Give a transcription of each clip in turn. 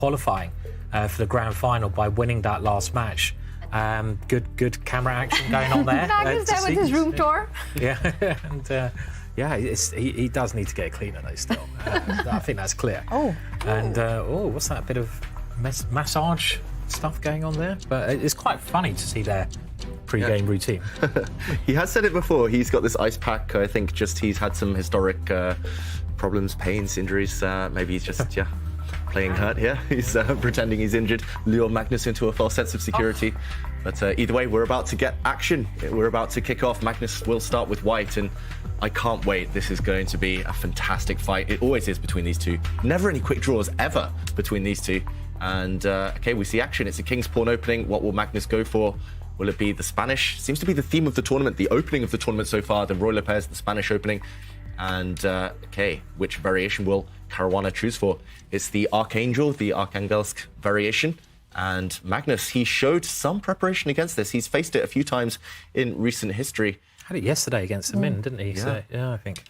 qualifying for the grand final by winning that last match. Good camera action going on there. Magnus there with his room tour. Yeah, and yeah, he does need to get cleaner though. Still, I think that's clear. And what's that bit of massage stuff going on there? But it's quite funny to see their pre-game routine. He has said it before. He's got this ice pack. I think just he's had some historic problems, pains, injuries. Maybe he's just playing hurt here. He's pretending he's injured, lure Magnus into a false sense of security. But either way, we're about to get action. We're about to kick off. Magnus will start with white, and I can't wait. This is going to be a fantastic fight. It always is between these two. Never any quick draws ever between these two. And okay, we see action. It's a King's Pawn opening. What will Magnus go for? Will it be the Spanish? Seems to be the theme of the tournament, the opening of the tournament so far. The Roy Lopez, the Spanish opening. And okay, which variation will Caruana choose for? It's the Archangel, the Arkhangelsk variation. And Magnus, he showed some preparation against this. He's faced it a few times in recent history. Had it yesterday against the Min, didn't he? Yeah. So, yeah, I think.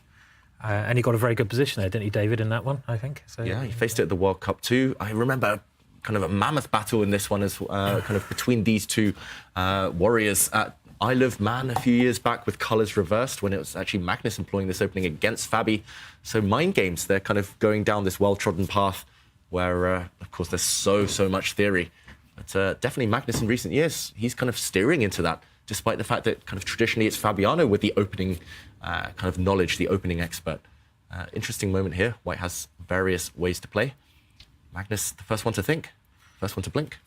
And he got a very good position there, didn't he, David, in that one, I think? So, yeah, he faced it at the World Cup too. I remember kind of a mammoth battle in this one as kind of between these two warriors at Isle of Man a few years back with colours reversed when it was actually Magnus employing this opening against Fabi. So mind games, they're kind of going down this well-trodden path where, of course, there's so much theory. But definitely Magnus in recent years, he's kind of steering into that, despite the fact that kind of traditionally it's Fabiano with the opening kind of knowledge, the opening expert. Interesting moment here. White has various ways to play. Magnus, the first one to think, first one to blink.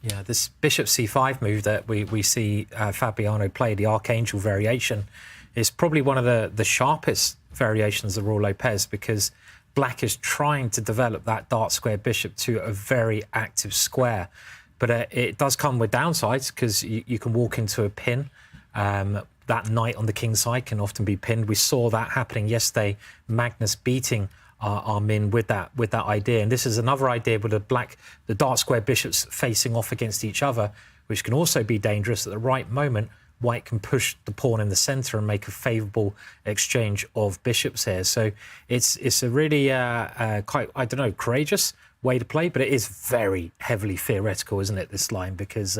Yeah, this bishop c5 move that we see Fabiano play, the Archangel variation, is probably one of the sharpest variations of Roy Lopez, because black is trying to develop that dark square bishop to a very active square. But it does come with downsides, because you can walk into a pin. That knight on the king side can often be pinned. We saw that happening yesterday, Magnus beating our Min with that idea. And this is another idea with the dark square bishops facing off against each other, which can also be dangerous. At the right moment, white can push the pawn in the centre and make a favourable exchange of bishops here. So it's a really quite, I don't know, courageous way to play, but it is very heavily theoretical, isn't it, this line? Because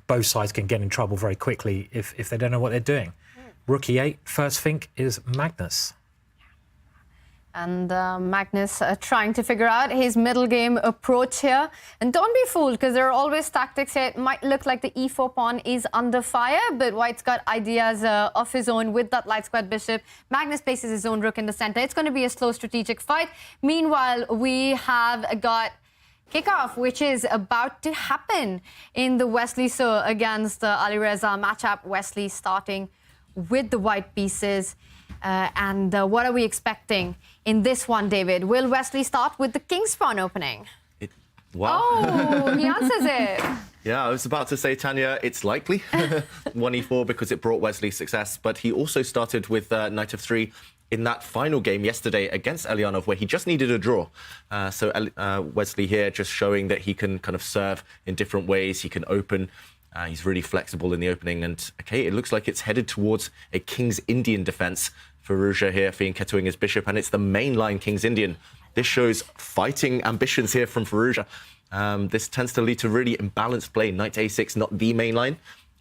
both sides can get in trouble very quickly if they don't know what they're doing. Rook e8, first think is Magnus. And Magnus trying to figure out his middle game approach here. And don't be fooled, because there are always tactics here. It might look like the e4 pawn is under fire, but white's got ideas of his own with that light squared bishop. Magnus places his own rook in the center. It's going to be a slow strategic fight. Meanwhile, we have got kickoff, which is about to happen in the Wesley So against Alireza matchup. Wesley starting with the white pieces. And what are we expecting in this one, David? Will Wesley start with the King's Pawn opening? Wow. Oh, he answers it. Yeah, I was about to say, Tanya, it's likely 1e4 because it brought Wesley success. But he also started with knight of 3 in that final game yesterday against Elianov, where he just needed a draw. So Wesley here just showing that he can kind of serve in different ways. He can open. He's really flexible in the opening. And, OK, it looks like it's headed towards a King's Indian defence. Firouzja here, fianchettoing his bishop, and it's the main line King's Indian. This shows fighting ambitions here from Firouzja. This tends to lead to really imbalanced play. Knight a6, not the main line,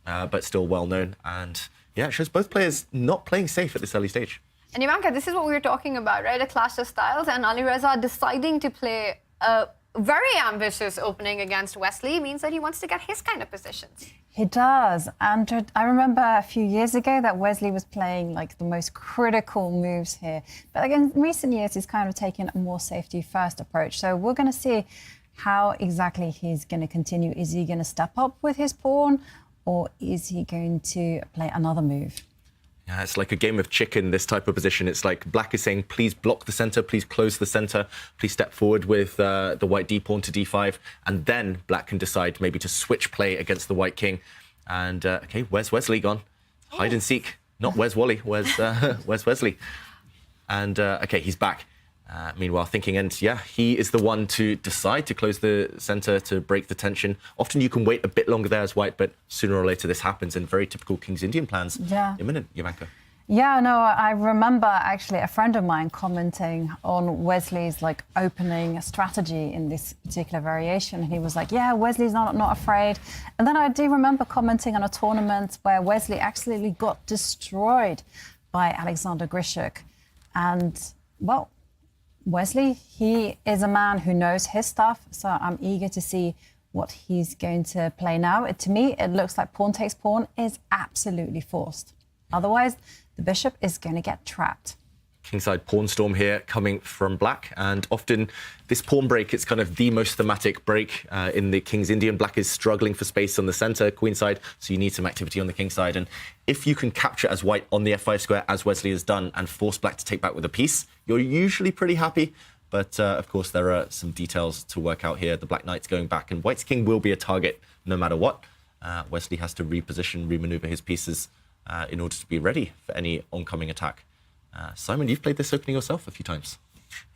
but still well known. And, yeah, it shows both players not playing safe at this early stage. And Ivanka, this is what we were talking about, right? A clash of styles, and Alireza deciding to play a very ambitious opening against Wesley means that he wants to get his kind of positions. He does. And I remember a few years ago that Wesley was playing like the most critical moves here. But again, in recent years, he's kind of taken a more safety-first approach. So we're going to see how exactly he's going to continue. Is he going to step up with his pawn, or is he going to play another move? Yeah, it's like a game of chicken, this type of position. It's like black is saying, please block the centre, please close the centre, please step forward with the white d-pawn to d5, and then black can decide maybe to switch play against the white king. And, OK, where's Wesley gone? Hide and seek. Not where's Wally, where's Wesley? And, OK, he's back. Meanwhile, thinking, and yeah, he is the one to decide to close the centre to break the tension. Often you can wait a bit longer there as white, but sooner or later this happens, and very typical King's Indian plans. Yeah. Imminent, Ivanka. Yeah, no, I remember actually a friend of mine commenting on Wesley's like opening strategy in this particular variation. And he was like, yeah, Wesley's not afraid. And then I do remember commenting on a tournament where Wesley actually got destroyed by Alexander Grishuk. And, well, Wesley, he is a man who knows his stuff. So I'm eager to see what he's going to play now. To me, it looks like pawn takes pawn is absolutely forced. Otherwise, the bishop is going to get trapped. Kingside pawn storm here coming from black, and often this pawn break is kind of the most thematic break in the King's Indian. Black is struggling for space on the centre, queenside, so you need some activity on the kingside. And if you can capture as white on the f5 square, as Wesley has done, and force black to take back with a piece, you're usually pretty happy. But of course, there are some details to work out here. The black knight's going back, and white's king will be a target no matter what. Wesley has to reposition, remaneuver his pieces in order to be ready for any oncoming attack. Simon, you've played this opening yourself a few times.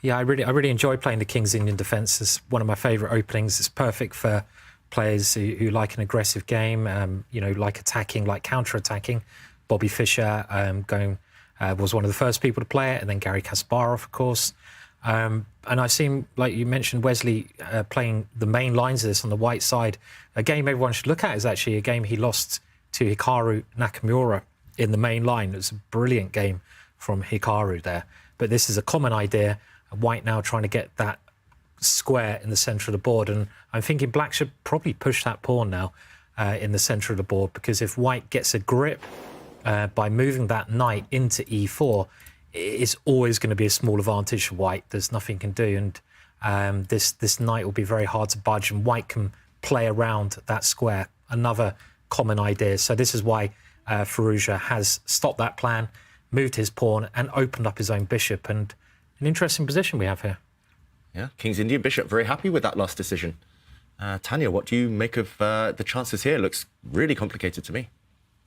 Yeah, I really enjoy playing the King's Indian defence. It's one of my favourite openings. It's perfect for players who like an aggressive game, you know, like attacking, like counter-attacking. Bobby Fischer was one of the first people to play it, and then Gary Kasparov, of course. And I've seen, like you mentioned, Wesley playing the main lines of this on the white side. A game everyone should look at is actually a game he lost to Hikaru Nakamura in the main line. It was a brilliant game from Hikaru there. But this is a common idea. White now trying to get that square in the centre of the board. And I'm thinking black should probably push that pawn now in the centre of the board, because if white gets a grip by moving that knight into e4, it's always going to be a small advantage for white. There's nothing you can do. And this knight will be very hard to budge, and white can play around that square. Another common idea. So this is why Firouzja has stopped that plan, moved his pawn and opened up his own bishop. And an interesting position we have here. Yeah, King's Indian bishop, very happy with that last decision. Tanya, what do you make of the chances here? Looks really complicated to me.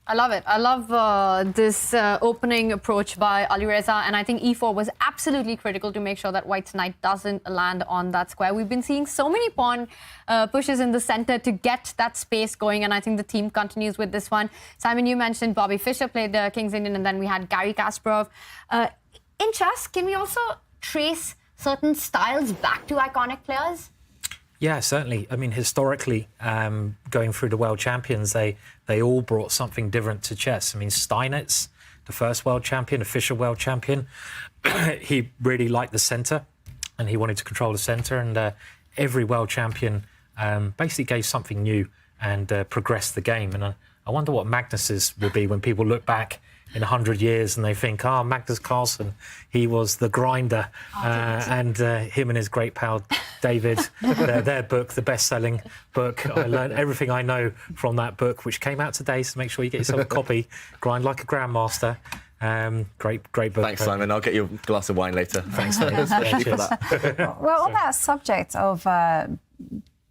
I love it. I love this opening approach by Alireza, and I think e4 was absolutely critical to make sure that white's knight doesn't land on that square. We've been seeing so many pawn pushes in the center to get that space going, and I think the theme continues with this one. Simon, you mentioned Bobby Fischer played the King's Indian, and then we had Gary Kasparov. In chess, can we also trace certain styles back to iconic players? Yeah, certainly. I mean, historically, going through the world champions, they all brought something different to chess. I mean, Steinitz, the first world champion, official world champion, he really liked the centre, and he wanted to control the centre. And every world champion basically gave something new and progressed the game. And I wonder what Magnus's will be when people look back in 100 years and they think, Magnus Carlsen, he was the grinder. And him and his great pal David, their book, the best-selling book. I learned everything I know from that book, which came out today, so make sure you get yourself a copy. Grind Like a Grandmaster. Great book. Thanks, Simon. I'll get you a glass of wine later. Thanks, especially for that. Well, on that subject of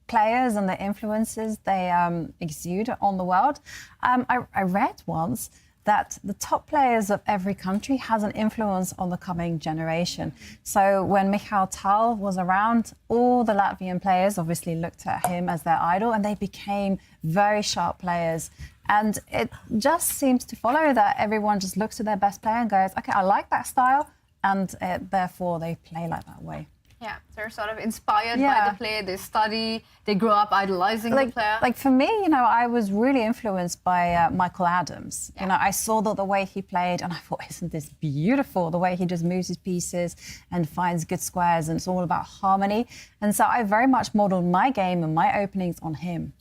players and the influences they exude on the world, I read once that the top players of every country has an influence on the coming generation. So when Mikhail Tal was around, all the Latvian players obviously looked at him as their idol, and they became very sharp players. And it just seems to follow that everyone just looks at their best player and goes, okay, I like that style, and therefore they play like that way. Yeah, they're sort of inspired by the play. They study, they grow up idolizing the player. Like for me, you know, I was really influenced by Michael Adams. Yeah. You know, I saw the way he played and I thought, isn't this beautiful? The way he just moves his pieces and finds good squares, and it's all about harmony. And so I very much modeled my game and my openings on him.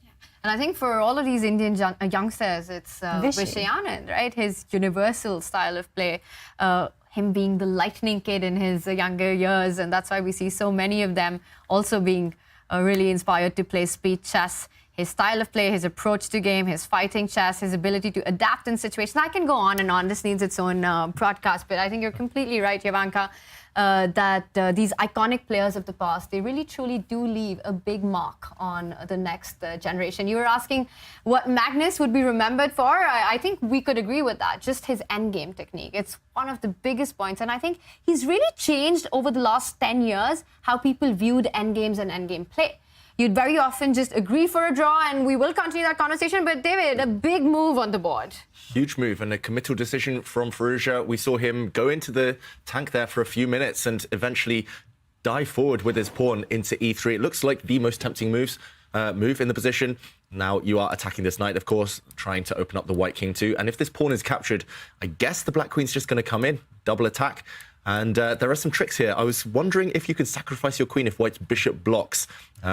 And I think for all of these Indian youngsters, it's Vishy Anand, right? His universal style of play. Him being the lightning kid in his younger years, and that's why we see so many of them also being really inspired to play speed chess. His style of play, his approach to game, his fighting chess, his ability to adapt in situations. I can go on and on. This needs its own broadcast, but I think you're completely right, Yavanka, that these iconic players of the past, they really truly do leave a big mark on the next generation. You were asking what Magnus would be remembered for. I think we could agree with that. Just his endgame technique. It's one of the biggest points. And I think he's really changed over the last 10 years how people viewed endgames and endgame play. you'd very often just agree for a draw, and we will continue that conversation. But David, a big move on the board. Huge move and a committal decision from Firouzja. We saw him go into the tank there for a few minutes and eventually dive forward with his pawn into e3. It looks like the most tempting move in the position. Now you are attacking this knight, of course, trying to open up the white king too. And if this pawn is captured, I guess the black queen's just going to come in, double attack. And there are some tricks here. I was wondering if you could sacrifice your queen if white's bishop blocks.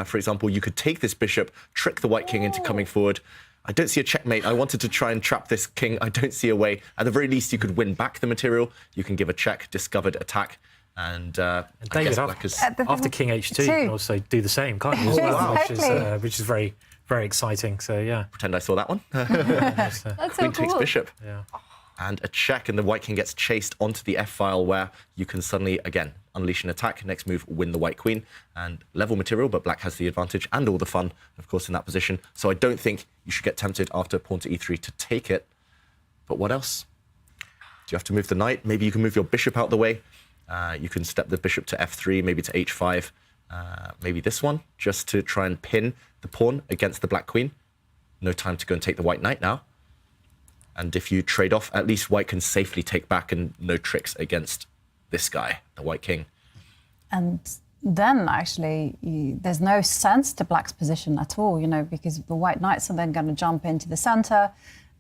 For example, you could take this bishop, trick the white king into coming forward. I don't see a checkmate. I wanted to try and trap this king. I don't see a way. At the very least, you could win back the material. You can give a check, discovered attack. And David, after king h2, you can also do the same, can't you? As well, which is very, very exciting. So, yeah. Pretend I saw that one. That's Queen so takes cool. bishop. Yeah. And a check, and the white king gets chased onto the f-file where you can suddenly, again, unleash an attack. Next move, win the white queen. And level material, but black has the advantage and all the fun, of course, in that position. So I don't think you should get tempted after pawn to e3 to take it. But what else? Do you have to move the knight? Maybe you can move your bishop out the way. You can step the bishop to f3, maybe to h5. Maybe this one, just to try and pin the pawn against the black queen. No time to go and take the white knight now. And if you trade off, at least white can safely take back and no tricks against this guy, the white king. And then, actually, there's no sense to black's position at all, you know, because the white knights are then going to jump into the center.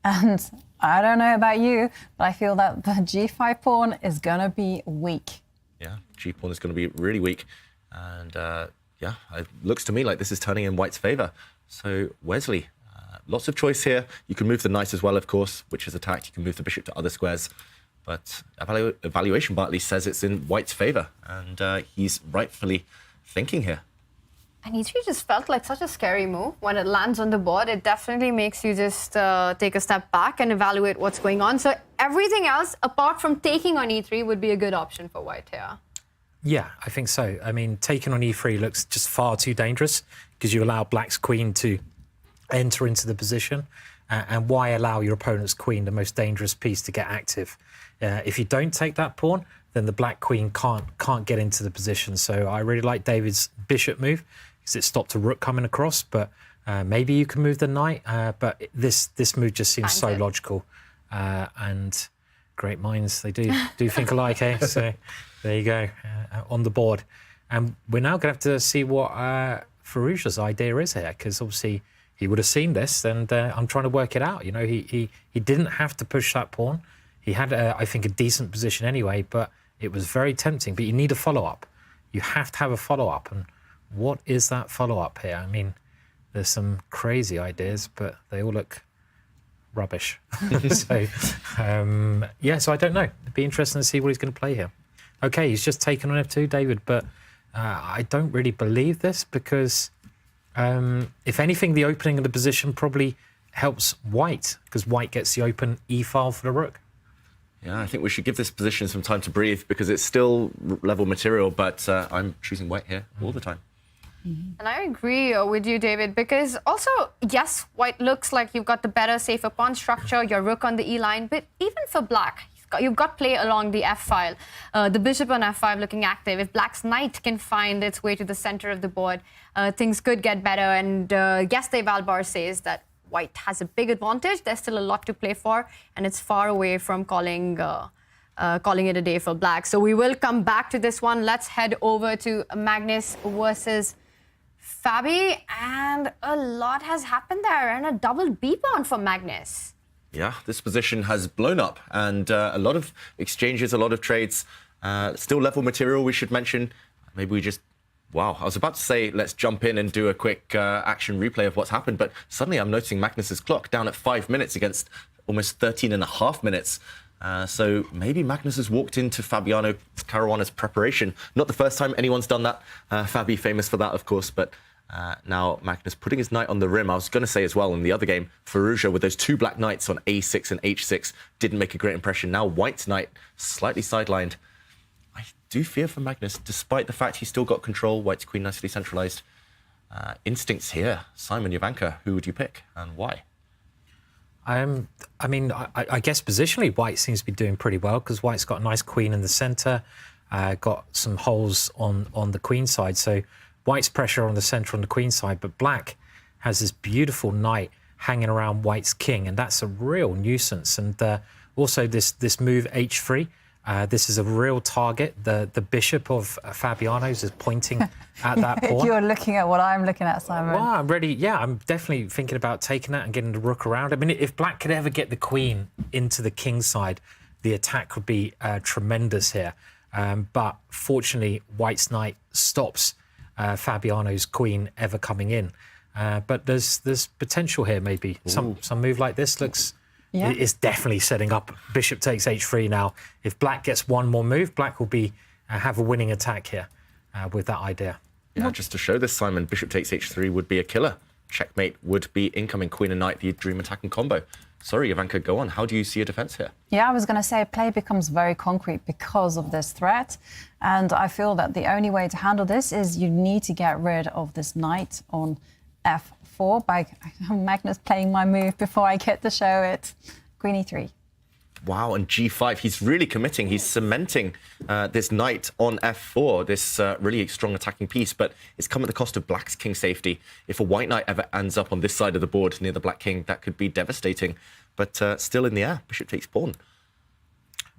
And I don't know about you, but I feel that the g5 pawn is going to be weak. Yeah, g pawn is going to be really weak. And yeah, it looks to me like this is turning in white's favor. So Wesley, lots of choice here. You can move the knight as well, of course, which is attacked. You can move the bishop to other squares. But evaluation bar at least says it's in white's favor. And he's rightfully thinking here. And e3 just felt like such a scary move. When it lands on the board, it definitely makes you just take a step back and evaluate what's going on. So everything else, apart from taking on e3, would be a good option for white here. Yeah, I think so. I mean, taking on e3 looks just far too dangerous because you allow black's queen to enter into the position. And why allow your opponent's queen, the most dangerous piece, to get active? If you don't take that pawn, then the black queen can't get into the position. So I really like David's bishop move because it stopped a rook coming across. But maybe you can move the knight. But this move just seems so logical. And great minds, they do think alike, eh? So there you go, on the board. And we're now going to have to see what Firouzja's idea is here, because obviously he would have seen this, and I'm trying to work it out. You know, he didn't have to push that pawn. He had, I think, a decent position anyway, but it was very tempting. But you need a follow-up. You have to have a follow-up. And what is that follow-up here? I mean, there's some crazy ideas, but they all look rubbish. So, yeah, so I don't know. It'd be interesting to see what he's going to play here. OK, he's just taken on f2, David, but I don't really believe this because, if anything, the opening of the position probably helps white because white gets the open e-file for the rook. Yeah, I think we should give this position some time to breathe because it's still level material, but I'm choosing white here all the time. And I agree with you, David, because also, yes, white looks like you've got the better, safer pawn structure, your rook on the e-line, but even for black, you've got play along the f-file. The bishop on f5 looking active. If black's knight can find its way to the center of the board, things could get better. And yes, the eval bar says that white has a big advantage. There's still a lot to play for, and it's far away from calling it a day for black. So we will come back to this one. Let's head over to Magnus versus Fabi, and a lot has happened there, and a double b-pawn for Magnus. Yeah, this position has blown up, and a lot of exchanges, a lot of trades. Still level material, we should mention. Maybe we just... Wow, I was about to say, let's jump in and do a quick action replay of what's happened, but suddenly I'm noticing Magnus's clock down at 5 minutes against almost 13.5 minutes. So maybe Magnus has walked into Fabiano Caruana's preparation. Not the first time anyone's done that. Fabi famous for that, of course, but now Magnus putting his knight on the rim. I was going to say as well in the other game, Firouzja with those two black knights on a6 and h6 didn't make a great impression. Now white's knight slightly sidelined. I do fear for Magnus, despite the fact he's still got control, white's queen nicely centralized. Instincts here. Simon Jovanka, who would you pick and why? I mean, I guess positionally, white seems to be doing pretty well because white's got a nice queen in the center, got some holes on the queen side. So white's pressure on the centre on the queen side, but black has this beautiful knight hanging around white's king, and that's a real nuisance. And also this move h3, this is a real target. The bishop of Fabiano's is pointing at that pawn. You're looking at what I'm looking at, Simon. Well, I'm ready. Yeah, I'm definitely thinking about taking that and getting the rook around. I mean, if black could ever get the queen into the king side, the attack would be tremendous here. But fortunately, white's knight stops Fabiano's queen ever coming in. But there's potential here, maybe. Some move like this looks... Yeah. It's definitely setting up. Bishop takes h3 now. If black gets one more move, black will be have a winning attack here with that idea. Yeah, just to show this, Simon, bishop takes h3 would be a killer. Checkmate would be incoming queen and knight, the dream attacking combo. Sorry, Ivanka, go on. How do you see a defense here? Yeah, I was going to say play becomes very concrete because of this threat. And I feel that the only way to handle this is you need to get rid of this knight on f4 by Magnus playing my move before I get to show it. Queen e3. Wow, and g5, he's really committing. He's cementing this knight on f4, this really strong attacking piece, but it's come at the cost of black's king safety. If a white knight ever ends up on this side of the board near the black king, that could be devastating. But still in the air, bishop takes pawn.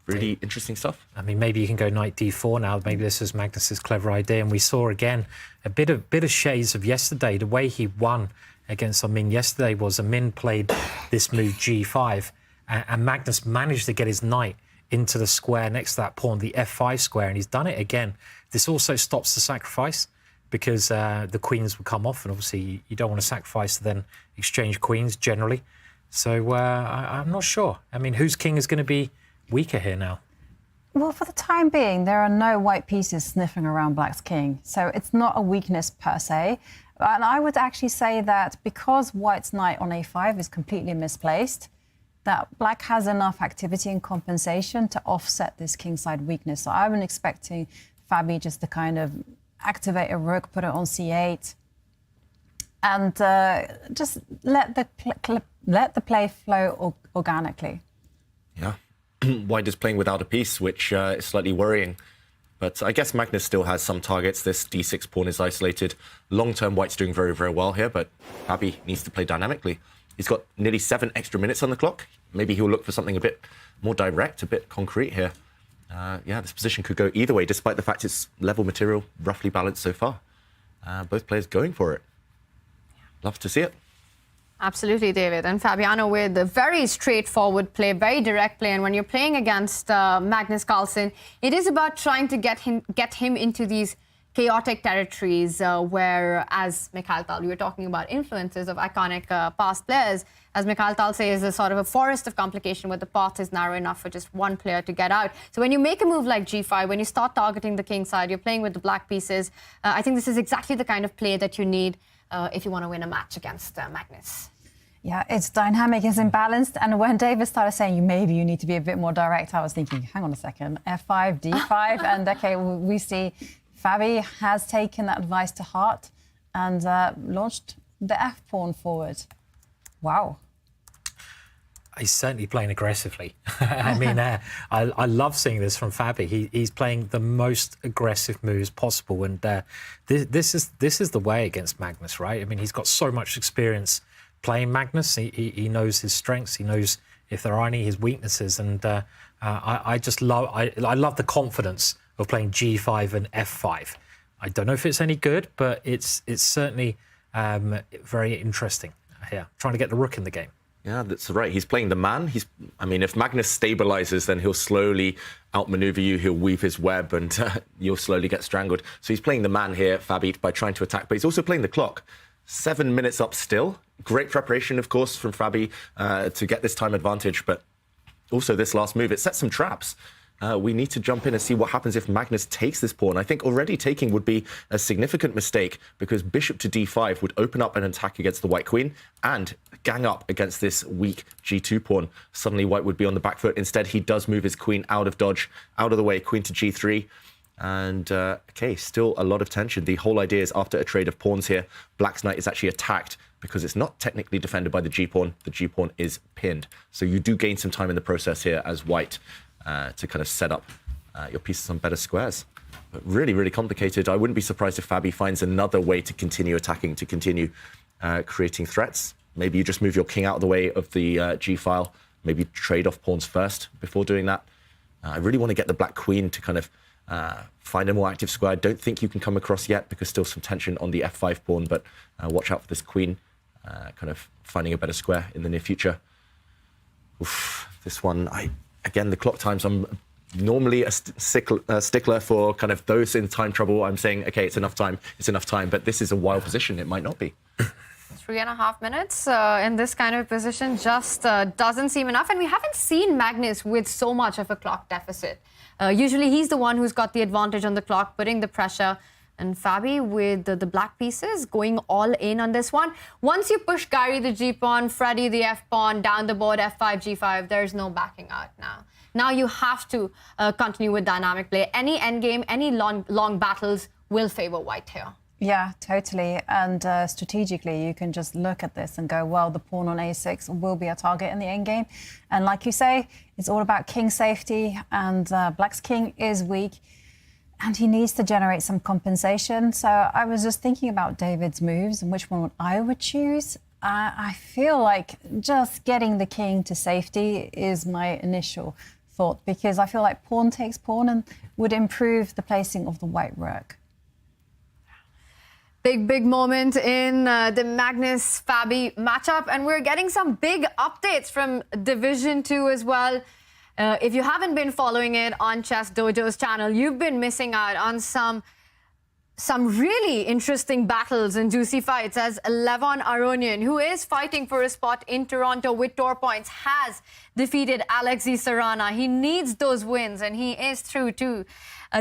Really interesting stuff. I mean, maybe you can go knight d4 now. Maybe this is Magnus's clever idea. And we saw again a bit of shades of yesterday. The way he won against Amin yesterday was Amin played this move g5, and Magnus managed to get his knight into the square next to that pawn, the f5 square, and he's done it again. This also stops the sacrifice because the queens will come off, and obviously you don't want to sacrifice to then exchange queens generally. So I'm not sure. I mean, whose king is going to be weaker here now? Well, for the time being, there are no white pieces sniffing around black's king, so it's not a weakness per se. And I would actually say that because white's knight on a5 is completely misplaced, that black has enough activity and compensation to offset this kingside weakness. So I've been expecting Fabi just to kind of activate a rook, put it on c8, and just let the play flow organically. Yeah. White is playing without a piece, which is slightly worrying. But I guess Magnus still has some targets. This d6 pawn is isolated. Long-term, White's doing very, very well here, but Fabi needs to play dynamically. He's got nearly 7 extra minutes on the clock. Maybe he'll look for something a bit more direct, a bit concrete here. Yeah, this position could go either way, despite the fact it's level material, roughly balanced so far. Both players going for it. Love to see it. Absolutely, David. And Fabiano with a very straightforward play, very direct play. And when you're playing against Magnus Carlsen, it is about trying to get him into these chaotic territories where, as Mikhail Tal, we were talking about influences of iconic past players. As Mikhail Tal says, is a sort of a forest of complication where the path is narrow enough for just one player to get out. So when you make a move like g5, when you start targeting the king side, you're playing with the black pieces. I think this is exactly the kind of play that you need if you want to win a match against Magnus. Yeah, it's dynamic, it's imbalanced. And when David started saying maybe you need to be a bit more direct, I was thinking, hang on a second, f5, d5, and okay, we see Fabi has taken that advice to heart and launched the f-pawn forward. Wow. He's certainly playing aggressively. I mean, I love seeing this from Fabi. He's playing the most aggressive moves possible, and this is the way against Magnus, right? I mean, he's got so much experience playing Magnus. He knows his strengths. He knows if there are any his weaknesses, and I just love I love the confidence of playing g5 and f5. I don't know if it's any good, but it's certainly very interesting here. Trying to get the rook in the game. Yeah, that's right. He's playing the man. I mean, if Magnus stabilizes, then he'll slowly outmaneuver you. He'll weave his web, and you'll slowly get strangled. So he's playing the man here, Fabi, by trying to attack. But he's also playing the clock. 7 minutes up still. Great preparation, of course, from Fabi to get this time advantage. But also this last move, it sets some traps. We need to jump in and see what happens if Magnus takes this pawn. I think already taking would be a significant mistake because bishop to d5 would open up an attack against the white queen and gang up against this weak g2 pawn. Suddenly white would be on the back foot. Instead, he does move his queen out of dodge, out of the way, queen to g3. And, okay, still a lot of tension. The whole idea is after a trade of pawns here, black's knight is actually attacked because it's not technically defended by the g-pawn. The g-pawn is pinned. So you do gain some time in the process here as white to kind of set up your pieces on better squares. But really, really complicated. I wouldn't be surprised if Fabi finds another way to continue attacking, to continue creating threats. Maybe you just move your king out of the way of the G-file, maybe trade off pawns first before doing that. I really want to get the black queen to kind of find a more active square. I don't think you can come across yet because still some tension on the F5 pawn, but watch out for this queen kind of finding a better square in the near future. Oof, this one, again, the clock times, I'm normally a stickler for kind of those in time trouble. I'm saying, okay, it's enough time, but this is a wild position. It might not be. 3.5 minutes in this kind of position just doesn't seem enough. And we haven't seen Magnus with so much of a clock deficit. Usually he's the one who's got the advantage on the clock, putting the pressure. And Fabi with the black pieces going all in on this one. Once you push Gary the G-pawn, Freddy the F-pawn, down the board, F5, G5, there's no backing out now. Now you have to continue with dynamic play. Any endgame, any long battles will favor white here. Yeah, totally. And strategically, you can just look at this and go, well, the pawn on A6 will be a target in the endgame. And like you say, it's all about king safety, and black's king is weak, and he needs to generate some compensation. So I was just thinking about David's moves and which one I would choose. I feel like just getting the king to safety is my initial thought, because I feel like pawn takes pawn and would improve the placing of the white rook. Big moment in the Magnus-Fabi matchup. And we're getting some big updates from Division 2 as well. If you haven't been following it on Chess Dojo's channel, you've been missing out on some really interesting battles and juicy fights, as Levon Aronian, who is fighting for a spot in Toronto with tour points, has defeated Alexei Sarana. He needs those wins, and he is through to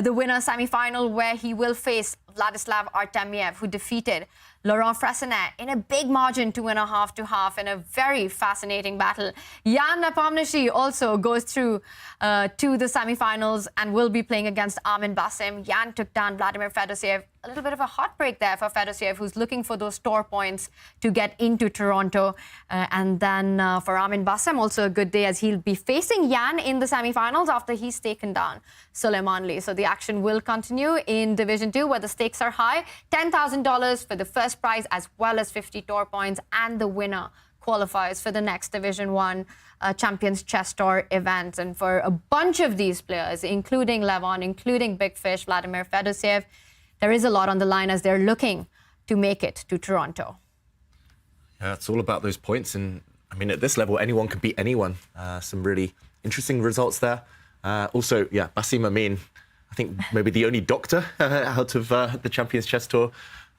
the winner semi-final, where he will face Vladislav Artemiev, who defeated Laurent Fressinet in a big margin, 2.5 to half, in a very fascinating battle. Jan Nepomniachtchi also goes through to the semi-finals and will be playing against Armin Basim. Jan took down Vladimir Fedosiev. A little bit of a heartbreak there for Fedosiev, who's looking for those tour points to get into Toronto. And then for Armin Basim, also a good day, as he'll be facing Jan in the semi-finals after he's taken down Suleimanli. So the action will continue in Division 2, where the stakes are high. $10,000 for the first prize, as well as 50 tour points, and the winner qualifies for the next Division 1 Champions Chess Tour event. And for a bunch of these players, including Levon, including Big Fish, Vladimir Fedosiev, there is a lot on the line as they're looking to make it to Toronto. Yeah, it's all about those points. And I mean, at this level, anyone can beat anyone. Some really interesting results there. Also, yeah, Basim Amin, I think maybe the only doctor out of the Champions Chess Tour.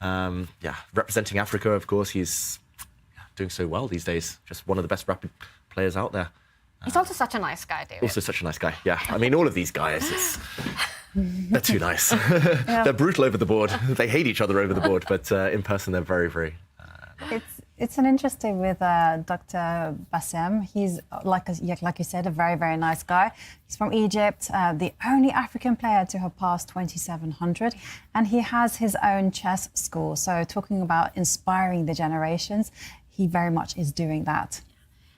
Yeah, representing Africa, of course. He's doing so well these days. Just one of the best rapid players out there. He's also such a nice guy, David. Also such a nice guy, yeah. I mean, all of these guys, they're too nice. Yeah. They're brutal over the board. They hate each other over the board, but in person, they're very, very nice. It's an interesting with Dr. Bassem. He's, like you said, a very, very nice guy. He's from Egypt, the only African player to have passed 2,700. And he has his own chess school. So talking about inspiring the generations, he very much is doing that.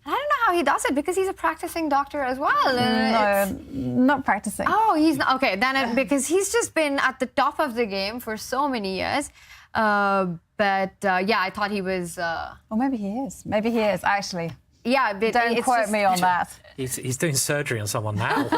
I don't know how he does it, because he's a practicing doctor as well. No, not practicing. Oh, he's not. Okay, then because he's just been at the top of the game for so many years. But yeah, I thought he was... Or maybe he is. Maybe he is, actually. Yeah, but don't quote me on that. He's doing surgery on someone now.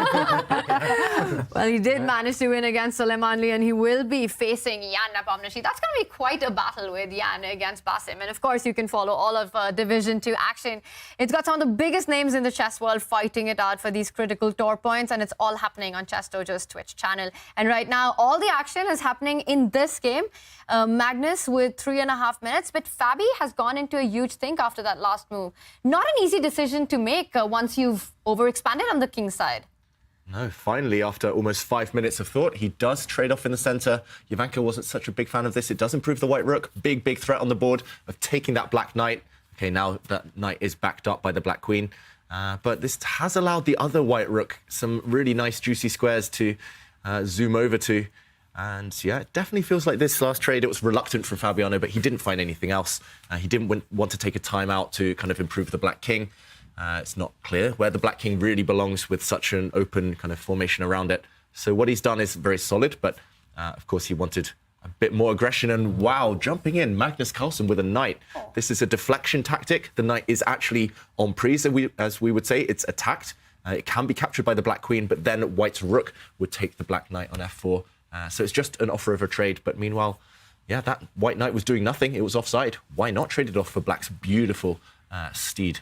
Well, he did manage to win against Suleimanli, and he will be facing Jan Nepomniachtchi. That's going to be quite a battle with Jan against Basim. And of course, you can follow all of Division 2 action. It's got some of the biggest names in the chess world fighting it out for these critical tour points, and it's all happening on Chess Dojo's Twitch channel. And right now, all the action is happening in this game. Magnus with 3.5 minutes, but Fabi has gone into a huge think after that last move. Not an easy decision to make once you've overexpanded on the king side. No, finally, after almost 5 minutes of thought, he does trade off in the center. Jovanka wasn't such a big fan of this. It does improve the white rook. Big threat on the board of taking that black knight. Okay, now that knight is backed up by the black queen. But this has allowed the other white rook some really nice, juicy squares to zoom over to. And yeah, it definitely feels like this last trade, it was reluctant from Fabiano, but he didn't find anything else. He didn't want to take a time out to kind of improve the black king. It's not clear where the black king really belongs with such an open kind of formation around it. So what he's done is very solid, but of course he wanted a bit more aggression. And wow, jumping in, Magnus Carlsen with a knight. This is a deflection tactic. The knight is actually en prise, as we would say. It's attacked. It can be captured by the black queen, but then white's rook would take the black knight on f4. So it's just an offer of a trade. But meanwhile, yeah, that white knight was doing nothing. It was offside. Why not trade it off for black's beautiful steed?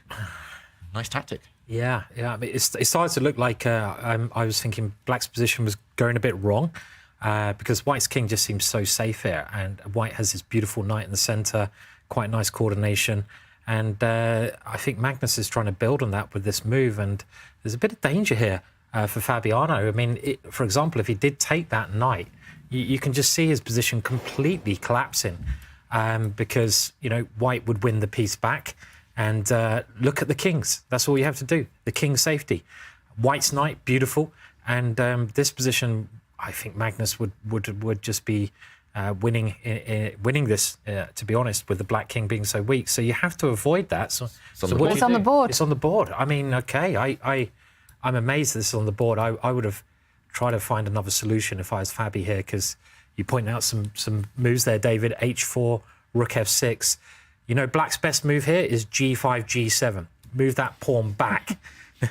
Nice tactic. Yeah. I mean, it started to look like I was thinking black's position was going a bit wrong because white's king just seems so safe here, and white has this beautiful knight in the centre, quite nice coordination, and I think Magnus is trying to build on that with this move, and there's a bit of danger here for Fabiano. I mean, for example, if he did take that knight, you can just see his position completely collapsing because, you know, white would win the piece back. And look at the kings. That's all you have to do. The king's safety. White's knight, beautiful. And this position, I think Magnus would just be winning this, to be honest, with the black king being so weak. So you have to avoid that. So it's on the board. It's on the board. I mean, okay, I'm amazed this is on the board. I would have tried to find another solution if I was Fabi here, because you point out some moves there, David. H4, rook f6. You know, black's best move here is g5, g7. Move that pawn back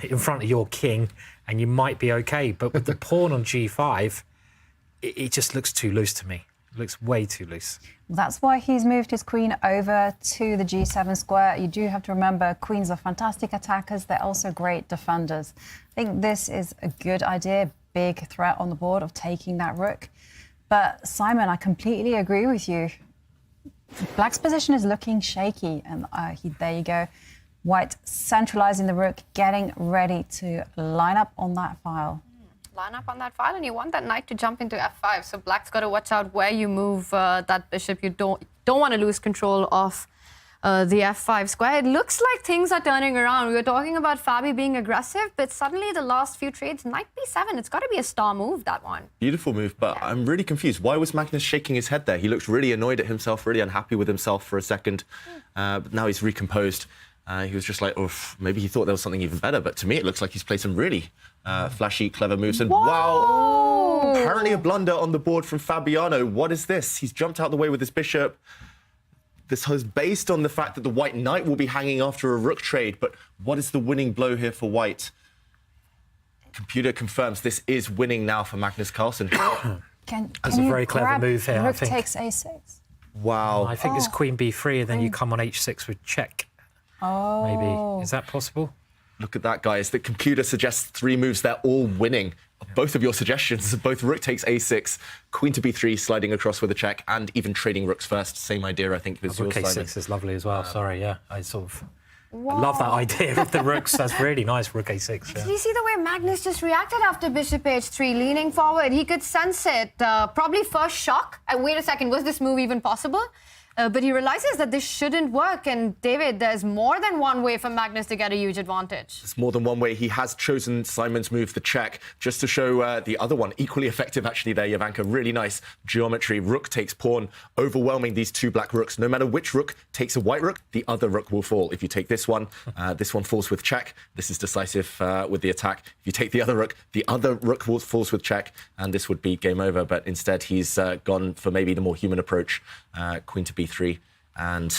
in front of your king, and you might be okay. But with the pawn on g5, it just looks too loose to me. It looks way too loose. Well, that's why he's moved his queen over to the g7 square. You do have to remember, queens are fantastic attackers. They're also great defenders. I think this is a good idea, big threat on the board of taking that rook. But Simon, I completely agree with you. Black's position is looking shaky, and there you go. White centralising the rook, getting ready to line up on that file. Line up on that file, and you want that knight to jump into f5. So black's got to watch out where you move that bishop. You don't want to lose control of the f5 square. It looks like things are turning around. We were talking about Fabi being aggressive, but suddenly the last few trades, knight b7, it's got to be a star move, that one. Beautiful move, but yeah. I'm really confused. Why was Magnus shaking his head there? He looked really annoyed at himself, really unhappy with himself for a second. But now he's recomposed. He was just like, oof, maybe he thought there was something even better. But to me, it looks like he's played some really flashy, clever moves. And wow, apparently a blunder on the board from Fabiano. What is this? He's jumped out the way with his bishop. This is based on the fact that the white knight will be hanging after a rook trade. But what is the winning blow here for white? Computer confirms this is winning now for Magnus Carlsen. That's a very clever move here, I think. Rook takes a6. Wow. I think it's queen b3, and then you come on h6 with check. Oh. Maybe. Is that possible? Look at that, guys. The computer suggests 3 moves. They're all winning. Both of your suggestions, both rook takes a6, queen to b3, sliding across with a check, and even trading rooks first. Same idea, I think, with rook yours, a6 Simon. is lovely as well. Sorry, yeah. I love that idea of the rooks. That's really nice, rook a6. Yeah. Did you see the way Magnus just reacted after bishop h3, leaning forward? He could sense it. Probably first shock. Wait a second, was this move even possible? But he realizes that this shouldn't work. And David, there's more than one way for Magnus to get a huge advantage. There's more than one way. He has chosen Simon's move, the check, just to show the other one. Equally effective, actually, there, Jovanka. Really nice geometry. Rook takes pawn, overwhelming these 2 black rooks. No matter which rook takes a white rook, the other rook will fall. If you take this one falls with check. This is decisive with the attack. If you take the other rook falls with check, and this would be game over. But instead, he's gone for maybe the more human approach, queen to b3. And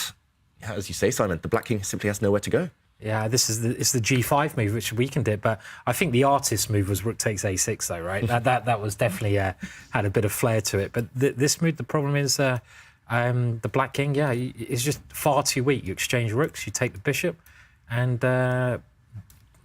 yeah, as you say, Simon, the black king simply has nowhere to go. Yeah, it's the g5 move which weakened it, but I think the artist move was rook takes a6 though, right? that was definitely had a bit of flair to it. But this move, the problem is the black king, yeah, is just far too weak. You exchange rooks, you take the bishop, and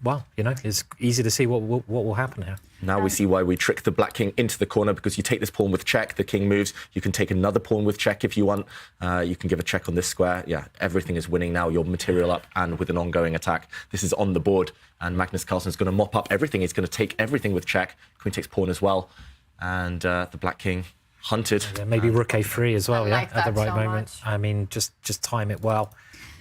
well, you know, it's easy to see what will happen here. Now we see why we trick the black king into the corner, because you take this pawn with check, the king moves, you can take another pawn with check if you want, you can give a check on this square. Yeah, everything is winning now, your material up, and with an ongoing attack. This is on the board, and Magnus Carlsen's going to mop up everything. He's going to take everything with check. Queen takes pawn as well, and the black king hunted. Yeah, maybe rook a3 as well, like at the right so moment. Much. I mean, just time it well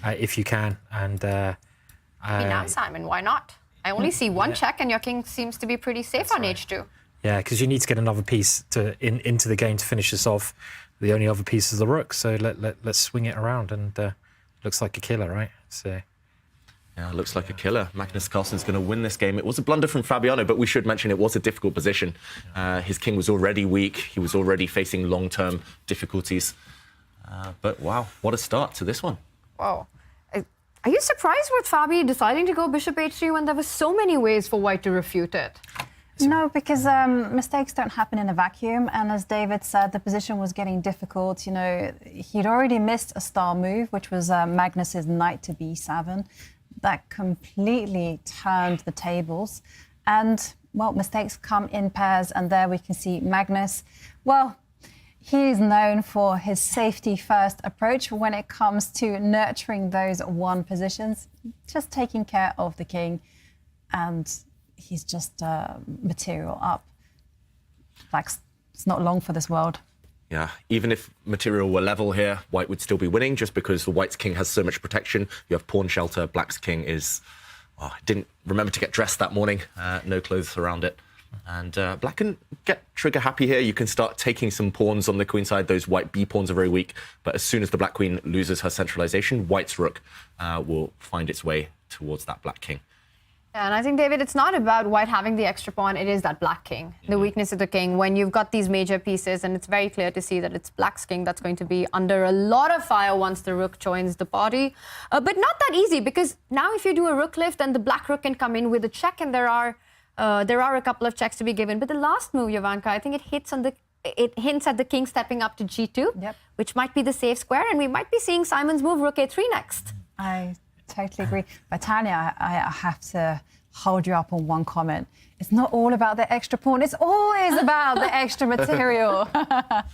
if you can. And now, Simon, why not? I only see one check, and your king seems to be pretty safe on h2. Yeah, because you need to get another piece into the game to finish this off. The only other piece is the rook, so let's swing it around, and looks like a killer, right? So Yeah, looks like a killer. Magnus Carlsen's going to win this game. It was a blunder from Fabiano, but we should mention it was a difficult position. His king was already weak. He was already facing long-term difficulties. But wow, what a start to this one. Wow. Are you surprised with Fabi deciding to go bishop h3 when there were so many ways for white to refute it? No, because mistakes don't happen in a vacuum. And as David said, the position was getting difficult. You know, he'd already missed a star move, which was Magnus's knight to b7. That completely turned the tables. And, well, mistakes come in pairs. And there we can see Magnus. Well, he's known for his safety-first approach when it comes to nurturing those one positions, just taking care of the king. And he's just material up. Like, it's not long for this world. Yeah, even if material were level here, white would still be winning just because the white's king has so much protection. You have pawn shelter, black's king is... Oh, didn't remember to get dressed that morning, no clothes around it. And black can get trigger happy here. You can start taking some pawns on the queen side. Those white b pawns are very weak. But as soon as the black queen loses her centralization, white's rook will find its way towards that black king. And I think, David, it's not about white having the extra pawn. It is that black king, the weakness of the king. When you've got these major pieces, and it's very clear to see that it's black's king that's going to be under a lot of fire once the rook joins the party. But not that easy, because now if you do a rook lift, then the black rook can come in with a check, and there are a couple of checks to be given. But the last move, Jovanka, I think it hints at the king stepping up to g2, which might be the safe square, and we might be seeing Simon's move rook a3 next. I totally agree. But Tanya, I have to hold you up on one comment. It's not all about the extra pawn. It's always about the extra material. It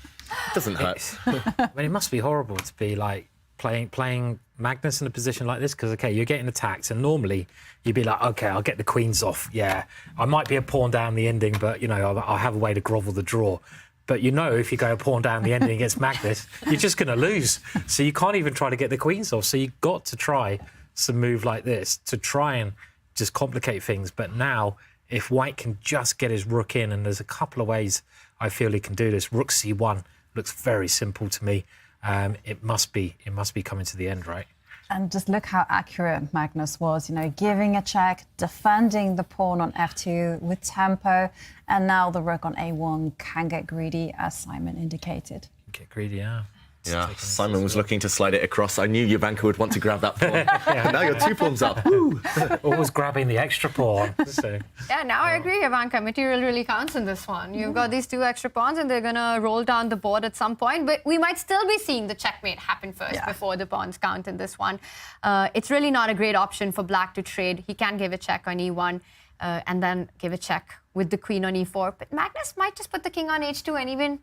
doesn't hurt. I mean, it must be horrible to be like playing Magnus in a position like this, because, OK, you're getting attacked, and normally you'd be like, OK, I'll get the queens off. Yeah, I might be a pawn down the ending, but, you know, I'll have a way to grovel the draw. But you know, if you go a pawn down the ending against Magnus, you're just going to lose. So you can't even try to get the queens off. So you've got to try some move like this to try and just complicate things. But now, if white can just get his rook in, and there's a couple of ways I feel he can do this. Rook c1 looks very simple to me. It must be coming to the end, right? And just look how accurate Magnus was, you know, giving a check, defending the pawn on f2 with tempo, and now the rook on a1 can get greedy, as Simon indicated. Get greedy, yeah. Yeah, Simon was looking to slide it across. I knew Jovanka would want to grab that pawn. And now you're 2 pawns up. Woo! Always grabbing the extra pawn. So. Yeah, now I agree, Jovanka. Material really counts in this one. You've got these 2 extra pawns, and they're going to roll down the board at some point. But we might still be seeing the checkmate happen first before the pawns count in this one. It's really not a great option for black to trade. He can give a check on e1 and then give a check with the queen on e4. But Magnus might just put the king on h2 and even...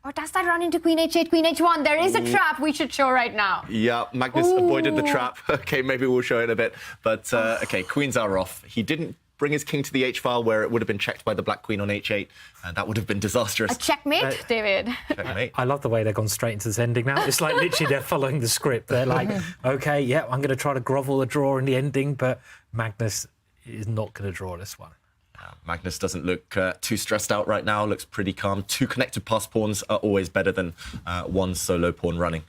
Or does that run into queen h8, queen h1? There is a trap we should show right now. Yeah, Magnus avoided the trap. OK, maybe we'll show it in a bit. But, OK, queens are off. He didn't bring his king to the h-file where it would have been checked by the black queen on h8, and that would have been disastrous. A checkmate, David. Checkmate. I love the way they've gone straight into this ending now. It's like literally they're following the script. They're like, OK, yeah, I'm going to try to grovel a draw in the ending, but Magnus is not going to draw this one. Magnus doesn't look too stressed out right now, looks pretty calm. 2 connected pass pawns are always better than 1 solo pawn running.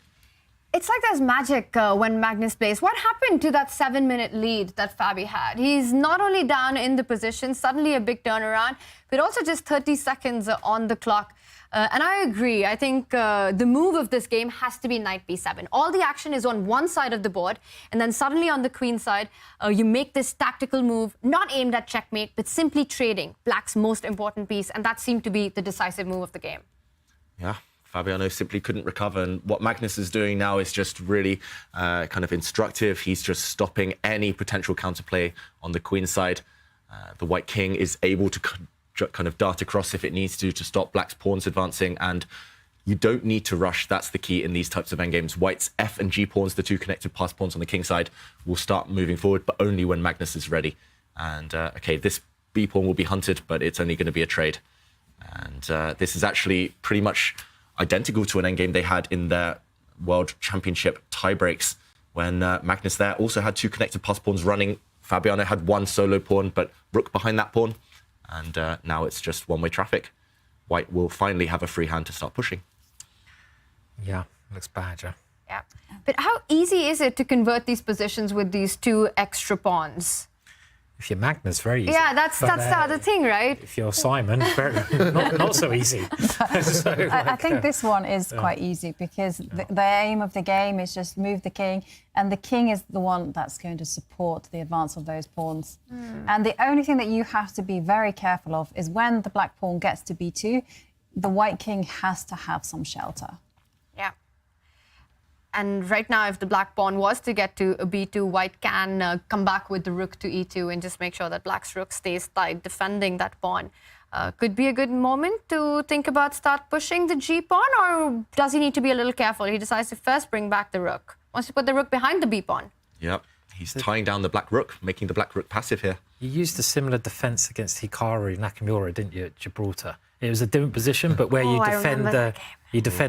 It's like there's magic when Magnus plays. What happened to that 7-minute lead that Fabi had? He's not only down in the position, suddenly a big turnaround, but also just 30 seconds on the clock. And I agree. I think the move of this game has to be knight b7. All the action is on one side of the board, and then suddenly on the queen side, you make this tactical move, not aimed at checkmate, but simply trading black's most important piece, and that seemed to be the decisive move of the game. Yeah, Fabiano simply couldn't recover, and what Magnus is doing now is just really kind of instructive. He's just stopping any potential counterplay on the queen side. The white king is able to kind of dart across if it needs to stop black's pawns advancing, and you don't need to rush. That's the key in these types of endgames. White's f and g pawns, the 2 connected pass pawns on the king side, will start moving forward, but only when Magnus is ready. And OK, this b pawn will be hunted, but it's only going to be a trade. And this is actually pretty much identical to an endgame they had in their World Championship tiebreaks, when Magnus there also had 2 connected pass pawns running. Fabiano had 1 solo pawn, but rook behind that pawn. And now it's just one-way traffic. White will finally have a free hand to start pushing. Yeah, looks bad, yeah. Yeah. But how easy is it to convert these positions with these 2 extra pawns? If you're Magnus, very easy. Yeah, that's the other thing, right? If you're Simon, not so easy. I think this one is quite easy because the aim of the game is just move the king, and the king is the one that's going to support the advance of those pawns. And the only thing that you have to be very careful of is when the black pawn gets to b2, the white king has to have some shelter. Yeah. And right now, if the black pawn was to get to a b2, white can come back with the rook to e2 and just make sure that black's rook stays tight, defending that pawn. Could be a good moment to think about start pushing the g pawn, or does he need to be a little careful? He decides to first bring back the rook. Wants to put the rook behind the b pawn. Yep. He's tying down the black rook, making the black rook passive here. You used a similar defence against Hikaru Nakamura, didn't you, at Gibraltar? It was a different position, but where you defend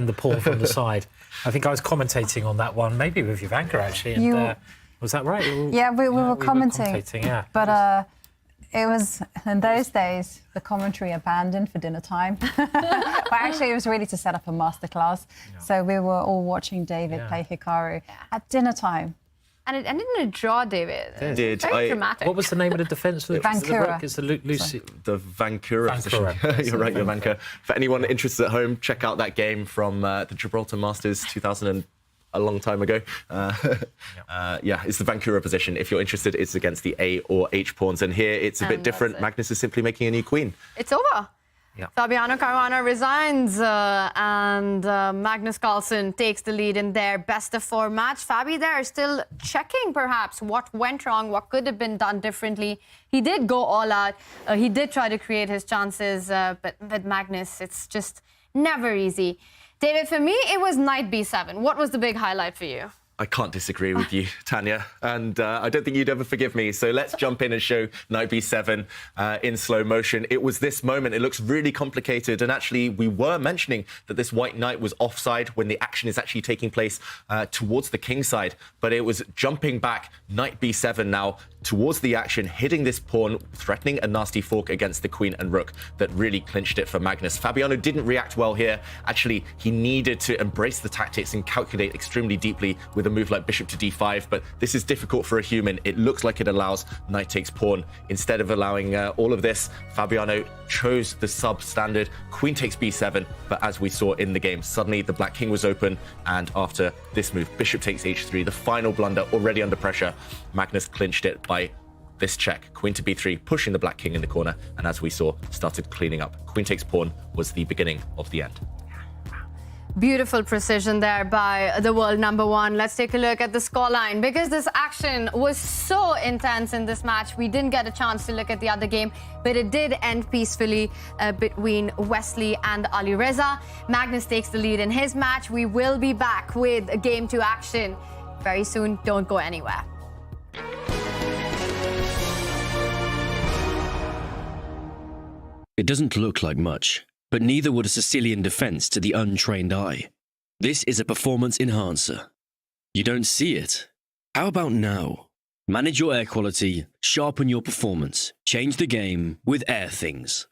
the pawn from the side. I think I was commentating on that one, maybe with Ivanka actually. And, was that right? Yeah, we were commentating. Yeah. But it was, in those days, the commentary abandoned for dinner time. But actually, it was really to set up a masterclass. Yeah. So we were all watching David play Hikaru at dinner time. And it ended in a draw, David. It did. Very dramatic. What was the name of the defence? Vancouver. It's the Lucy. The Vancouver position. You're right, Ivanka. For anyone interested at home, check out that game from the Gibraltar Masters 2000 a long time ago. It's the Vancouver position. If you're interested, it's against the A or H pawns. And here it's a bit different. Magnus is simply making a new queen. It's over. Yeah. Fabiano Caruana resigns and Magnus Carlsen takes the lead in their best-of-4 match. Fabi there still checking perhaps what went wrong, what could have been done differently. He did go all out. He did try to create his chances, but with Magnus, it's just never easy. David, for me, it was knight b7. What was the big highlight for you? I can't disagree with you, Tanya, and I don't think you'd ever forgive me. So let's jump in and show knight b7 in slow motion. It was this moment. It looks really complicated, and actually we were mentioning that this white knight was offside when the action is actually taking place towards the king side, but it was jumping back, knight b7 now towards the action, hitting this pawn, threatening a nasty fork against the queen and rook that really clinched it for Magnus. Fabiano didn't react well here. Actually, he needed to embrace the tactics and calculate extremely deeply with a move like bishop to d5, but this is difficult for a human. It looks like it allows knight takes pawn. Instead of allowing all of this, Fabiano chose the substandard queen takes b7, but as we saw in the game, suddenly the black king was open, and after this move, bishop takes h3, the final blunder, already under pressure, Magnus clinched it by this check, queen to b3, pushing the black king in the corner, and as we saw, started cleaning up. Queen takes pawn was the beginning of the end. Beautiful precision there by the world #1. Let's take a look at the scoreline. Because this action was so intense in this match, we didn't get a chance to look at the other game, but it did end peacefully between Wesley and Alireza. Magnus takes the lead in his match. We will be back with a game 2 action very soon. Don't go anywhere. It doesn't look like much, but neither would a Sicilian defense to the untrained eye. This is a performance enhancer. You don't see it? How about now? Manage your air quality, sharpen your performance, change the game with Air Things.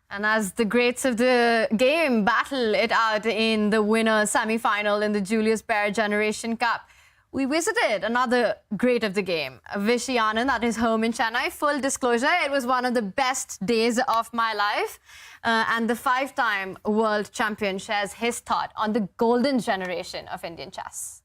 And as the greats of the game battle it out in the winner semi-final in the Julius Baer Generation Cup, we visited another great of the game, Vishy Anand, at his home in Chennai. Full disclosure, it was one of the best days of my life. And the 5-time world champion shares his thought on the golden generation of Indian chess.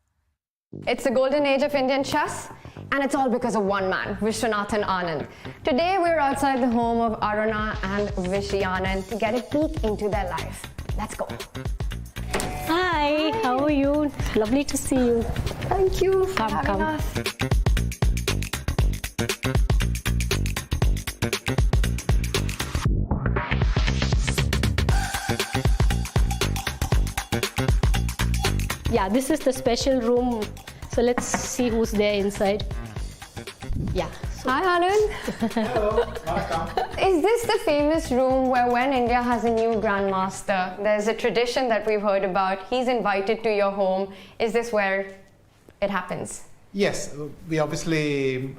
It's the golden age of Indian chess, and it's all because of one man, Viswanathan Anand. Today, we're outside the home of Aruna and Vishy Anand to get a peek into their life. Let's go. Hi, how are you? Lovely to see you. Thank you for Come, having come. us. Yeah, this is the special room. So let's see who's there inside. Yeah. Hi, Anand. Hello, welcome. Is this the famous room where when India has a new grandmaster, there's a tradition that we've heard about, he's invited to your home? Is this where it happens? Yes, we obviously,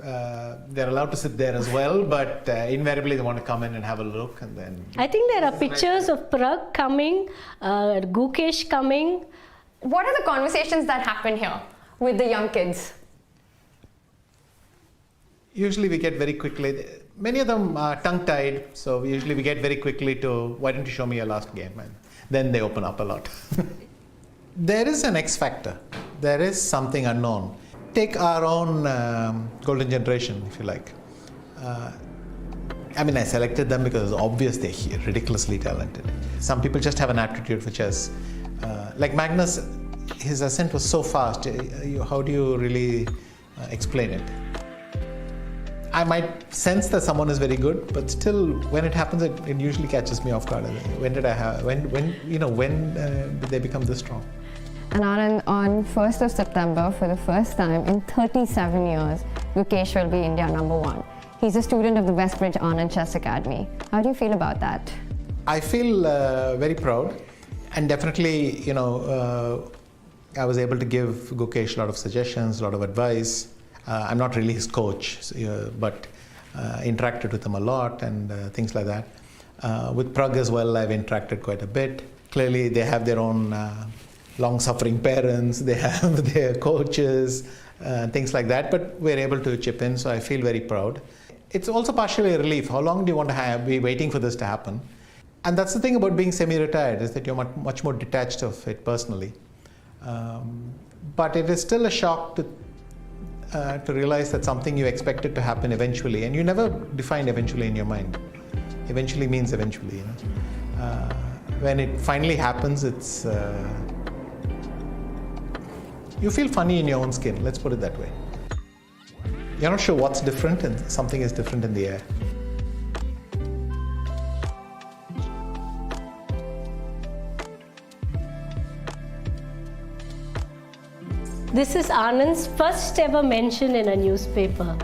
they're allowed to sit there as well, but invariably they want to come in and have a look and then... I think there are pictures of Pragg coming, Gukesh coming, What are the conversations that happen here with the young kids? Usually we get very quickly, many of them are tongue-tied, so usually we get very quickly to, why don't you show me your last game? And then they open up a lot. There is an X factor. There is something unknown. Take our own golden generation, if you like. I mean, I selected them because it's obvious they're ridiculously talented. Some people just have an aptitude for chess. Like Magnus, his ascent was so fast. How do you really explain it? I might sense that someone is very good, but still, when it happens, it usually catches me off guard. When did they become this strong? And Anand, on 1st of September, for the first time in 37 years, Gukesh will be India #1. He's a student of the Westbridge Anand Chess Academy. How do you feel about that? I feel very proud, and definitely, I was able to give Gukesh a lot of suggestions, a lot of advice. I'm not really his coach, but interacted with him a lot and things like that. With pragg as well, I've interacted quite a bit. Clearly, they have their own long-suffering parents, they have their coaches, things like that, but we're able to chip in, so I feel very proud. It's also partially a relief. How long do you want to be waiting for this to happen? And that's the thing about being semi-retired, is that you're much more detached of it personally. But it is still a shock to realize that something you expected to happen eventually, and you never define eventually in your mind. Eventually means eventually. When it finally happens, it's you feel funny in your own skin. Let's put it that way. You're not sure what's different, and something is different in the air. This is Anand's first ever mention in a newspaper.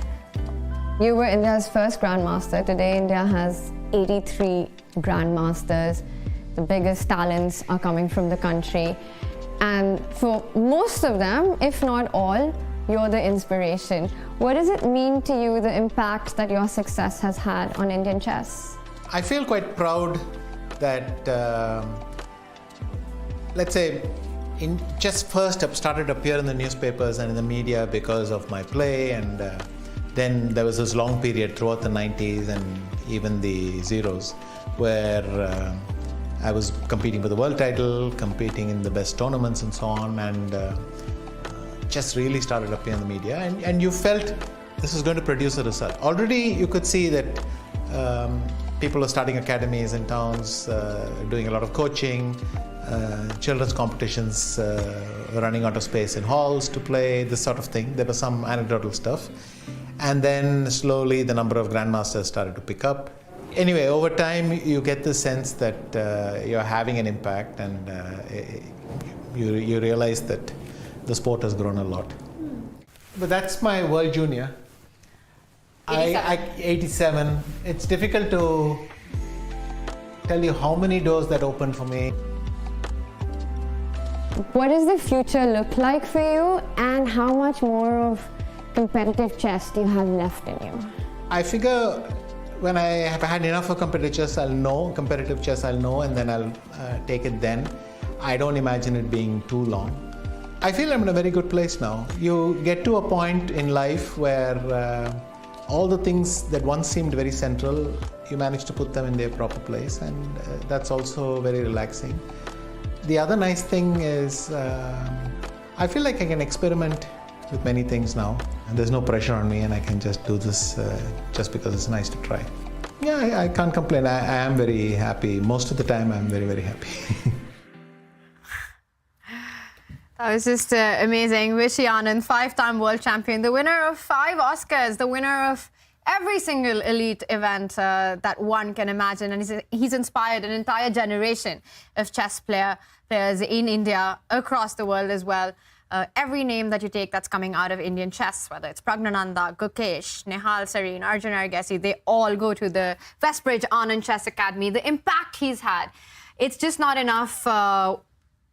You were India's first Grandmaster. Today, India has 83 Grandmasters. The biggest talents are coming from the country. And for most of them, if not all, you're the inspiration. What does it mean to you, the impact that your success has had on Indian chess? I feel quite proud that, let's say, chess first started to appear in the newspapers and in the media because of my play, and then there was this long period throughout the 90s and even the zeros where I was competing for the world title, competing in the best tournaments and so on, and chess really started to appear in the media, and you felt this was going to produce a result. Already you could see that people are starting academies in towns, doing a lot of coaching, children's competitions, running out of space in halls to play, this sort of thing. There was some anecdotal stuff. And then slowly the number of grandmasters started to pick up. Anyway, over time you get the sense that you're having an impact, and you realize that the sport has grown a lot. But that's my World Junior. 87. It's difficult to tell you how many doors that opened for me. What does the future look like for you, and how much more of competitive chess do you have left in you? I figure when I have had enough of competitive chess, I'll know, and then I'll take it then. I don't imagine it being too long. I feel I'm in a very good place now. You get to a point in life where all the things that once seemed very central, you manage to put them in their proper place, and that's also very relaxing. The other nice thing is I feel like I can experiment with many things now, and there's no pressure on me, and I can just do this just because it's nice to try. Yeah, I can't complain. I am very happy. Most of the time I'm very, very happy. That was just amazing. Vishy Anand, 5-time world champion, the winner of 5 Oscars, the winner of every single elite event that one can imagine. And he's inspired an entire generation of chess players in India, across the world as well. Every name that you take that's coming out of Indian chess, whether it's Pragnananda, Gukesh, Nehal Sareen, Arjun Argesi, they all go to the Westbridge Anand Chess Academy. The impact he's had, it's just not enough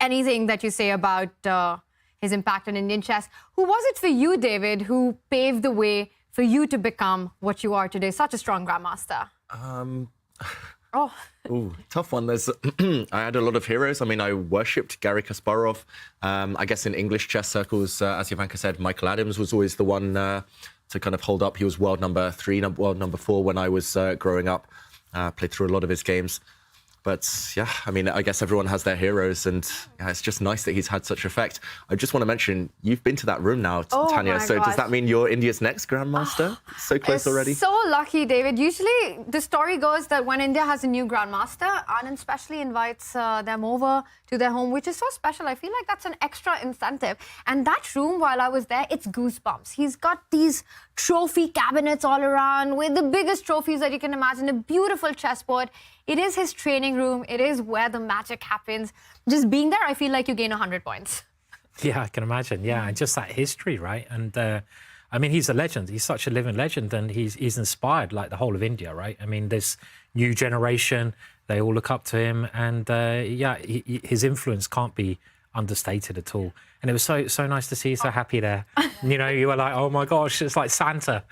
anything that you say about his impact on Indian chess. Who was it for you, David, who paved the way for you to become what you are today, such a strong grandmaster? Oh. Ooh, tough one. There's, I had a lot of heroes. I mean, I worshipped Garry Kasparov. I guess in English chess circles, as Ivanka said, Michael Adams was always the one to kind of hold up. He was world number 3, world number 4 when I was growing up. Played through a lot of his games. But yeah, I mean, I guess everyone has their heroes, and yeah, it's just nice that he's had such effect. I just want to mention, you've been to that room now, Tanya. So does that mean you're India's next Grandmaster? So close already? So lucky, David. Usually the story goes that when India has a new Grandmaster, Anand specially invites them over to their home, which is so special. I feel like that's an extra incentive. And that room, while I was there, it's goosebumps. He's got these trophy cabinets all around with the biggest trophies that you can imagine, a beautiful chessboard. It is his training room. It is where the magic happens. Just being there, I feel like you gain 100 points. Yeah, I can imagine. Yeah, and just that history, right? And I mean, he's a legend. He's such a living legend, and he's inspired like the whole of India, right? I mean, this new generation, they all look up to him, and yeah, his influence can't be understated at all. And it was so nice to see you so happy there. You know, you were like, oh my gosh, it's like Santa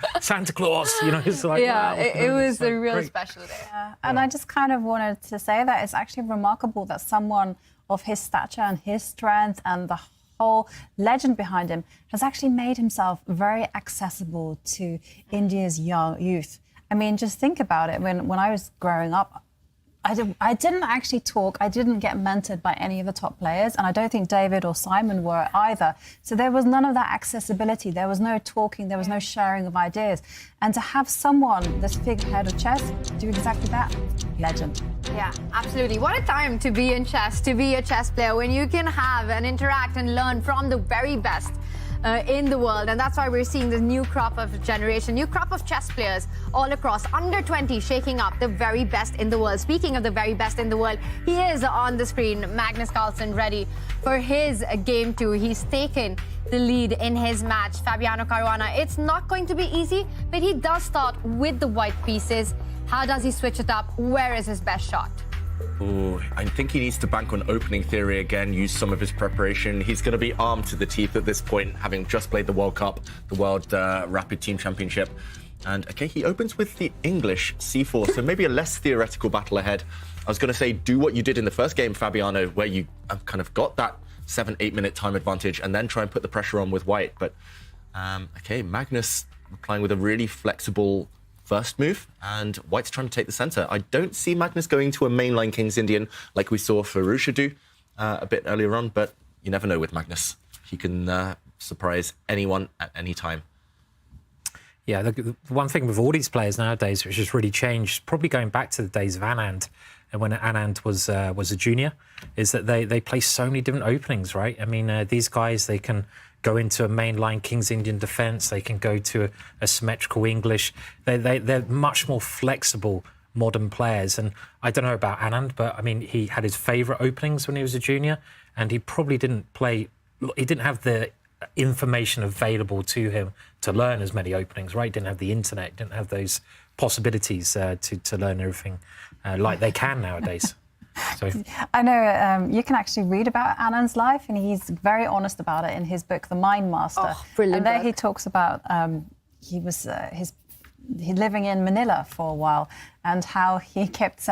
Claus. You know, it's like, yeah, wow, it was a real great. special day. And I just kind of wanted to say that it's actually remarkable that someone of his stature and his strength and the whole legend behind him has actually made himself very accessible to India's young youth. I mean, just think about it. When I was growing up, I didn't actually talk. I didn't get mentored by any of the top players, and I don't think David or Simon were either. So there was none of that accessibility. There was no talking. There was no sharing of ideas. And to have someone, this figurehead of chess, do exactly that, legend. Yeah, absolutely. What a time to be in chess, to be a chess player, when you can have and interact and learn from the very best in the world. And that's why we're seeing this new crop of generation, new crop of chess players all across, under 20, shaking up the very best in the world. Speaking of the very best in the world, he is on the screen, Magnus Carlsen, ready for his game 2. He's taken the lead in his match, Fabiano Caruana. It's not going to be easy, but he does start with the white pieces. How does he switch it up? Where is his best shot? Ooh, I think he needs to bank on opening theory again, use some of his preparation. He's going to be armed to the teeth at this point, having just played the World Cup, the World Rapid Team Championship. And, okay, he opens with the English C4, so maybe a less theoretical battle ahead. I was going to say, do what you did in the first game, Fabiano, where you kind of got that 7-8 minute time advantage and then try and put the pressure on with white. But, okay, Magnus replying with a really flexible first move, and white's trying to take the center. I don't see Magnus going to a mainline King's Indian like we saw Firouzja do a bit earlier on, but you never know with Magnus. He can surprise anyone at any time. Yeah, the one thing with all these players nowadays, which has really changed, probably going back to the days of Anand, and when Anand was a junior, is that they play so many different openings, right? I mean, these guys, they can go into a mainline King's Indian defence, they can go to a symmetrical English. They're much more flexible modern players. And I don't know about Anand, but I mean, he had his favourite openings when he was a junior, and he probably didn't have the information available to him to learn as many openings, right? Didn't have the internet, didn't have those possibilities to learn everything like they can nowadays. So I know you can actually read about Anand's life, and he's very honest about it in his book, The Mind Master. Oh, brilliant and there book. he talks about he was living in Manila for a while, and how he kept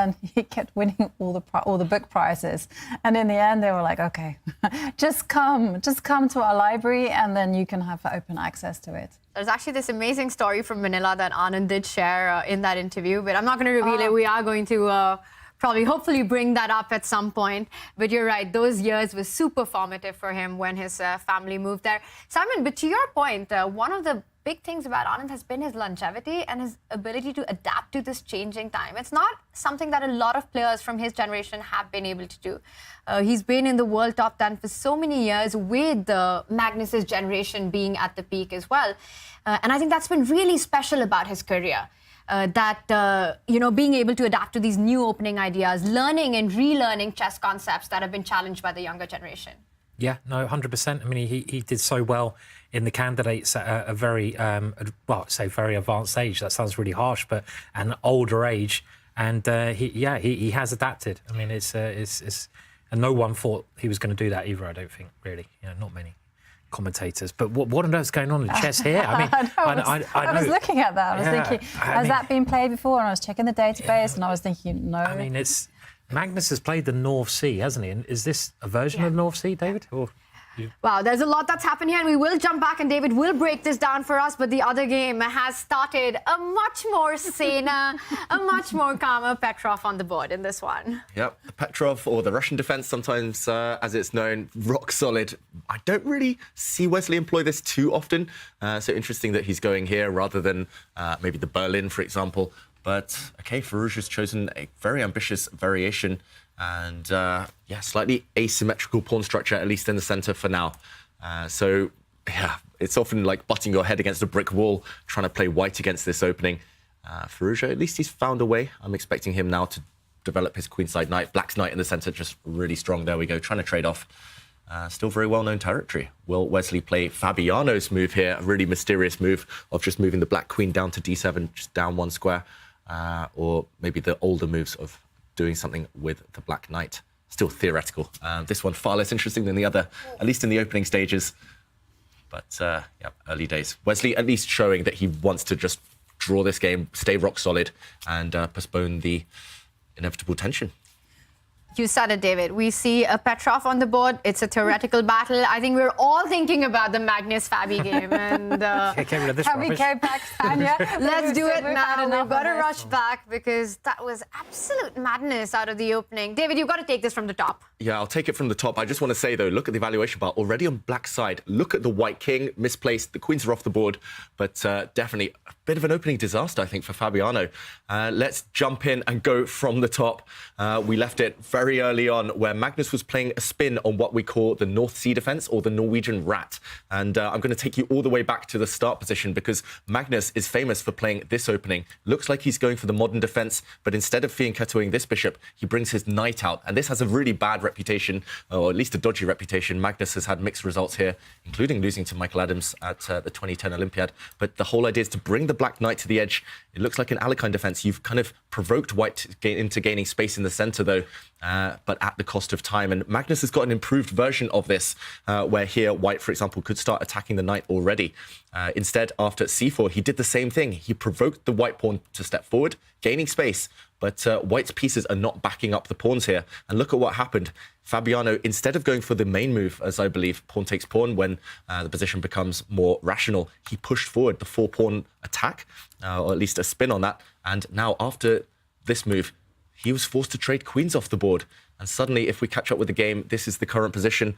winning all the book prizes, and in the end they were like, okay, just come to our library, and then you can have open access to it. There's actually this amazing story from Manila that Anand did share in that interview, but I'm not going to reveal it. We are going to hopefully bring that up at some point. But you're right, those years were super formative for him when his family moved there. Simon, but to your point, one of the big things about Anand has been his longevity and his ability to adapt to this changing time. It's not something that a lot of players from his generation have been able to do. He's been in the world top 10 for so many years, with Magnus's generation being at the peak as well. And I think that's been really special about his career. Being able to adapt to these new opening ideas, learning and relearning chess concepts that have been challenged by the younger generation. yeah, no, 100%. I mean, he did so well in the candidates at a very, very advanced age. That sounds really harsh, but an older age. And he has adapted. I mean, it's and no one thought he was going to do that either. I don't think, really. Not many. commentators. But what on earth's going on in chess here? I mean, I was looking at that. I was thinking, has that been played before? And I was checking the database, and I was thinking, no. I mean, Magnus has played the North Sea, hasn't he? And is this a version of North Sea, David? Or... Wow, there's a lot that's happened here, and we will jump back, and David will break this down for us. But the other game has started a much more saner, a much more calmer Petrov on the board in this one. Yep, Petrov, or the Russian defense, sometimes as it's known, rock solid. I don't really see Wesley employ this too often. So interesting that he's going here rather than maybe the Berlin, for example. But okay, Firouzja's chosen a very ambitious variation. And slightly asymmetrical pawn structure, at least in the center for now. So it's often like butting your head against a brick wall, trying to play white against this opening. Firouzja, at least he's found a way. I'm expecting him now to develop his queenside knight. Black's knight in the center, just really strong. There we go, trying to trade off. Still very well-known territory. Will Wesley play Fabiano's move here? A really mysterious move of just moving the black queen down to d7, just down one square. Or maybe the older moves of doing something with the black knight. Still theoretical. This one far less interesting than the other, at least in the opening stages. But early days. Wesley at least showing that he wants to just draw this game, stay rock solid, and postpone the inevitable tension. You said it, David. We see a Petrov on the board. It's a theoretical battle. I think we're all thinking about the Magnus Fabi game. And get rid of this can we go back, Tanya? let's do it now. We've got to of rush back because that was absolute madness out of the opening. David, you've got to take this from the top. Yeah, I'll take it from the top. I just want to say, though, look at the evaluation bar. Already on black side, look at the white king, misplaced. The queens are off the board, but definitely a bit of an opening disaster, I think, for Fabiano. Let's jump in and go from the top. We left it very early on where Magnus was playing a spin on what we call the North Sea defense, or the Norwegian rat. And I'm going to take you all the way back to the start position because Magnus is famous for playing this opening. Looks like he's going for the modern defense, but instead of fianchettoing this bishop, he brings his knight out. And this has a really bad reputation, or at least a dodgy reputation. Magnus has had mixed results here, including losing to Michael Adams at the 2010 Olympiad. But the whole idea is to bring the black knight to the edge. It looks like an Alekhine defense. You've kind of provoked white into gaining space in the center, though, but at the cost of time. And Magnus has got an improved version of this, where here white, for example, could start attacking the knight already. Instead, after c4, he did the same thing. He provoked the white pawn to step forward, gaining space, but white's pieces are not backing up the pawns here. And look at what happened. Fabiano, instead of going for the main move, as I believe, pawn takes pawn, when the position becomes more rational, he pushed forward the 4-pawn attack, or at least a spin on that. And now, after this move, he was forced to trade queens off the board. And suddenly, if we catch up with the game, this is the current position.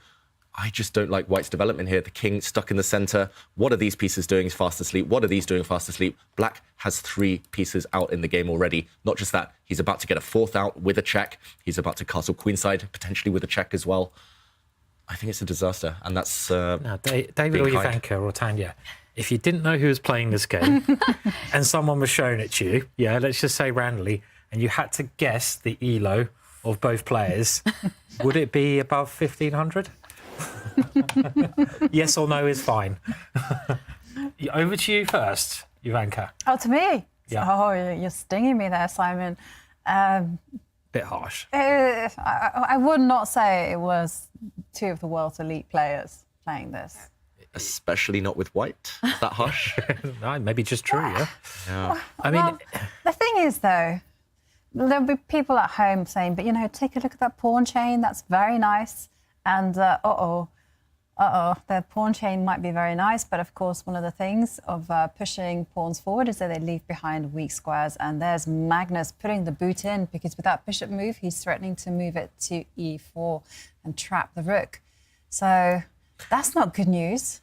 I just don't like white's development here. The king stuck in the center. What are these pieces doing fast asleep? What are these doing fast asleep? Black has 3 pieces out in the game already. Not just that, he's about to get a 4th out with a check. He's about to castle queenside, potentially with a check as well. I think it's a disaster, and that's now, David or Ivanka or Tanya, if you didn't know who was playing this game and someone was showing it to you, let's just say randomly, and you had to guess the ELO of both players, would it be above 1,500? Yes or no is fine. Over to you first, Ivanka. Oh, to me? Yeah. Oh, you're stinging me there, Simon. Bit harsh. I would not say it was 2 of the world's elite players playing this. especially not with white. Is that harsh? No, maybe just true, yeah. Yeah. I mean, well, the thing is, though, there'll be people at home saying, but, you know, take a look at that pawn chain. That's very nice. And, the pawn chain might be very nice. But, of course, one of the things of pushing pawns forward is that they leave behind weak squares. And there's Magnus putting the boot in, because with that bishop move, he's threatening to move it to e4 and trap the rook. So that's not good news.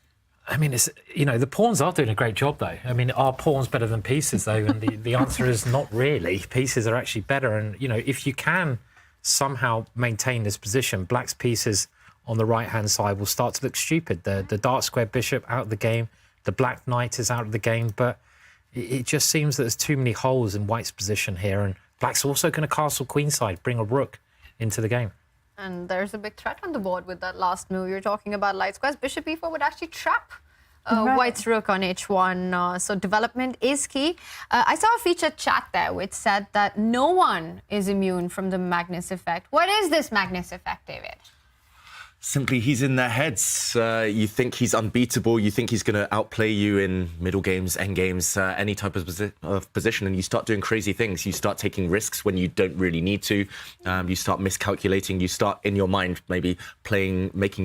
I mean, it's, you know, the pawns are doing a great job, though. I mean, are pawns better than pieces, though? And the answer is not really. Pieces are actually better. And, you know, if you can somehow maintain this position, black's pieces on the right-hand side will start to look stupid. The dark square bishop out of the game. The black knight is out of the game. But it just seems that there's too many holes in white's position here. And black's also going to castle queenside, bring a rook into the game. And there's a big threat on the board with that last move. You're talking about light squares. Bishop e4 would actually trap white's rook on h1. So development is key. I saw a featured chat there which said that no one is immune from the Magnus effect. What is this Magnus effect, David? simply he's in their heads. You think he's unbeatable. You think he's going to outplay you in middle games, end games, any type of position, and you start doing crazy things. You start taking risks when you don't really need to. You start miscalculating. You start in your mind maybe making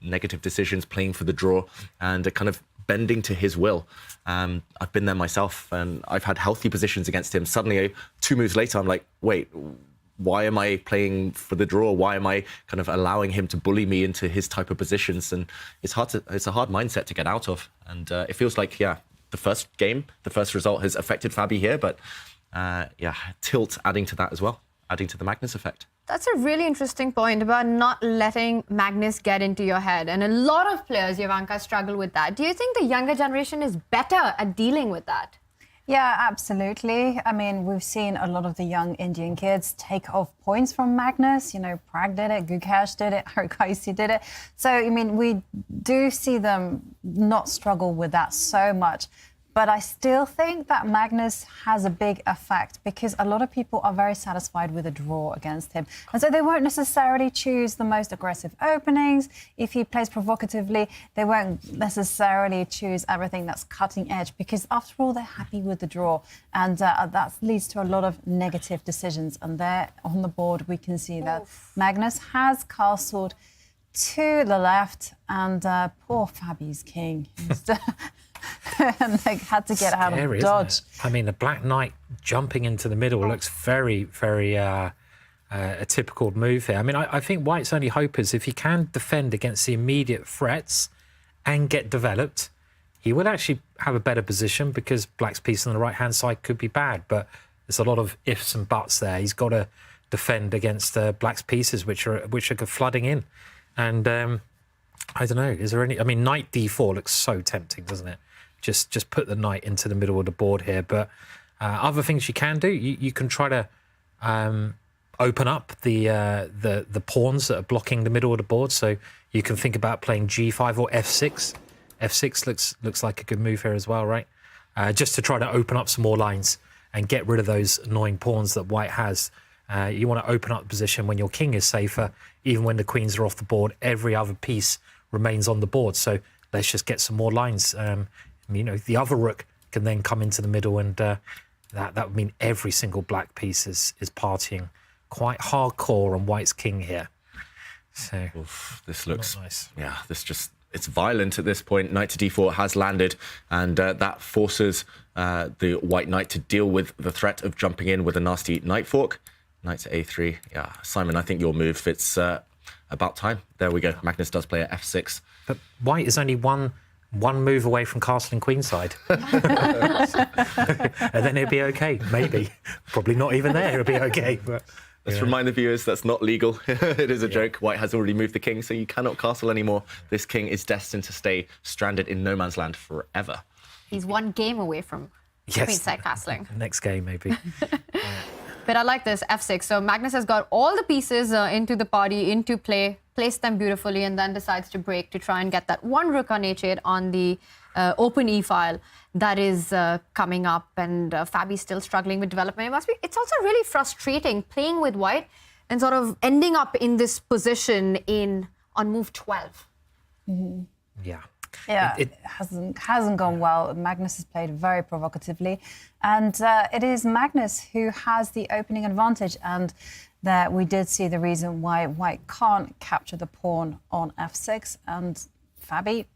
negative decisions, playing for the draw, and kind of bending to his will. I've been there myself, and I've had healthy positions against him. Suddenly, 2 moves later, I'm like, wait, why am I playing for the draw? Why am I kind of allowing him to bully me into his type of positions? And it's a hard mindset to get out of. And it feels like, the first result has affected Fabi here, but tilt adding to that as well, adding to the Magnus effect. That's a really interesting point about not letting Magnus get into your head. And a lot of players, Jovanka, struggle with that. Do you think the younger generation is better at dealing with that? Yeah, absolutely. I mean, we've seen a lot of the young Indian kids take off points from Magnus. You know, Pragg did it, Gukesh did it, Harikaisi did it. So, I mean, we do see them not struggle with that so much. But I still think that Magnus has a big effect because a lot of people are very satisfied with a draw against him. And so they won't necessarily choose the most aggressive openings. If he plays provocatively, they won't necessarily choose everything that's cutting edge because, after all, they're happy with the draw. And that leads to a lot of negative decisions. And there on the board, we can see that Magnus has castled to the left and poor Fabi's king. And they had to get out of dodge. I mean, the Black Knight jumping into the middle looks very, very a typical move here. I mean, I think White's only hope is if he can defend against the immediate threats and get developed, he will actually have a better position because Black's piece on the right-hand side could be bad, but there's a lot of ifs and buts there. He's got to defend against Black's pieces, which are flooding in. And I don't know, is there any... I mean, knight d4 looks so tempting, doesn't it? Just put the knight into the middle of the board here. But other things you can do, you can try to open up the pawns that are blocking the middle of the board. So you can think about playing g5 or f6. f6 looks like a good move here as well, right? Just to try to open up some more lines and get rid of those annoying pawns that White has. You want to open up the position when your king is safer. Even when the queens are off the board, every other piece remains on the board. So let's just get some more lines. You know, the other rook can then come into the middle, and that would mean every single black piece is partying quite hardcore on White's king here. So this looks nice. Yeah, it's violent at this point. Knight to d4 has landed, and that forces the White knight to deal with the threat of jumping in with a nasty knight fork. Knight to a3. Yeah, Simon, I think your move. It's about time. There we go. Magnus does play at f6. But White is only one move away from castling queenside. And then it'll be okay, maybe. Probably not even there, it'll be okay. But let's remind the viewers that's not legal. It is a joke. White has already moved the king, so you cannot castle anymore. This king is destined to stay stranded in no man's land forever. He's one game away from queenside castling. Next game, maybe. But I like this, f6. So Magnus has got all the pieces into the party, into play, placed them beautifully, and then decides to break to try and get that one rook on h8 on the open e-file that is coming up. And Fabi's still struggling with development. It's also really frustrating playing with White and sort of ending up in this position on move 12. Mm-hmm. Yeah. Yeah, it hasn't gone well. Magnus has played very provocatively, and it is Magnus who has the opening advantage. And that we did see the reason why White can't capture the pawn on f6. And Fabi,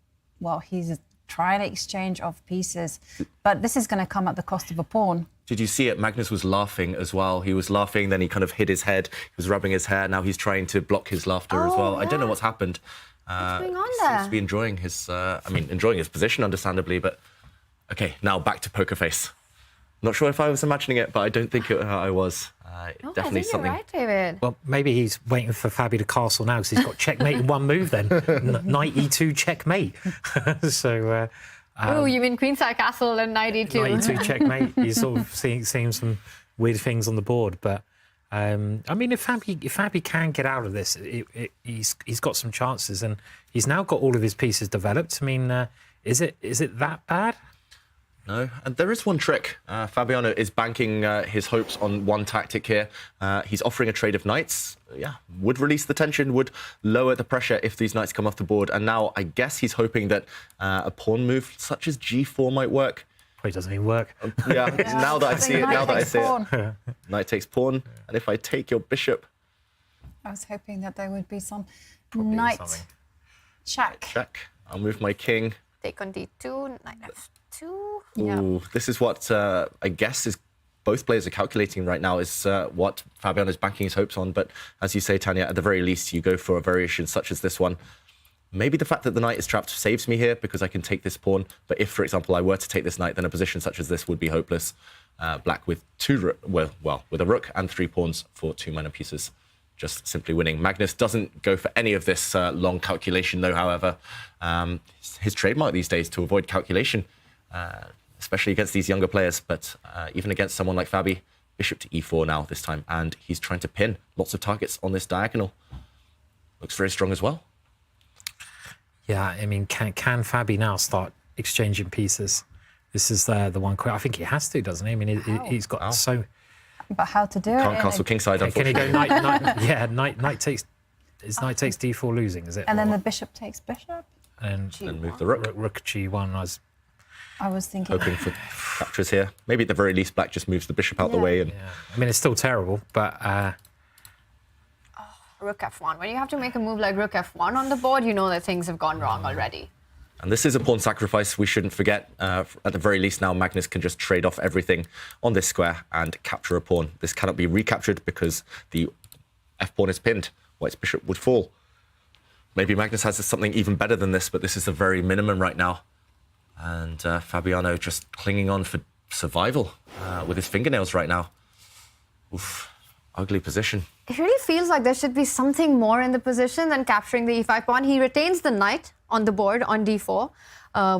well, he's trying to exchange of pieces, but this is going to come at the cost of a pawn. Did you see it? Magnus was laughing as well. He was laughing, then he kind of hid his head. He was rubbing his hair. Now he's trying to block his laughter as well. Yeah. I don't know what's happened. What's going on there? Seems to be enjoying his position, understandably, but okay, now back to poker face. Not sure if I was imagining it, but I don't think I was. Definitely something. You're right, David. Well, maybe he's waiting for Fabi to castle now because he's got checkmate in one move then. Knight e2 checkmate. So... oh, you mean queenside castle and knight e2. Knight e2 checkmate. He's sort of seeing some weird things on the board, but... I mean, if Fabi can get out of this, he's got some chances, and he's now got all of his pieces developed. I mean, is it that bad? No, and there is one trick. Fabiano is banking his hopes on one tactic here. He's offering a trade of knights. Yeah, would release the tension, would lower the pressure if these knights come off the board. And now I guess he's hoping that a pawn move such as g4 might work. Probably doesn't even work. Yeah, now that I see it, knight takes pawn. Yeah. And if I take your bishop... I was hoping that there would be some knight check. Check. I'll move my king. Take on d2, knight f2. Ooh, this is what I guess is both players are calculating right now, is what Fabiano is banking his hopes on. But as you say, Tanya, at the very least, you go for a variation such as this one. Maybe the fact that the knight is trapped saves me here because I can take this pawn. But if, for example, I were to take this knight, then a position such as this would be hopeless. Black with with a rook and 3 pawns for 2 minor pieces, just simply winning. Magnus doesn't go for any of this long calculation, though. However, his trademark these days to avoid calculation, especially against these younger players. But even against someone like Fabi, bishop to e4 now this time, and he's trying to pin lots of targets on this diagonal. Looks very strong as well. Yeah, I mean, can Fabi now start exchanging pieces? This is the one. I think he has to, doesn't he? I mean, he's got so. But how to do it? Can't castle kingside, unfortunately. Can he go knight? Yeah, knight takes. Is knight takes d4 losing? Is it? And then the bishop takes bishop. And move the rook. Rook g1. I was thinking. Hoping for captures here. Maybe at the very least, Black just moves the bishop out the way. And I mean, it's still terrible, but. Rook f1. When you have to make a move like rook f1 on the board, you know that things have gone wrong already. And this is a pawn sacrifice. We shouldn't forget. At the very least now, Magnus can just trade off everything on this square and capture a pawn. This cannot be recaptured because the f-pawn is pinned. White's bishop would fall. Maybe Magnus has something even better than this, but this is the very minimum right now. And Fabiano just clinging on for survival with his fingernails right now. Oof. Ugly position. It really feels like there should be something more in the position than capturing the e5 pawn. He retains the knight on the board on d4.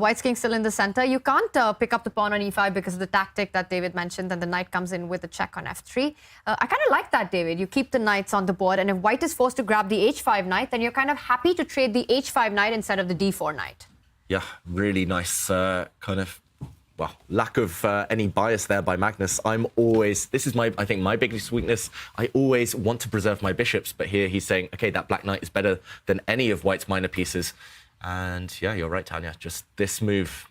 White's king still in the center. You can't pick up the pawn on e5 because of the tactic that David mentioned, and the knight comes in with a check on f3. I kind of like that, David. You keep the knights on the board, and if White is forced to grab the h5 knight, then you're kind of happy to trade the h5 knight instead of the d4 knight. Yeah, really nice kind of... Well, lack of any bias there by Magnus. This is I think my biggest weakness. I always want to preserve my bishops, but here he's saying, okay, that black knight is better than any of White's minor pieces. And yeah, you're right, Tanya. Just this move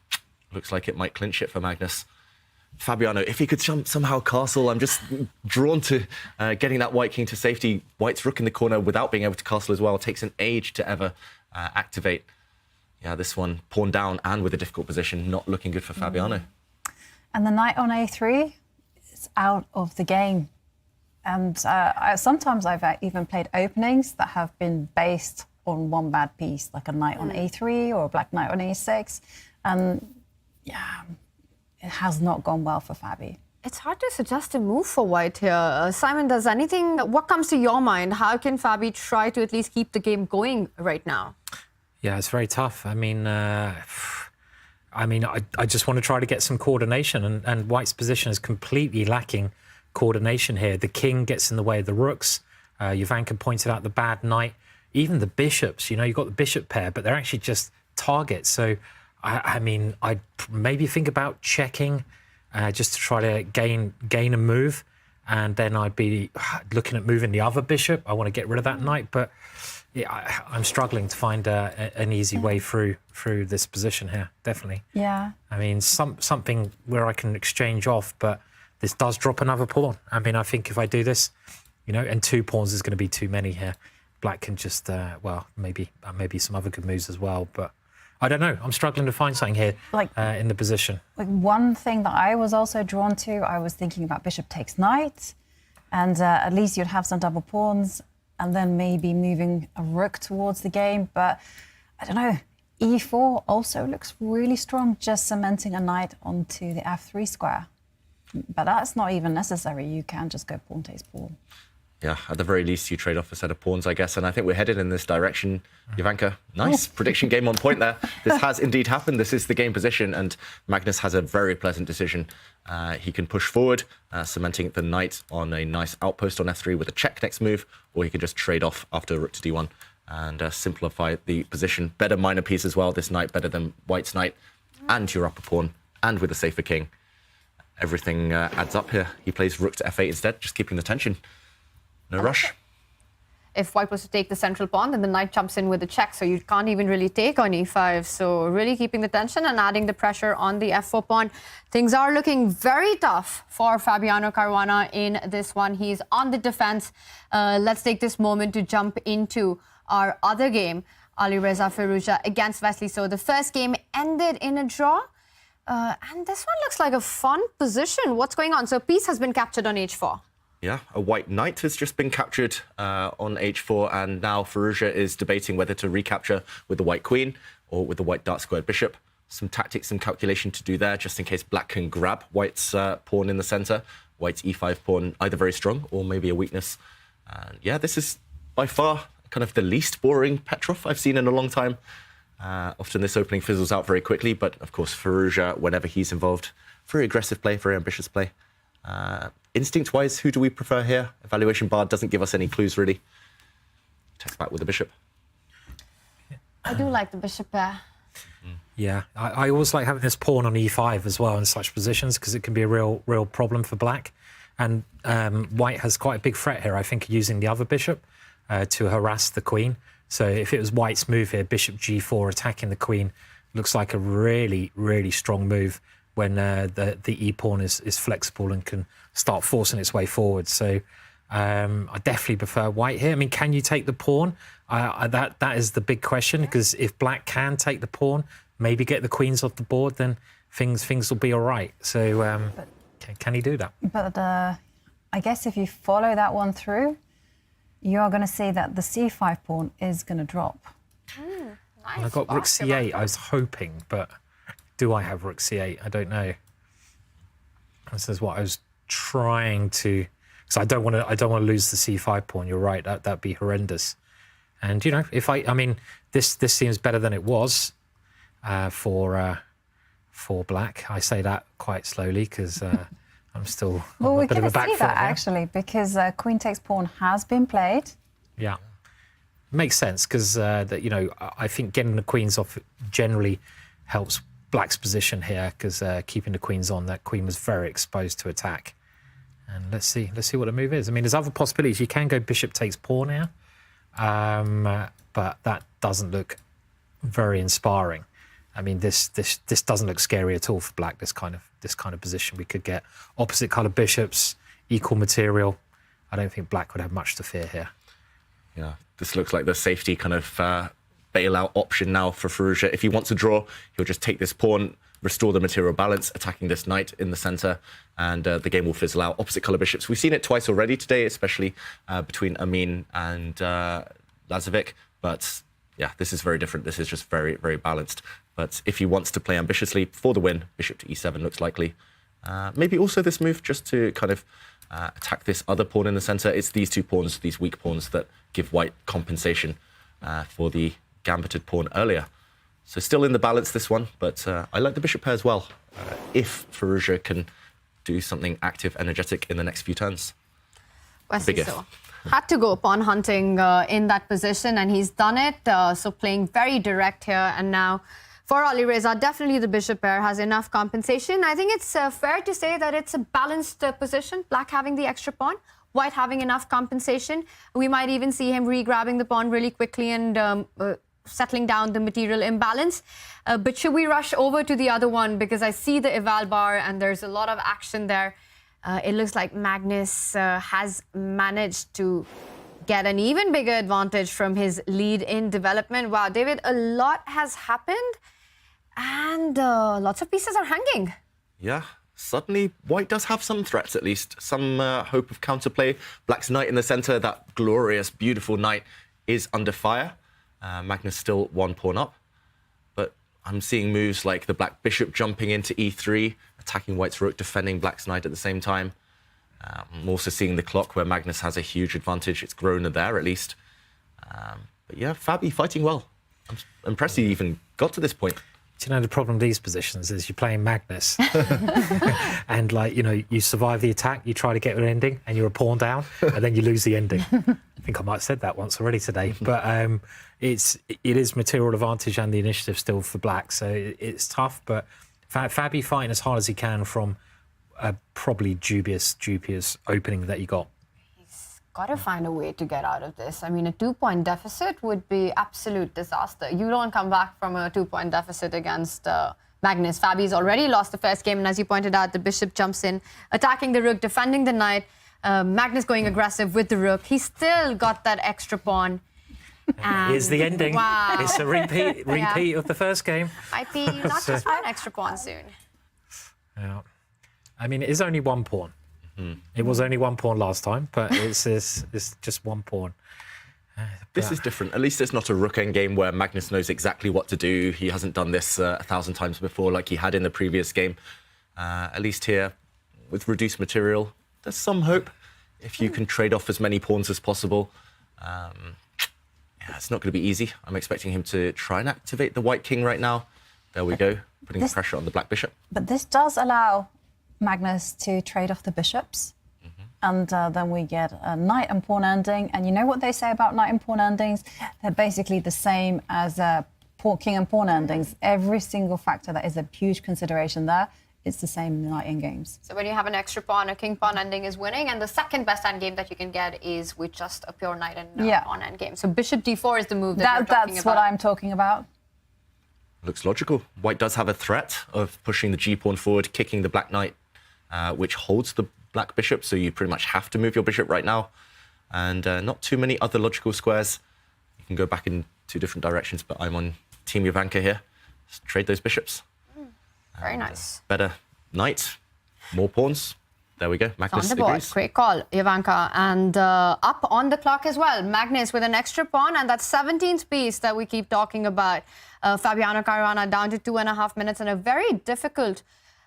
looks like it might clinch it for Magnus. Fabiano, if he could somehow castle, I'm just drawn to getting that white king to safety. White's rook in the corner without being able to castle as well. It takes an age to ever activate. Yeah, this one pawn down and with a difficult position, not looking good for Fabiano. And the knight on a3 is out of the game. And sometimes I've even played openings that have been based on one bad piece, like a knight on a3 or a black knight on a6. And yeah, it has not gone well for Fabi. It's hard to suggest a move for White here. Simon, does anything, what comes to your mind? How can Fabi try to at least keep the game going right now? Yeah, it's very tough. I mean, I just want to try to get some coordination, and White's position is completely lacking coordination here. The king gets in the way of the rooks. Jovanka pointed out the bad knight. Even the bishops, you've got the bishop pair, but they're actually just targets. So, I'd maybe think about checking just to try to gain a move, and then I'd be looking at moving the other bishop. I want to get rid of that knight, but yeah, I'm struggling to find an easy way through this position here, definitely. Yeah. I mean, something where I can exchange off, but this does drop another pawn. I mean, I think if I do this, and 2 pawns is going to be too many here. Black can just, maybe some other good moves as well, but I don't know. I'm struggling to find something here in the position. Like one thing that I was also drawn to, I was thinking about bishop takes knight, and at least you'd have some double pawns, and then maybe moving a rook towards the game. But I don't know, e4 also looks really strong, just cementing a knight onto the f3 square. But that's not even necessary. You can just go pawn takes pawn. Yeah, at the very least, you trade off a set of pawns, I guess. And I think we're headed in this direction. Jovanka, nice prediction game on point there. This has indeed happened. This is the game position, and Magnus has a very pleasant decision. He can push forward, cementing the knight on a nice outpost on f3 with a check next move, or he can just trade off after rook to d1 and simplify the position. Better minor piece as well, this knight, better than White's knight. And your upper pawn and with a safer king, everything adds up here. He plays rook to f8 instead, just keeping the tension. No rush. If white was to take the central pawn, then the knight jumps in with the check, so you can't even really take on e5. So really keeping the tension and adding the pressure on the f4 pawn. Things are looking very tough for Fabiano Caruana in this one. He's on the defense. Let's take this moment to jump into our other game, Alireza Firouzja against Wesley So. The first game ended in a draw. And this one looks like a fun position. What's going on? So piece has been captured on h4. Yeah, a white knight has just been captured on h4, and now Firouzja is debating whether to recapture with the white queen or with the white dark squared bishop. Some tactics, some calculation to do there, just in case black can grab white's pawn in the center. White's e5 pawn either very strong or maybe a weakness. And yeah, this is by far kind of the least boring Petrov I've seen in a long time. Often this opening fizzles out very quickly, but of course Firouzja, whenever he's involved, very aggressive play, very ambitious play. Instinct-wise, who do we prefer here? Evaluation bar doesn't give us any clues, really. Text back with the bishop. I do like the bishop there. Yeah, I always like having this pawn on e5 as well in such positions, because it can be a real problem for black. And white has quite a big threat here, I think, using the other bishop to harass the queen. So if it was white's move here, bishop g4 attacking the queen, looks like a really strong move when the e-pawn is flexible and can start forcing its way forward. So I definitely prefer white here. I mean, can you take the pawn? That is the big question, because if black can take the pawn, maybe get the queens off the board, then things will be all right. So can he do that? But I guess if you follow that one through, you are going to see that the c5 pawn is going to drop. Nice. Well, I got rook c8, I was hoping, but do I have rook c8? I don't know. This is what I was trying to, because I don't want to lose the c5 pawn. You're right, that'd be horrendous. And you know, if I mean, this seems better than it was for black. I say that quite slowly because I'm still well, on we're a bit of going a to back see foot that now. actually, because queen takes pawn has been played. Yeah, makes sense, because that, you know, I think getting the queens off generally helps black's position here, because keeping the queens on, that queen was very exposed to attack. And let's see what the move is. I mean, there's other possibilities. You can go bishop takes pawn here, but that doesn't look very inspiring. I mean, this doesn't look scary at all for black. This kind of position, we could get opposite colour bishops, equal material. I don't think black would have much to fear here. Yeah, this looks like the safety kind of bailout option now for Firouzja. If he wants to draw, he'll just take this pawn, restore the material balance, attacking this knight in the center, and the game will fizzle out. Opposite color bishops. We've seen it twice already today, especially between Amin and Lazovic. But yeah, this is very different. This is just very balanced. But if he wants to play ambitiously for the win, bishop to e7 looks likely. Maybe also this move just to kind of attack this other pawn in the center. It's these two pawns, these weak pawns, that give white compensation for the gambited pawn earlier. So still in the balance, this one, but I like the bishop pair as well, if Firouzja can do something active, energetic in the next few turns. Wesley So had to go pawn hunting in that position, and he's done it. So playing very direct here, and now for Alireza, definitely the bishop pair has enough compensation. I think it's fair to say that it's a balanced position, black having the extra pawn, white having enough compensation. We might even see him re-grabbing the pawn really quickly and settling down the material imbalance. But should we rush over to the other one? Because I see the eval bar and there's a lot of action there. It looks like Magnus has managed to get an even bigger advantage from his lead in development. Wow, David, a lot has happened and lots of pieces are hanging. Yeah, suddenly white does have some threats, at least. Some hope of counterplay. Black's knight in the center, that glorious, beautiful knight, is under fire. Magnus still one pawn up. But I'm seeing moves like the black bishop jumping into e3, attacking white's rook, defending black's knight at the same time. I'm also seeing the clock where Magnus has a huge advantage. It's grown there, at least. But yeah, Fabi fighting well. I'm impressed he even got to this point. Do you know the problem with these positions is you're playing Magnus and, like, you know, you survive the attack, you try to get an ending and you're a pawn down and then you lose the ending. I think I might have said that once already today, but it is material advantage and the initiative still for black, so it's tough. But Fabi fighting as hard as he can from a probably dubious opening that he got. Got to find a way to get out of this. I mean, a 2-point deficit would be absolute disaster. You don't come back from a 2-point deficit against Magnus. Fabi's already lost the first game, and as you pointed out, the bishop jumps in, attacking the rook, defending the knight. Magnus going aggressive with the rook. He's still got that extra pawn. Here's the ending. Wow. It's a repeat of the first game. Might be not just one extra pawn soon. Yeah. I mean, it is only one pawn. It was only one pawn last time, but it's just one pawn. This is different. At least it's not a rook endgame where Magnus knows exactly what to do. He hasn't done this 1,000 times before like he had in the previous game. At least here, with reduced material, there's some hope if you can trade off as many pawns as possible. Yeah, it's not going to be easy. I'm expecting him to try and activate the white king right now. There we go, putting pressure on the black bishop. But this does allow Magnus to trade off the bishops. And then we get a knight and pawn ending. And you know what they say about knight and pawn endings? They're basically the same as king and pawn endings. Every single factor that is a huge consideration there, it's the same in the knight endgames. So when you have an extra pawn, a king-pawn ending is winning. And the second best endgame that you can get is with just a pure knight and pawn endgame. So bishop d4 is the move that you're talking that's about. what I'm talking about. Looks logical. White does have a threat of pushing the g-pawn forward, kicking the black knight, which holds the black bishop, so you pretty much have to move your bishop right now. And not too many other logical squares. You can go back in 2 different directions, but I'm on Team Jovanka here. Just trade those bishops. Very nice. Better knight, more pawns. There we go. Magnus On the board. agrees. Great call, Jovanka. And up on the clock as well, Magnus with an extra pawn, and that 17th piece that we keep talking about. Fabiano Caruana down to 2.5 minutes, and a very difficult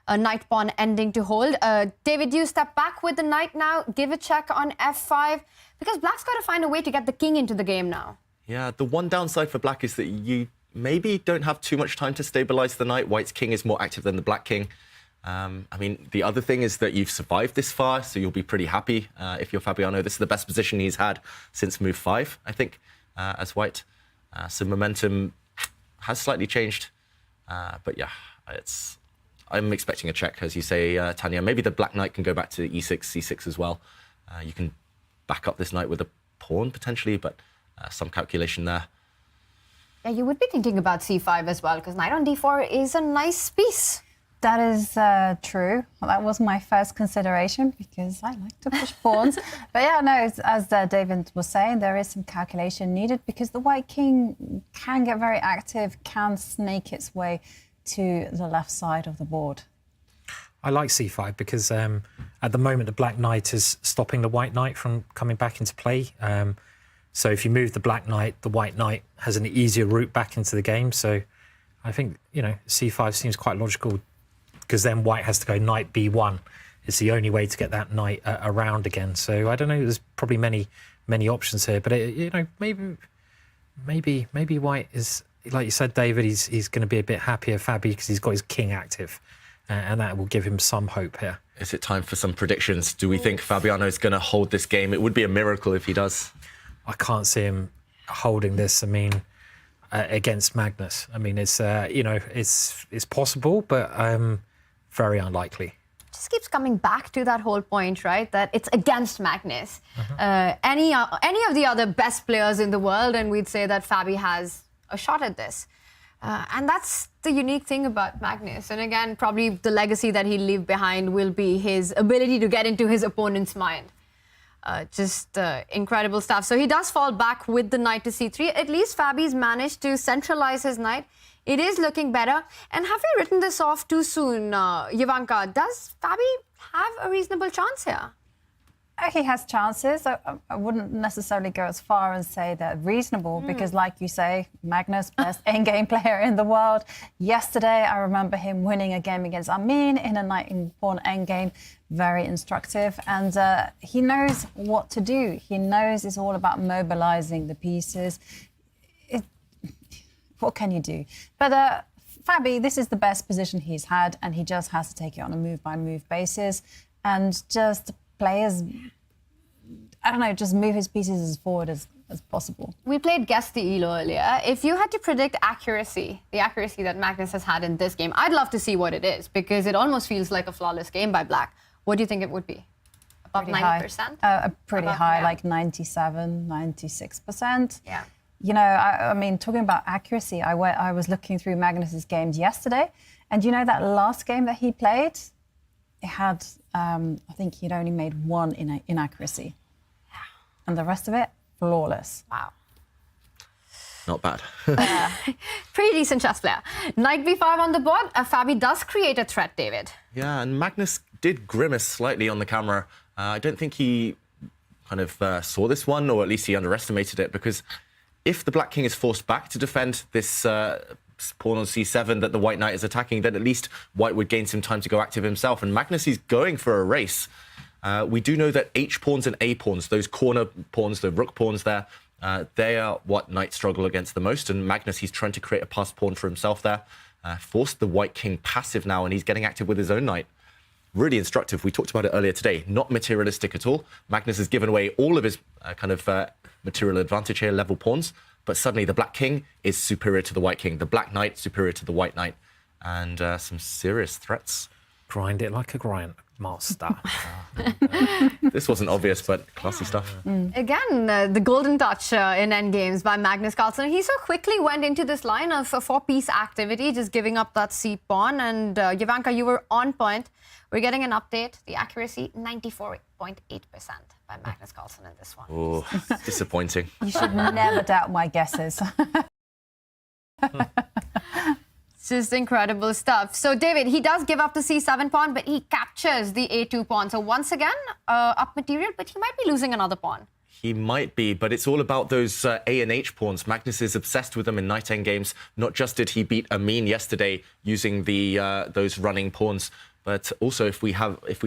knight pawn ending to hold. David, you step back with the knight now, give a check on f5, because black's got to find a way to get the king into the game now. Yeah, the one downside for black is that you maybe don't have too much time to stabilize the knight. White's king is more active than the black king. I mean, the other thing is that you've survived this far, so you'll be pretty happy if you're Fabiano. This is the best position he's had since move 5, I think, as white. So momentum has slightly changed. But yeah, I'm expecting a check, as you say, Tanya. Maybe the black knight can go back to e6, c6 as well. You can back up this knight with a pawn, potentially, but some calculation there. Yeah, you would be thinking about c5 as well, because knight on d4 is a nice piece. That is true. Well, that was my first consideration because I like to push pawns. But yeah, no, as David was saying, there is some calculation needed because the white king can get very active, can snake its way to the left side of the board. I like c5 because at the moment the black knight is stopping the white knight from coming back into play. So if you move the black knight, the white knight has an easier route back into the game. So I think, you know, c5 seems quite logical because then white has to go knight b1. It's the only way to get that knight around again. So I don't know, there's probably many options here, but you know, maybe white is, like you said, David, he's going to be a bit happier, Fabi, because he's got his king active, and that will give him some hope here. Is it time for some predictions? Do we think Fabiano is going to hold this game? It would be a miracle if he does. I can't see him holding this. I mean, against Magnus. I mean, it's you know, it's possible, but very unlikely. Just keeps coming back to that whole point, right? That it's against Magnus. Any of the other best players in the world, and we'd say that Fabi has a shot at this. And that's the unique thing about Magnus. And again, probably the legacy that he'll leave behind will be his ability to get into his opponent's mind. Just incredible stuff. So he does fall back with the knight to c3. At least Fabi's managed to centralize his knight. It is looking better. And have we written this off too soon, Jovanka? Does Fabi have a reasonable chance here? He has chances. I wouldn't necessarily go as far and say they're reasonable because, like you say, Magnus, best endgame player in the world. Yesterday, I remember him winning a game against Armin in a knight and pawn endgame. Very instructive. And he knows what to do. He knows it's all about mobilizing the pieces. What can you do? But Fabi, this is the best position he's had, and he just has to take it on a move-by-move basis and just play as, I don't know, just move his pieces as forward as possible. We played Guess the Elo earlier. If you had to predict accuracy, the accuracy that Magnus has had in this game, I'd love to see what it is because it almost feels like a flawless game by Black. What do you think it would be? Above 90%? Pretty Above, high, yeah. like 97, 96%. Yeah. You know, I mean, talking about accuracy, I was looking through Magnus's games yesterday, and you know that last game that he played, it had, I think he'd only made one inaccuracy. Yeah. And the rest of it, flawless. Wow. Not bad. Pretty decent chess player. Knight b5 on the board. Fabi does create a threat, David. Yeah, and Magnus did grimace slightly on the camera. I don't think he kind of saw this one, or at least he underestimated it, because if the Black King is forced back to defend this pawn on c7 that the White Knight is attacking, then at least White would gain some time to go active himself. And Magnus is going for a race. We do know that H pawns and A pawns, those corner pawns, the rook pawns there, they are what Knights struggle against the most. And Magnus, he's trying to create a passed pawn for himself there. Forced the White King passive now, and he's getting active with his own Knight. Really instructive. We talked about it earlier today. Not materialistic at all. Magnus has given away all of his material advantage here, level pawns. But suddenly the Black King is superior to the White King. The Black Knight superior to the White Knight. And some serious threats. Grind it like a grind master. This wasn't obvious, but classy stuff. Again, the golden touch in endgames by Magnus Carlsen. He so quickly went into this line of a four-piece activity, just giving up that c-pawn. And Jovanka, you were on point. We're getting an update. The accuracy, 94.8% by Magnus Carlsen in this one. Oh, disappointing. You should never doubt my guesses. Just incredible stuff. So, David, he does give up the c7 pawn, but he captures the a2 pawn. So, once again, up material, but he might be losing another pawn. He might be, but it's all about those A and H pawns. Magnus is obsessed with them in night end games. Not just did he beat Amin yesterday using those running pawns, but also if we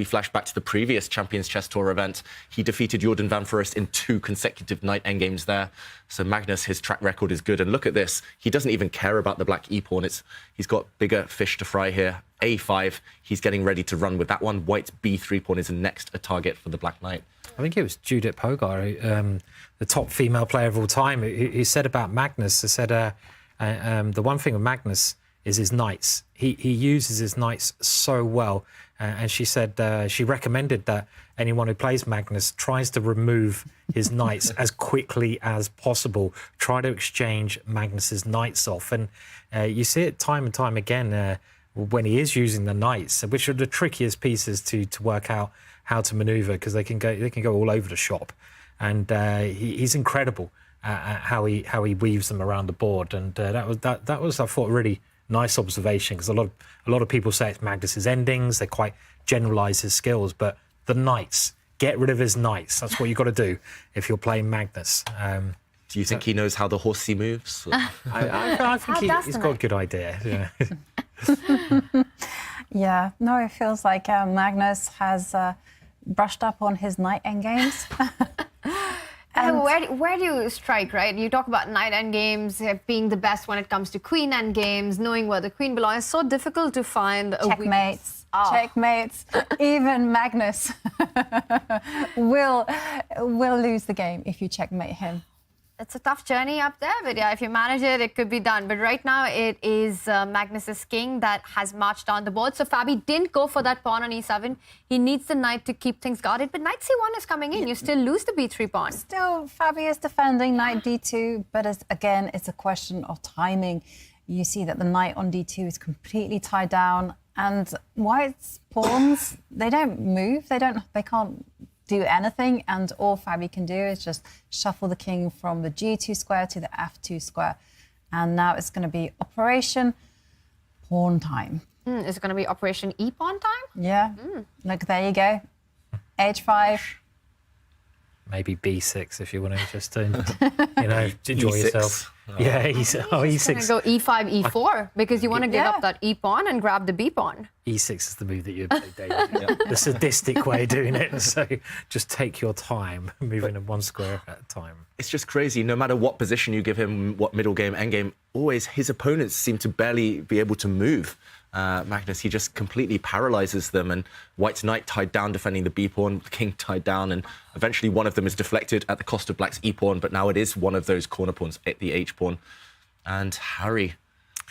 flash back to the previous Champions Chess Tour event, he defeated Jordan van Foreest in 2 consecutive night end games there. So Magnus, his track record is good. And look at this. He doesn't even care about the black e-pawn. He's got bigger fish to fry here. A5, he's getting ready to run with that one. White's B3 pawn is next a target for the Black Knight. I think it was Judith Pogar, the top female player of all time, who said about Magnus, he said the one thing with Magnus is his knights. He uses his knights so well. And she said she recommended that anyone who plays Magnus tries to remove his knights as quickly as possible. Try to exchange Magnus's knights off. And you see it time and time again when he is using the knights, which are the trickiest pieces to work out how to maneuver, because they can go all over the shop. And he's incredible at how he weaves them around the board. And that was I thought a really nice observation, because a lot of people say it's Magnus's endings. They quite generalize his skills, but the knights, get rid of his knights. That's what you've got to do if you're playing Magnus. Do you think he knows how the horsey moves? I think he's got a good idea. Yeah. Yeah, no, it feels like Magnus has brushed up on his knight endgames. And where do you strike, right? You talk about knight endgames being the best when it comes to queen endgames, knowing where the queen belongs. It's so difficult to find a Checkmates. Checkmates. Even Magnus will lose the game if you checkmate him. It's a tough journey up there, but yeah, if you manage it, it could be done. But right now, it is Magnus's king that has marched down the board. So Fabi didn't go for that pawn on e7. He needs the knight to keep things guarded. But knight c1 is coming in. You still lose the b3 pawn. Still, Fabi is defending knight d2, but again, it's a question of timing. You see that the knight on d2 is completely tied down, and White's pawns, they don't move. They can't do anything, and all Fabi can do is just shuffle the king from the g2 square to the f2 square. And now it's going to be operation pawn time. Is it going to be operation e-pawn time? Yeah. Look, there you go. h5. Maybe b6 if you want to just enjoy E6. yourself. Oh. Yeah, e6. Going to go e5, e4, because you want to give up that e-pawn and grab the b-pawn. E6 is the move that you play, David. The sadistic way of doing it. So just take your time, moving in one square at a time. It's just crazy. No matter what position you give him, what middle game, end game, always his opponents seem to barely be able to move. Magnus, he just completely paralyzes them, and White's knight tied down defending the B pawn, the king tied down, and eventually one of them is deflected at the cost of Black's E pawn, but now it is one of those corner pawns at the H pawn. And Harry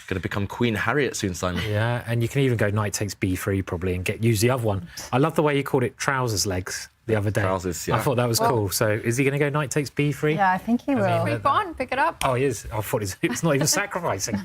going to become Queen Harriet soon, Simon. Yeah, and you can even go knight takes b3 probably and use the other one. I love the way you called it trousers legs the other day. Trousers, yeah. I thought that was cool. So is he going to go knight takes b3? Yeah, I think he will. Free pawn, pick it up. Oh, he is. I thought it's not even sacrificing.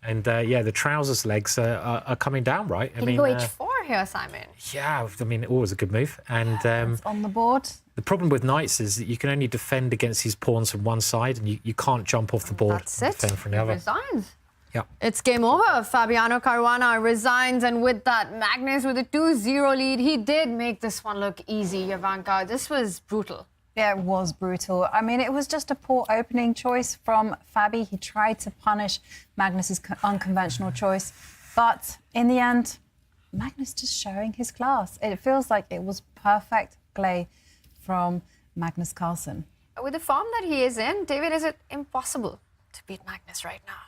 And yeah, the trousers legs are coming down, right? Can you go h4 here, Simon? Yeah, I mean, always a good move. And It's on the board. the problem with knights is that you can only defend against these pawns from one side, and you can't jump off the board That's and it. defend from the He other. resigns. Yeah. It's game over. Fabiano Caruana resigns, and with that, Magnus with a 2-0 lead. He did make this one look easy, Ivanka. This was brutal. Yeah, it was brutal. I mean, it was just a poor opening choice from Fabi. He tried to punish Magnus's unconventional choice. But in the end, Magnus just showing his class. It feels like it was perfect play from Magnus Carlsen. With the form that he is in, David, is it impossible to beat Magnus right now?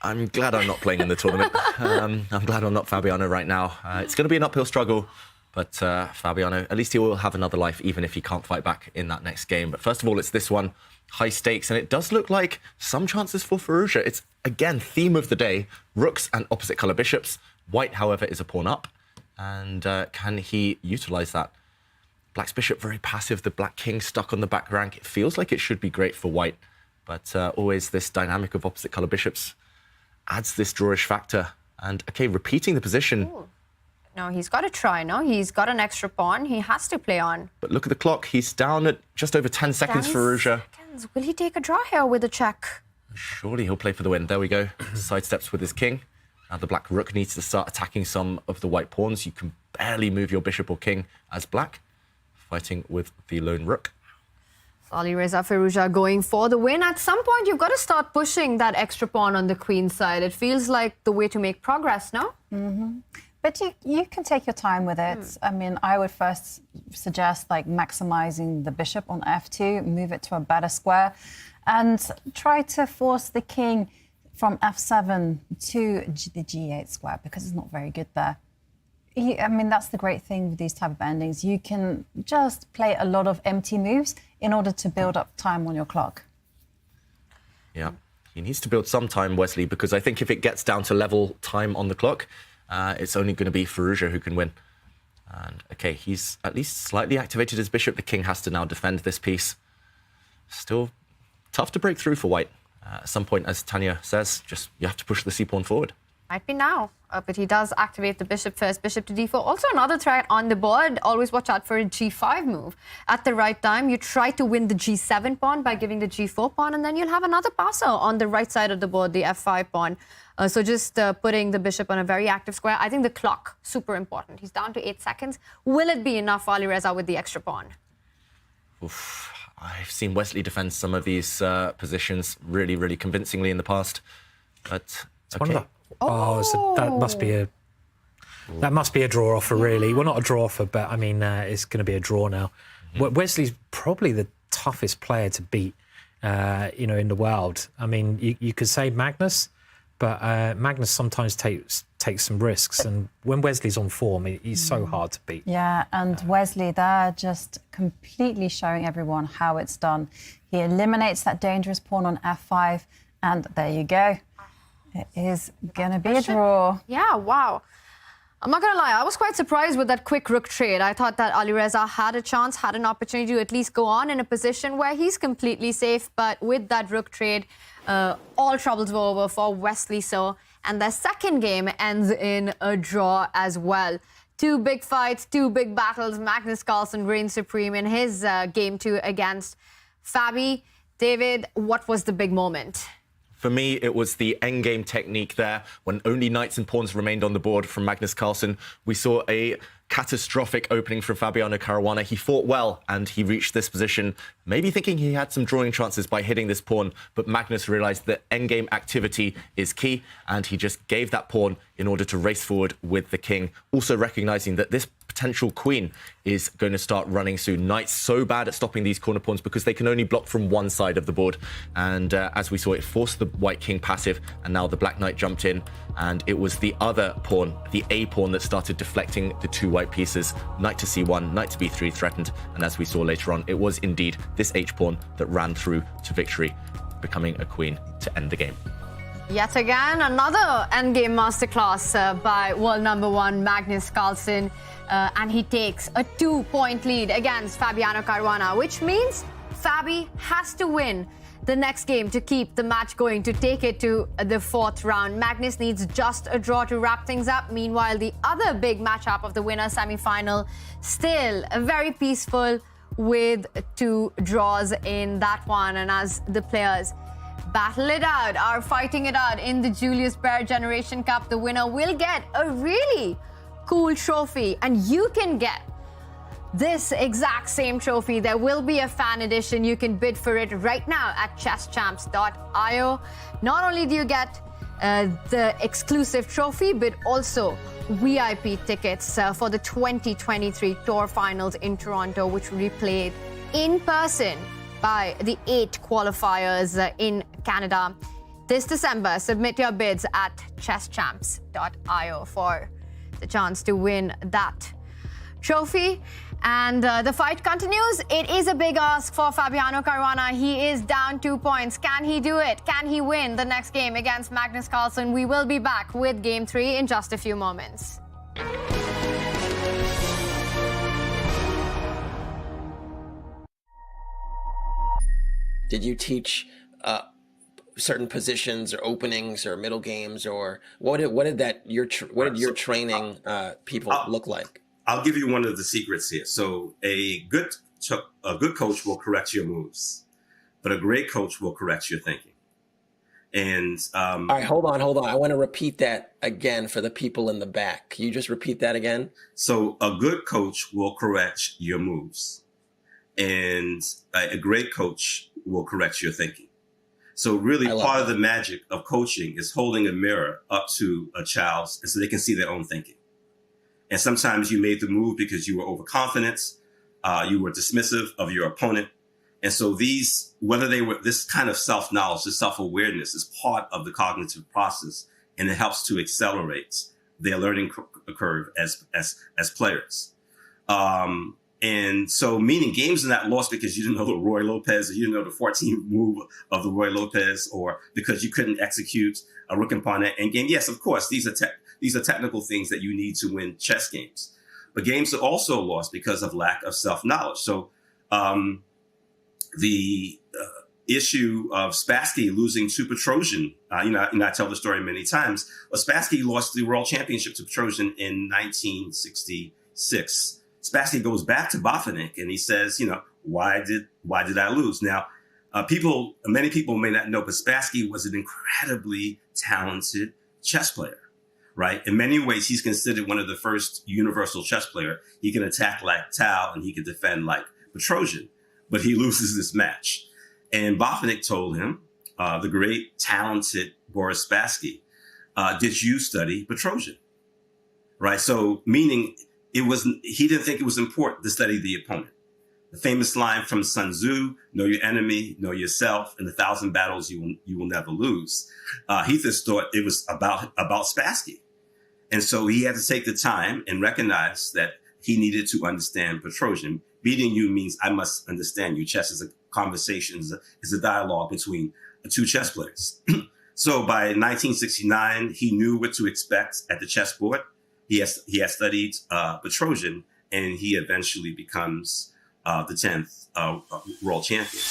I'm glad I'm not playing in the tournament. I'm glad I'm not Fabiano right now. It's going to be an uphill struggle, but Fabiano, at least he will have another life, even if he can't fight back in that next game. But first of all, it's this one, high stakes, and it does look like some chances for Firouzja. It's, again, theme of the day, rooks and opposite colour bishops. White, however, is a pawn up, and can he utilise that? Black's bishop very passive, the black king stuck on the back rank. It feels like it should be great for White, but always this dynamic of opposite colour bishops adds this drawish factor. And, OK, repeating the position. Ooh. No, he's got to try, no? He's got an extra pawn. He has to play on. But look at the clock. He's down at just over 10 seconds for Firouzja. Will he take a draw here with a check? Surely he'll play for the win. There we go. Sidesteps with his king. Now the black rook needs to start attacking some of the white pawns. You can barely move your bishop or king as black, fighting with the lone rook. Alireza Firouzja going for the win. At some point, you've got to start pushing that extra pawn on the queen side. It feels like the way to make progress, no? Mm-hmm. But you can take your time with it. I mean, I would first suggest like maximizing the bishop on f2, move it to a better square, and try to force the king from f7 to the g8 square, because it's not very good there. I mean, that's the great thing with these type of endings. You can just play a lot of empty moves in order to build up time on your clock. Yeah, he needs to build some time, Wesley, because I think if it gets down to level time on the clock, it's only going to be Firouzja who can win. And, OK, he's at least slightly activated his bishop. The king has to now defend this piece. Still tough to break through for White. At some point, as Tanya says, just you have to push the c-pawn forward. Might be now, but he does activate the bishop first, bishop to d4. Also another threat on the board, always watch out for a g5 move. At the right time, you try to win the g7 pawn by giving the g4 pawn, and then you'll have another passer on the right side of the board, the f5 pawn. So just putting the bishop on a very active square. I think the clock, super important. He's down to 8 seconds. Will it be enough, Alireza, with the extra pawn? Oof. I've seen Wesley defend some of these positions really, really convincingly in the past. But, OK. So that must be a draw offer, really. Well, not a draw offer, but I mean, it's going to be a draw now. Wesley's probably the toughest player to beat, in the world. I mean, you could say Magnus, but Magnus sometimes takes some risks, and when Wesley's on form, he's so hard to beat. Yeah, and Wesley there just completely showing everyone how it's done. He eliminates that dangerous pawn on f5, and there you go. It is going to be a draw. Yeah, wow. I'm not going to lie, I was quite surprised with that quick rook trade. I thought that Alireza had a chance, had an opportunity to at least go on in a position where he's completely safe. But with that rook trade, all troubles were over for Wesley So. And their second game ends in a draw as well. 2 big fights, 2 big battles. Magnus Carlsen reigns supreme in his game 2 against Fabi. David, what was the big moment? For me, it was the endgame technique there. When only knights and pawns remained on the board from Magnus Carlsen, we saw a catastrophic opening from Fabiano Caruana. He fought well, and he reached this position, maybe thinking he had some drawing chances by hitting this pawn, but Magnus realized that endgame activity is key, and he just gave that pawn in order to race forward with the king, also recognizing that this potential queen is going to start running soon. Knight's so bad at stopping these corner pawns because they can only block from one side of the board. And as we saw, it forced the white king passive, and now the black knight jumped in, and it was the other pawn, the A pawn, that started deflecting the two white pieces. Knight to C1, knight to B3 threatened, and as we saw later on, it was indeed this H pawn that ran through to victory, becoming a queen to end the game. Yet again, another endgame masterclass by world number 1 Magnus Carlsen, and he takes a 2-point lead against Fabiano Caruana, which means Fabi has to win the next game to keep the match going, to take it to the 4th round. Magnus needs just a draw to wrap things up. Meanwhile, the other big matchup of the winner semi-final, still very peaceful with 2 draws in that one. And as the players battle it out, are fighting it out in the Julius Baer Generation Cup, the winner will get a really cool trophy, and you can get this exact same trophy. There will be a fan edition. You can bid for it right now at chesschamps.io. Not only do you get the exclusive trophy, but also VIP tickets for the 2023 Tour Finals in Toronto, which will be played in person by the 8 qualifiers in Canada this December. Submit your bids at chesschamps.io for the chance to win that trophy. And the fight continues. It is a big ask for Fabiano Caruana. He is down 2 points. Can he do it? Can he win the next game against Magnus Carlsen? We will be back with Game 3 in just a few moments. Did you teach certain positions or openings or middle games, or what did your training people look like? I'll give you one of the secrets here. So a good coach will correct your moves, but a great coach will correct your thinking. And all right, hold on. I want to repeat that again for the people in the back. Can you just repeat that again? So a good coach will correct your moves, and a great coach will correct your thinking. So really part of the magic of coaching is holding a mirror up to a child so they can see their own thinking. And sometimes you made the move because you were overconfident, you were dismissive of your opponent. And so this kind of self-knowledge, this self-awareness is part of the cognitive process, and it helps to accelerate their learning curve as players. And so meaning games are not lost because you didn't know the Roy Lopez, or you didn't know the 14th move of the Roy Lopez, or because you couldn't execute a rook and pawn endgame. Yes, of course, these are technical things that you need to win chess games. But games are also lost because of lack of self-knowledge. So the issue of Spassky losing to Petrosian, I tell the story many times, but Spassky lost the world championship to Petrosian in 1966. Spassky goes back to Botvinnik and he says, why did I lose? Now, many people may not know, but Spassky was an incredibly talented chess player, right? In many ways, he's considered one of the first universal chess player. He can attack like Tal and he can defend like Petrosian, but he loses this match. And Botvinnik told him, the great, talented Boris Spassky, did you study Petrosian? Right? So meaning he didn't think it was important to study the opponent. The famous line from Sun Tzu, know your enemy, know yourself, in 1,000 battles you will never lose. He just thought it was about Spassky. And so he had to take the time and recognize that he needed to understand Petrosian. Beating you means I must understand you. Chess is a conversation, is a dialogue between two chess players. So by 1969, he knew what to expect at the chessboard. He has studied Petrosian, and he eventually becomes the 10th world champion.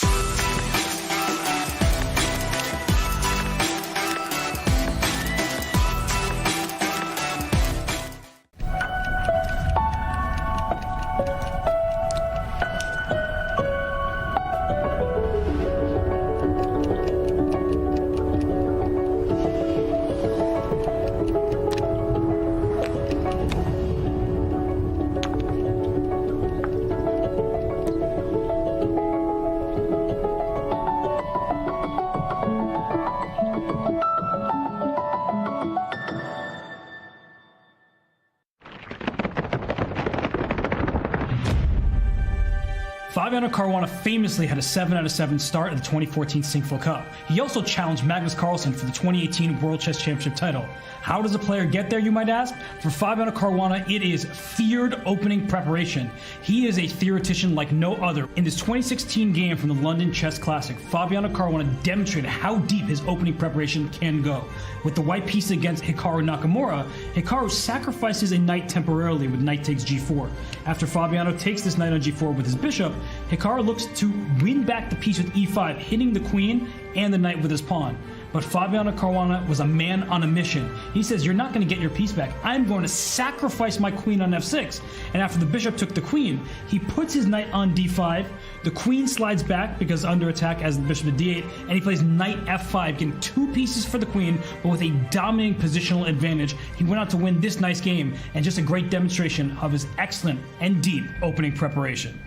Fabiano Caruana famously had a 7 out of 7 start at the 2014 Singapore Cup. He also challenged Magnus Carlsen for the 2018 World Chess Championship title. How does a player get there, you might ask? For Fabiano Caruana, it is feared opening preparation. He is a theoretician like no other. In his 2016 game from the London Chess Classic, Fabiano Caruana demonstrated how deep his opening preparation can go. With the white piece against Hikaru Nakamura, Hikaru sacrifices a knight temporarily with knight takes g4. After Fabiano takes this knight on g4 with his bishop, Hikaru looks to win back the piece with e5, hitting the queen and the knight with his pawn. But Fabiano Caruana was a man on a mission. He says, you're not going to get your piece back. I'm going to sacrifice my queen on f6. And after the bishop took the queen, he puts his knight on d5. The queen slides back because under attack as the bishop at d8. And he plays knight f5, getting 2 pieces for the queen, but with a dominating positional advantage. He went out to win this nice game, and just a great demonstration of his excellent and deep opening preparation.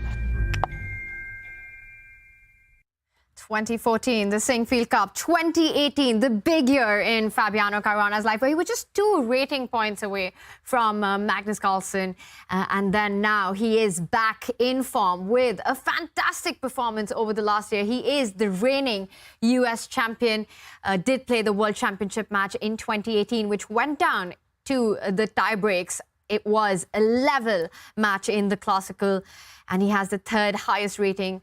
2014, the Singfield Cup. 2018, the big year in Fabiano Caruana's life, where he was just 2 rating points away from Magnus Carlsen. And then now he is back in form with a fantastic performance over the last year. He is the reigning US champion, did play the World Championship match in 2018, which went down to the tie breaks. It was a level match in the classical, and he has the 3rd highest rating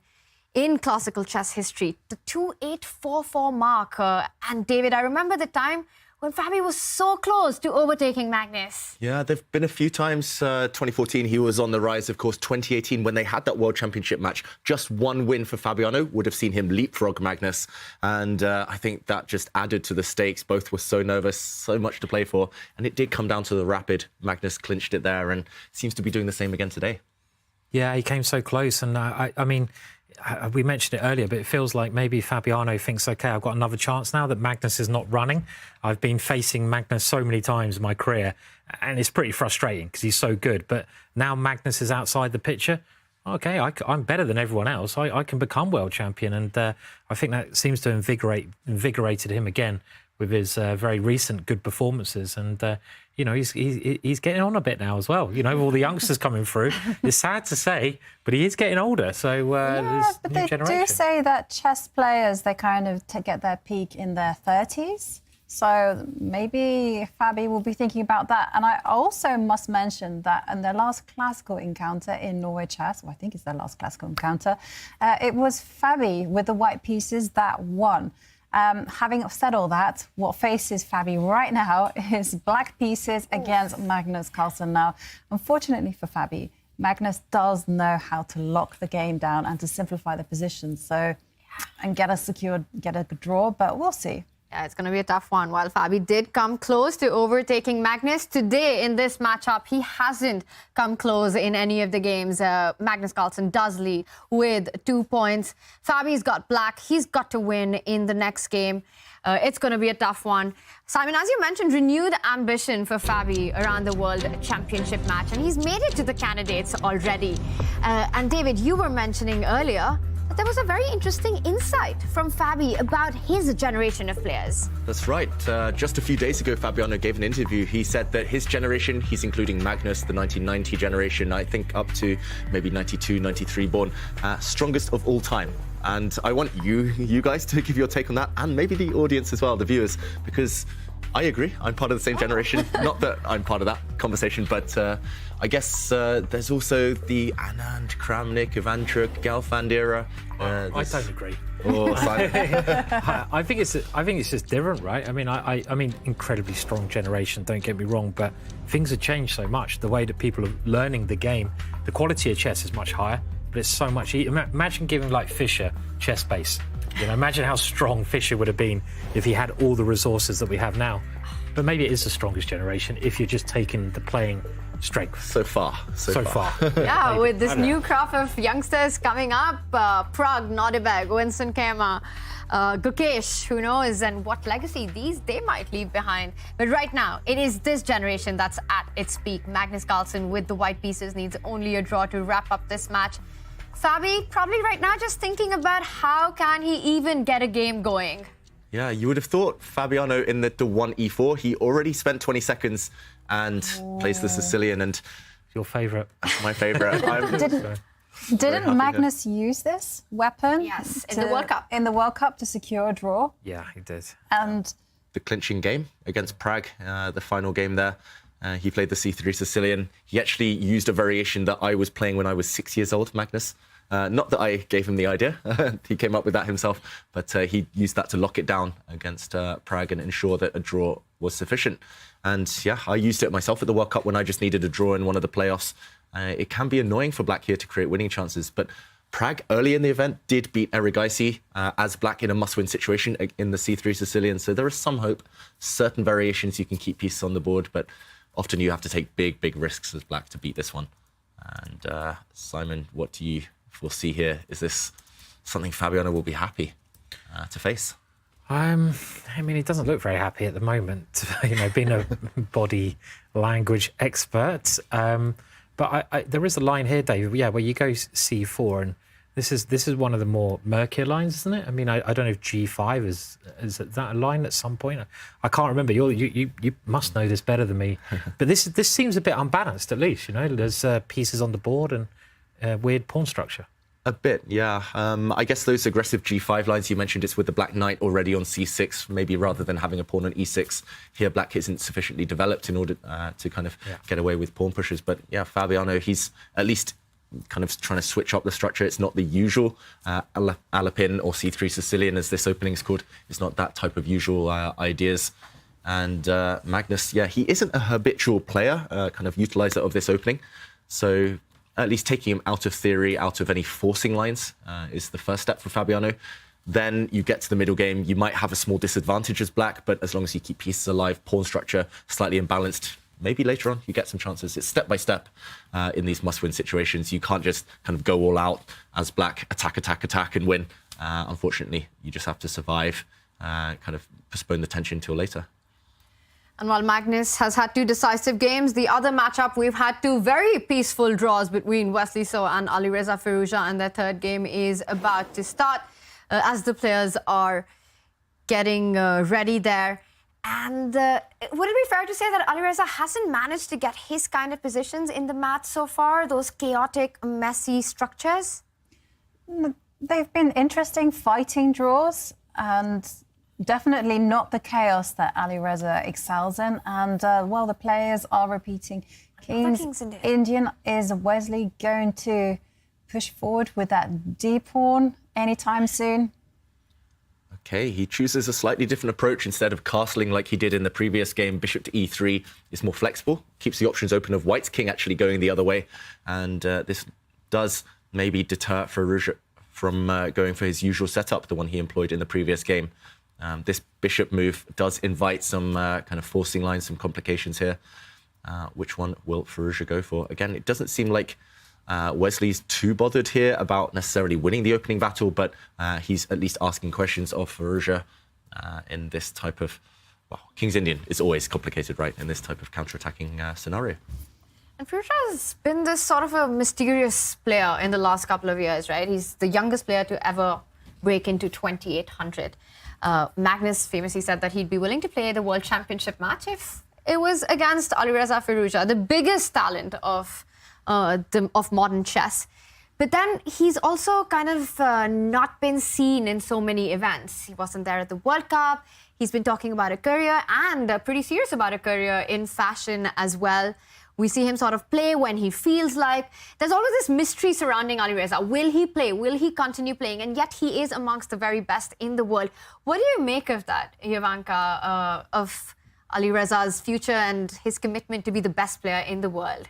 in classical chess history, the 2844 mark. And David, I remember the time when Fabi was so close to overtaking Magnus. Yeah, there've been a few times. 2014, he was on the rise. Of course, 2018, when they had that World Championship match, just 1 win for Fabiano would have seen him leapfrog Magnus. And I think that just added to the stakes. Both were so nervous, so much to play for. And it did come down to the rapid. Magnus clinched it there and seems to be doing the same again today. Yeah, he came so close. And I mean, we mentioned it earlier, but it feels like maybe Fabiano thinks, OK, I've got another chance now that Magnus is not running. I've been facing Magnus so many times in my career, and it's pretty frustrating because he's so good. But now Magnus is outside the picture. OK, I'm better than everyone else. I can become world champion. And I think that seems to invigorated him again with his very recent good performances. And, you know, he's getting on a bit now as well. You know, all the youngsters coming through. It's sad to say, but he is getting older. So yeah, but they do say that chess players, they kind of get their peak in their 30s. So maybe Fabi will be thinking about that. And I also must mention that in their last classical encounter in Norway Chess, well, I think it's their last classical encounter, it was Fabi with the white pieces that won. Having said all that, what faces Fabi right now is black pieces against Magnus Carlsen. Now, unfortunately for Fabi, Magnus does know how to lock the game down and to simplify the position, so and get a draw, but we'll see. Yeah, it's going to be a tough one. While Fabi did come close to overtaking Magnus, today in this matchup, he hasn't come close in any of the games. Magnus Carlsen does lead with 2 points. Fabi's got black. He's got to win in the next game. It's going to be a tough one. Simon, as you mentioned, renewed ambition for Fabi around the World Championship match, and he's made it to the candidates already. And David, you were mentioning earlier that there was a very interesting insight from Fabi about his generation of players. That's right. Just a few days ago, Fabiano gave an interview. He said that his generation, he's including Magnus, the 1990 generation, I think up to maybe 92, 93 born, strongest of all time. And I want you guys to give your take on that, and maybe the audience as well, the viewers, because I agree. I'm part of the same generation. Not that I'm part of that conversation, but I guess there's also the Anand, Kramnik, Ivanchuk, Galfand era. I don't agree. Oh, I think it's just different, right? I mean, incredibly strong generation. Don't get me wrong, but things have changed so much. The way that people are learning the game, the quality of chess is much higher, but it's so much. Imagine giving like Fischer chess base. You know, imagine how strong Fischer would have been if he had all the resources that we have now. But maybe it is the strongest generation if you're just taking the playing strength. So far. Yeah, with this new crop of youngsters coming up, Pragg, Nodirbek, Winston Kema, Gukesh, who knows, and what legacy they might leave behind. But right now, it is this generation that's at its peak. Magnus Carlsen with the white pieces needs only a draw to wrap up this match. Fabi, probably right now just thinking about how can he even get a game going. Yeah, you would have thought Fabiano in the 1e4, he already spent 20 seconds and plays the Sicilian, and your favourite. My favourite. Didn't Magnus use this weapon? Yes, in the World Cup. In the World Cup to secure a draw. Yeah, he did. And the clinching game against Pragg, the final game there. He played the C3 Sicilian. He actually used a variation that I was playing when I was 6 years old, Magnus. Not that I gave him the idea. He came up with that himself, but he used that to lock it down against Pragg and ensure that a draw was sufficient. And yeah, I used it myself at the World Cup when I just needed a draw in one of the playoffs. It can be annoying for Black here to create winning chances, but Pragg early in the event did beat Erigaisi as Black in a must-win situation in the C3 Sicilian. So there is some hope. Certain variations you can keep pieces on the board, but often you have to take big risks as Black to beat this one. And Simon, what do you foresee here? Is this something Fabiano will be happy to face? I mean, he doesn't look very happy at the moment, being a body language expert. But there is a line here, David, where you go C4, and this is one of the more murkier lines, isn't it? I mean, I don't know if G5 is that a line at some point. I can't remember. You must know this better than me. But this seems a bit unbalanced, at least. There's pieces on the board and weird pawn structure. A bit, yeah. I guess those aggressive G5 lines you mentioned, it's with the Black Knight already on C6, maybe rather than having a pawn on E6. Here, Black isn't sufficiently developed in order to kind of get away with pawn pushes. But yeah, Fabiano, he's at least kind of trying to switch up the structure. It's not the usual Alapin or C3 Sicilian, as this opening is called. It's not that type of usual ideas. And Magnus, yeah, he isn't a habitual player, kind of utilizer of this opening. So at least taking him out of theory, out of any forcing lines is the first step for Fabiano. Then you get to the middle game. You might have a small disadvantage as Black, but as long as you keep pieces alive, pawn structure slightly imbalanced, maybe later on you get some chances. It's step by step in these must-win situations. You can't just kind of go all out as Black, attack and win. Unfortunately, you just have to survive, kind of postpone the tension till later. And while Magnus has had 2 decisive games, the other matchup, we've had 2 very peaceful draws between Wesley So and Alireza Firouzja, and their third game is about to start as the players are getting ready there. And would it be fair to say that Alireza hasn't managed to get his kind of positions in the mat so far, those chaotic, messy structures? They've been interesting fighting draws, and definitely not the chaos that Alireza excels in. And while the players are repeating, King's Indian, is Wesley going to push forward with that D pawn anytime soon? Okay, he chooses a slightly different approach. Instead of castling like he did in the previous game, bishop to E3 is more flexible, keeps the options open of White's king actually going the other way. And this does maybe deter Firouzja from going for his usual setup, the one he employed in the previous game. This bishop move does invite some kind of forcing lines, some complications here. Which one will Firouzja go for? Again, it doesn't seem like Wesley's too bothered here about necessarily winning the opening battle, but he's at least asking questions of Firouzja in this type of... Well, King's Indian is always complicated, right, in this type of counter-attacking scenario. And Firouzja has been this sort of a mysterious player in the last couple of years, right? He's the youngest player to ever break into 2,800. Magnus famously said that he'd be willing to play the World Championship match if it was against Alireza Firouzja, the biggest talent of modern chess. But then he's also kind of not been seen in so many events. He wasn't there at the World Cup. He's been talking about a career and pretty serious about a career in fashion as well. We see him sort of play when he feels like. There's always this mystery surrounding Alireza. Will he play? Will he continue playing? And yet he is amongst the very best in the world. What do you make of that, Ivanka, of Alireza's future and his commitment to be the best player in the world?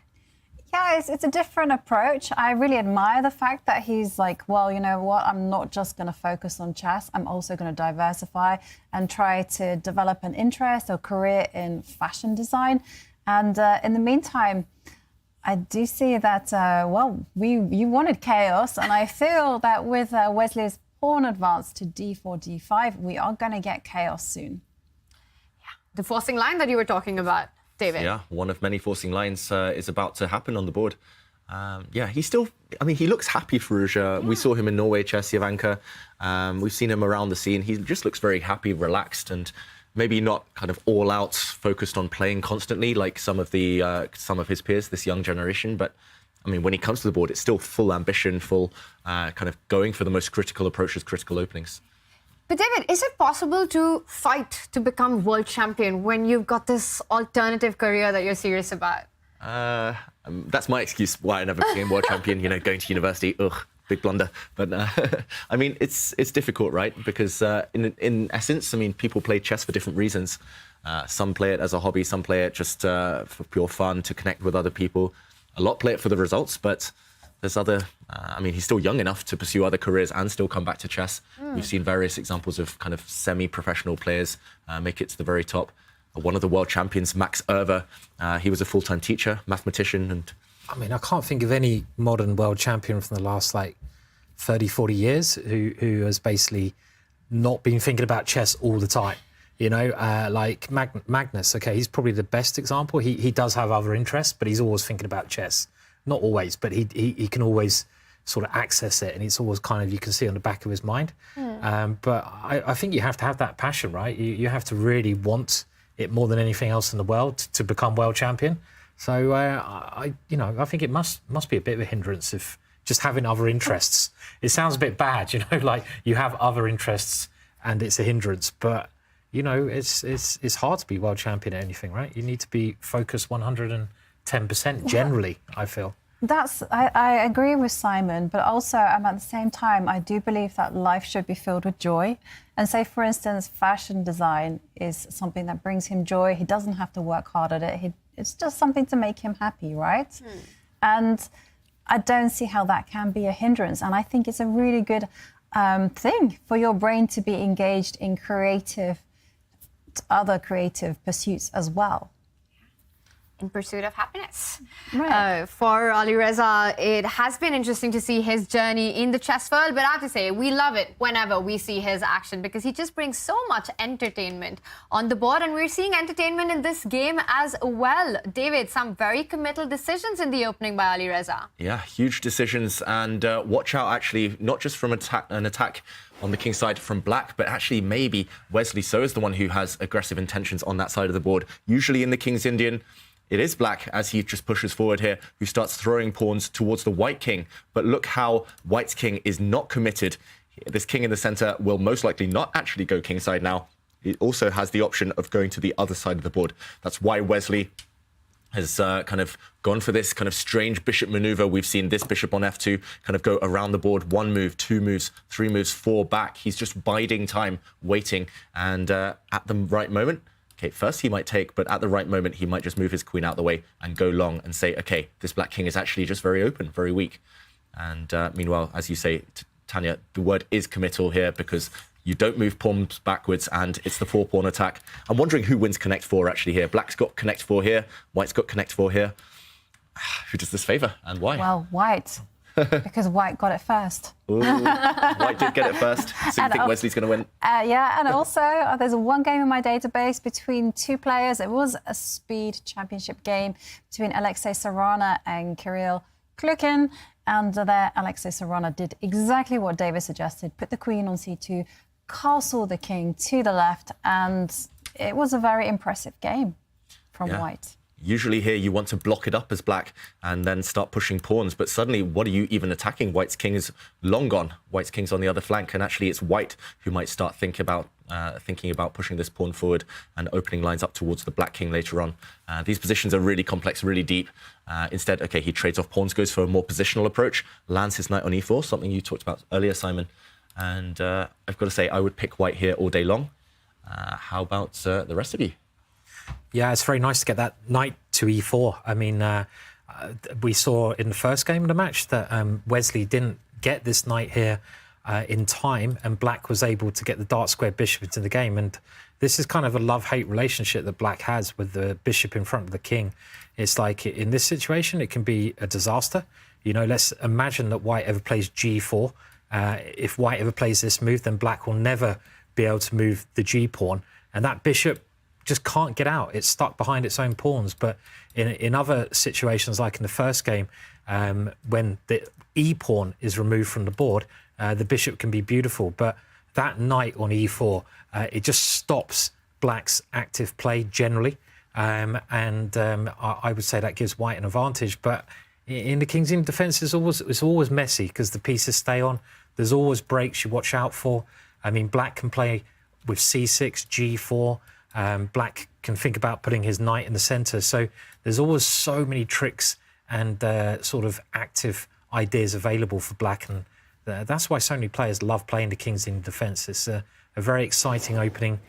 Yeah, it's a different approach. I really admire the fact that he's like, well, you know what, I'm not just going to focus on chess. I'm also going to diversify and try to develop an interest or career in fashion design. And in the meantime, I do see that, you wanted chaos. And I feel that with Wesley's pawn advance to D4, D5, we are going to get chaos soon. Yeah, the forcing line that you were talking about, David. Yeah, one of many forcing lines is about to happen on the board. He's still, he looks happy, Firouzja. We saw him in Norway chess, Ivanka. We've seen him around the scene. He just looks very happy, relaxed, and maybe not kind of all out focused on playing constantly like some of his peers, this young generation. But I mean, when he comes to the board, it's still full ambition, full kind of going for the most critical approaches, critical openings. But David, is it possible to fight to become world champion when you've got this alternative career that you're serious about? That's my excuse why I never became world champion. You know, going to university, big blunder. But I mean, it's difficult, right? Because in essence, I mean, people play chess for different reasons. Some play it as a hobby, some play it just for pure fun, to connect with other people. A lot play it for the results, but there's other, I mean, he's still young enough to pursue other careers and still come back to chess. We've seen various examples of kind of semi-professional players make it to the very top. One of the world champions, Max Erver, he was a full-time teacher, mathematician. And I mean, I can't think of any modern world champion from the last, 30, 40 years who has basically not been thinking about chess all the time. You know, like Magnus, okay, he's probably the best example. He does have other interests, but he's always thinking about chess. Not always, but he can always sort of access it, and it's always kind of, you can see on the back of his mind. But I think you have to have that passion, right? You have to really want it more than anything else in the world to become world champion. So I think it must be a bit of a hindrance if just having other interests. It sounds a bit bad, you know, like you have other interests and it's a hindrance, but you know, it's hard to be world champion at anything, right? You need to be focused 110% generally, I feel. I agree with Simon, but also at the same time, I do believe that life should be filled with joy. And say, for instance, fashion design is something that brings him joy. He doesn't have to work hard at it. It's just something to make him happy, right? And I don't see how that can be a hindrance. And I think it's a really good thing for your brain to be engaged in other creative pursuits as well. In pursuit of happiness. Right. For Alireza, it has been interesting to see his journey in the chess world, but I have to say, we love it whenever we see his action because he just brings so much entertainment on the board, and we're seeing entertainment in this game as well. David, some very committal decisions in the opening by Alireza. Yeah, huge decisions, and watch out, actually, not just from an attack on the king side from black, but actually maybe Wesley So is the one who has aggressive intentions on that side of the board. Usually in the King's Indian, it is black as he just pushes forward here, who starts throwing pawns towards the white king. But look how white's king is not committed. This king in the center will most likely not actually go kingside now. It also has the option of going to the other side of the board. That's why Wesley has kind of gone for this kind of strange bishop maneuver. We've seen this bishop on f2 kind of go around the board, 1 move, 2 moves, 3 moves, 4 back. He's just biding time, waiting, and at the right moment, okay, first he might take, but at the right moment, he might just move his queen out the way and go long and say, okay, this black king is actually just very open, very weak. And meanwhile, as you say, Tanya, the word is committal here because you don't move pawns backwards and it's the 4-pawn attack. I'm wondering who wins connect 4 actually here. Black's got connect 4 here, white's got connect 4 here. Who does this favour and why? Well, white, because white got it first. Ooh, white did get it first. So you think Wesley's going to win? Yeah, and also there's one game in my database between 2 players. It was a speed championship game between Alexei Sarana and Kirill Klukin. And there, Alexei Sarana did exactly what David suggested, put the queen on c2, castle the king to the left, and it was a very impressive game from white. Usually here you want to block it up as black and then start pushing pawns, but suddenly what are you even attacking? White's king is long gone. White's king's on the other flank, and actually it's white who might start thinking about pushing this pawn forward and opening lines up towards the black king later on. These positions are really complex, really deep. Instead, okay, he trades off pawns, goes for a more positional approach, lands his knight on e4, something you talked about earlier, Simon. And I've got to say, I would pick white here all day long. How about the rest of you? Yeah, it's very nice to get that knight to e4. I mean, we saw in the first game of the match that Wesley didn't get this knight here in time, and black was able to get the dark square bishop into the game. And this is kind of a love-hate relationship that black has with the bishop in front of the king. It's like in this situation, it can be a disaster. You know, let's imagine that white ever plays g4. If white ever plays this move, then black will never be able to move the g-pawn, and that bishop just can't get out. It's stuck behind its own pawns. But in other situations, like in the first game, when the e-pawn is removed from the board, the bishop can be beautiful. But that knight on e4, it just stops black's active play generally. I would say that gives white an advantage. But in the King's Indian defence, it's always messy because the pieces stay on. There's always breaks you watch out for. I mean, black can play with c6, g4. Black can think about putting his knight in the centre. So there's always so many tricks and sort of active ideas available for black. And that's why so many players love playing the King's Indian defence. It's a very exciting opening,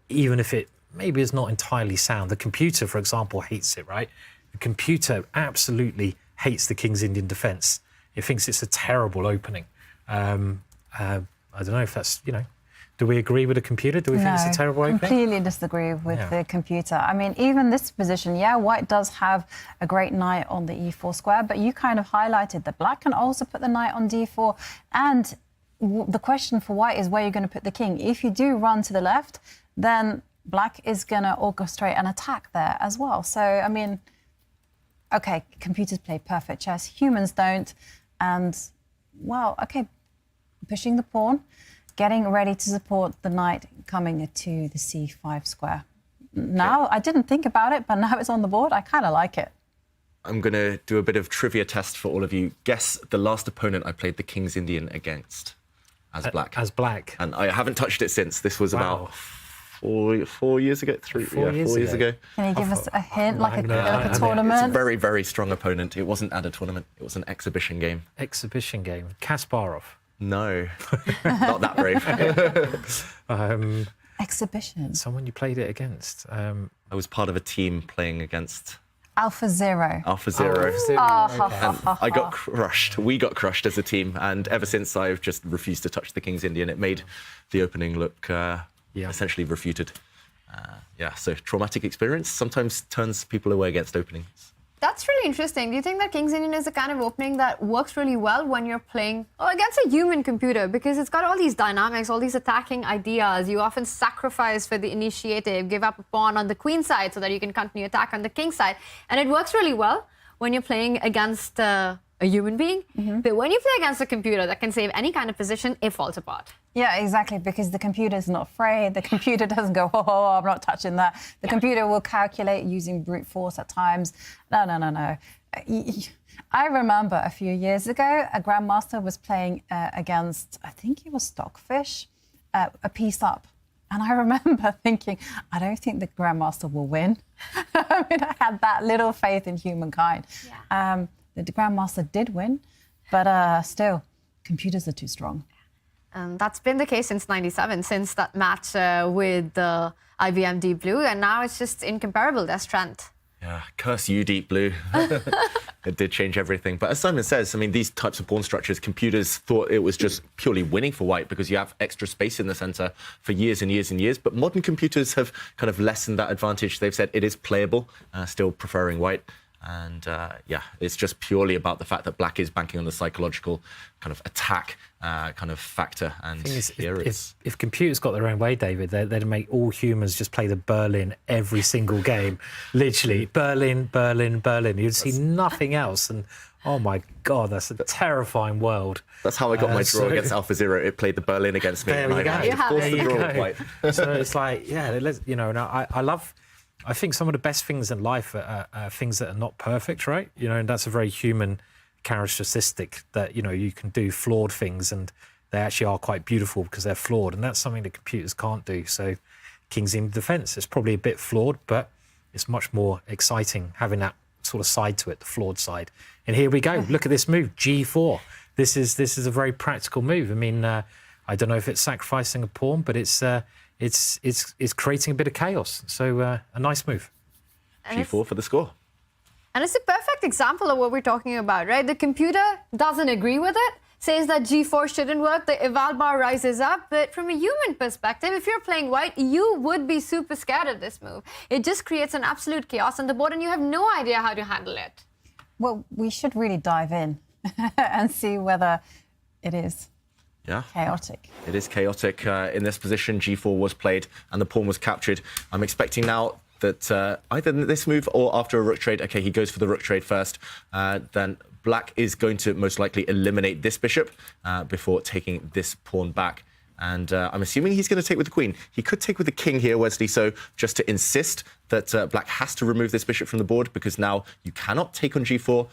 even if it maybe is not entirely sound. The computer, for example, hates it, right? The computer absolutely hates the King's Indian defence. It thinks it's a terrible opening. I don't know if that's, do we agree with the computer? Do we think it's a terrible opening? Completely disagree with the computer. I mean, even this position, white does have a great knight on the e4 square, but you kind of highlighted that black can also put the knight on d4. And the question for white is where you're going to put the king. If you do run to the left, then black is going to orchestrate an attack there as well. So, I mean, OK, computers play perfect chess. Humans don't. And, well, OK, pushing the pawn, getting ready to support the knight coming to the c5 square. Now, I didn't think about it, but now it's on the board. I kind of like it. I'm going to do a bit of trivia test for all of you. Guess the last opponent I played the King's Indian against as black. As black. And I haven't touched it since. This was about 4 years ago. 4 years ago. Can you give us a hint, like a tournament? It's a very, very strong opponent. It wasn't at a tournament. It was an exhibition game. Exhibition game. Kasparov. No, not that brave. Exhibition. Someone you played it against. I was part of a team playing against Alpha Zero. Alpha Zero. Okay. And I got crushed. We got crushed as a team. And ever since, I've just refused to touch the King's Indian. It made the opening look essentially refuted. So traumatic experience sometimes turns people away against openings. That's really interesting. Do you think that King's Indian is the kind of opening that works really well when you're playing against a human computer? Because it's got all these dynamics, all these attacking ideas. You often sacrifice for the initiative, give up a pawn on the queen side so that you can continue attack on the king side. And it works really well when you're playing against a human being. Mm-hmm. But when you play against a computer that can save any kind of position, it falls apart. Yeah, exactly, because the computer's not afraid. The computer doesn't go, I'm not touching that. The computer will calculate using brute force at times. No. I remember a few years ago, a grandmaster was playing against, I think it was Stockfish, a piece up. And I remember thinking, I don't think the grandmaster will win. I mean, I had that little faith in humankind. Yeah. The grandmaster did win, but still, computers are too strong. And that's been the case since '97, since that match with IBM Deep Blue, and now it's just incomparable, their strength. Yeah, curse you, Deep Blue. It did change everything. But as Simon says, I mean, these types of pawn structures, computers thought it was just purely winning for white because you have extra space in the centre for years and years and years. But modern computers have kind of lessened that advantage. They've said it is playable, still preferring white. And it's just purely about the fact that black is banking on the psychological kind of attack kind of factor. And if computers got their own way, David, they'd make all humans just play the Berlin every single game. Literally, Berlin. You'd see nothing else. And oh my God, that's a terrifying world. That's how I got my draw against Alpha Zero. It played the Berlin against me. There you go. There you go. So it's like, I think some of the best things in life are things that are not perfect, right? And that's a very human characteristic that, you can do flawed things and they actually are quite beautiful because they're flawed. And that's something that computers can't do. So King's Indian defence is probably a bit flawed, but it's much more exciting having that sort of side to it, the flawed side. And here we go. Look at this move, G4. This is a very practical move. I mean, I don't know if it's sacrificing a pawn, but it's creating a bit of chaos. So a nice move. G4 for the score. And it's a perfect example of what we're talking about, right? The computer doesn't agree with it, says that G4 shouldn't work, the eval bar rises up. But from a human perspective, if you're playing white, you would be super scared of this move. It just creates an absolute chaos on the board and you have no idea how to handle it. Well, we should really dive in and see whether it is. Yeah. Chaotic. It is chaotic. In this position, G4 was played and the pawn was captured. I'm expecting now that either this move or after a rook trade, OK, he goes for the rook trade first, then black is going to most likely eliminate this bishop before taking this pawn back. And I'm assuming he's going to take with the queen. He could take with the king here, Wesley So, just to insist that black has to remove this bishop from the board, because now you cannot take on g4.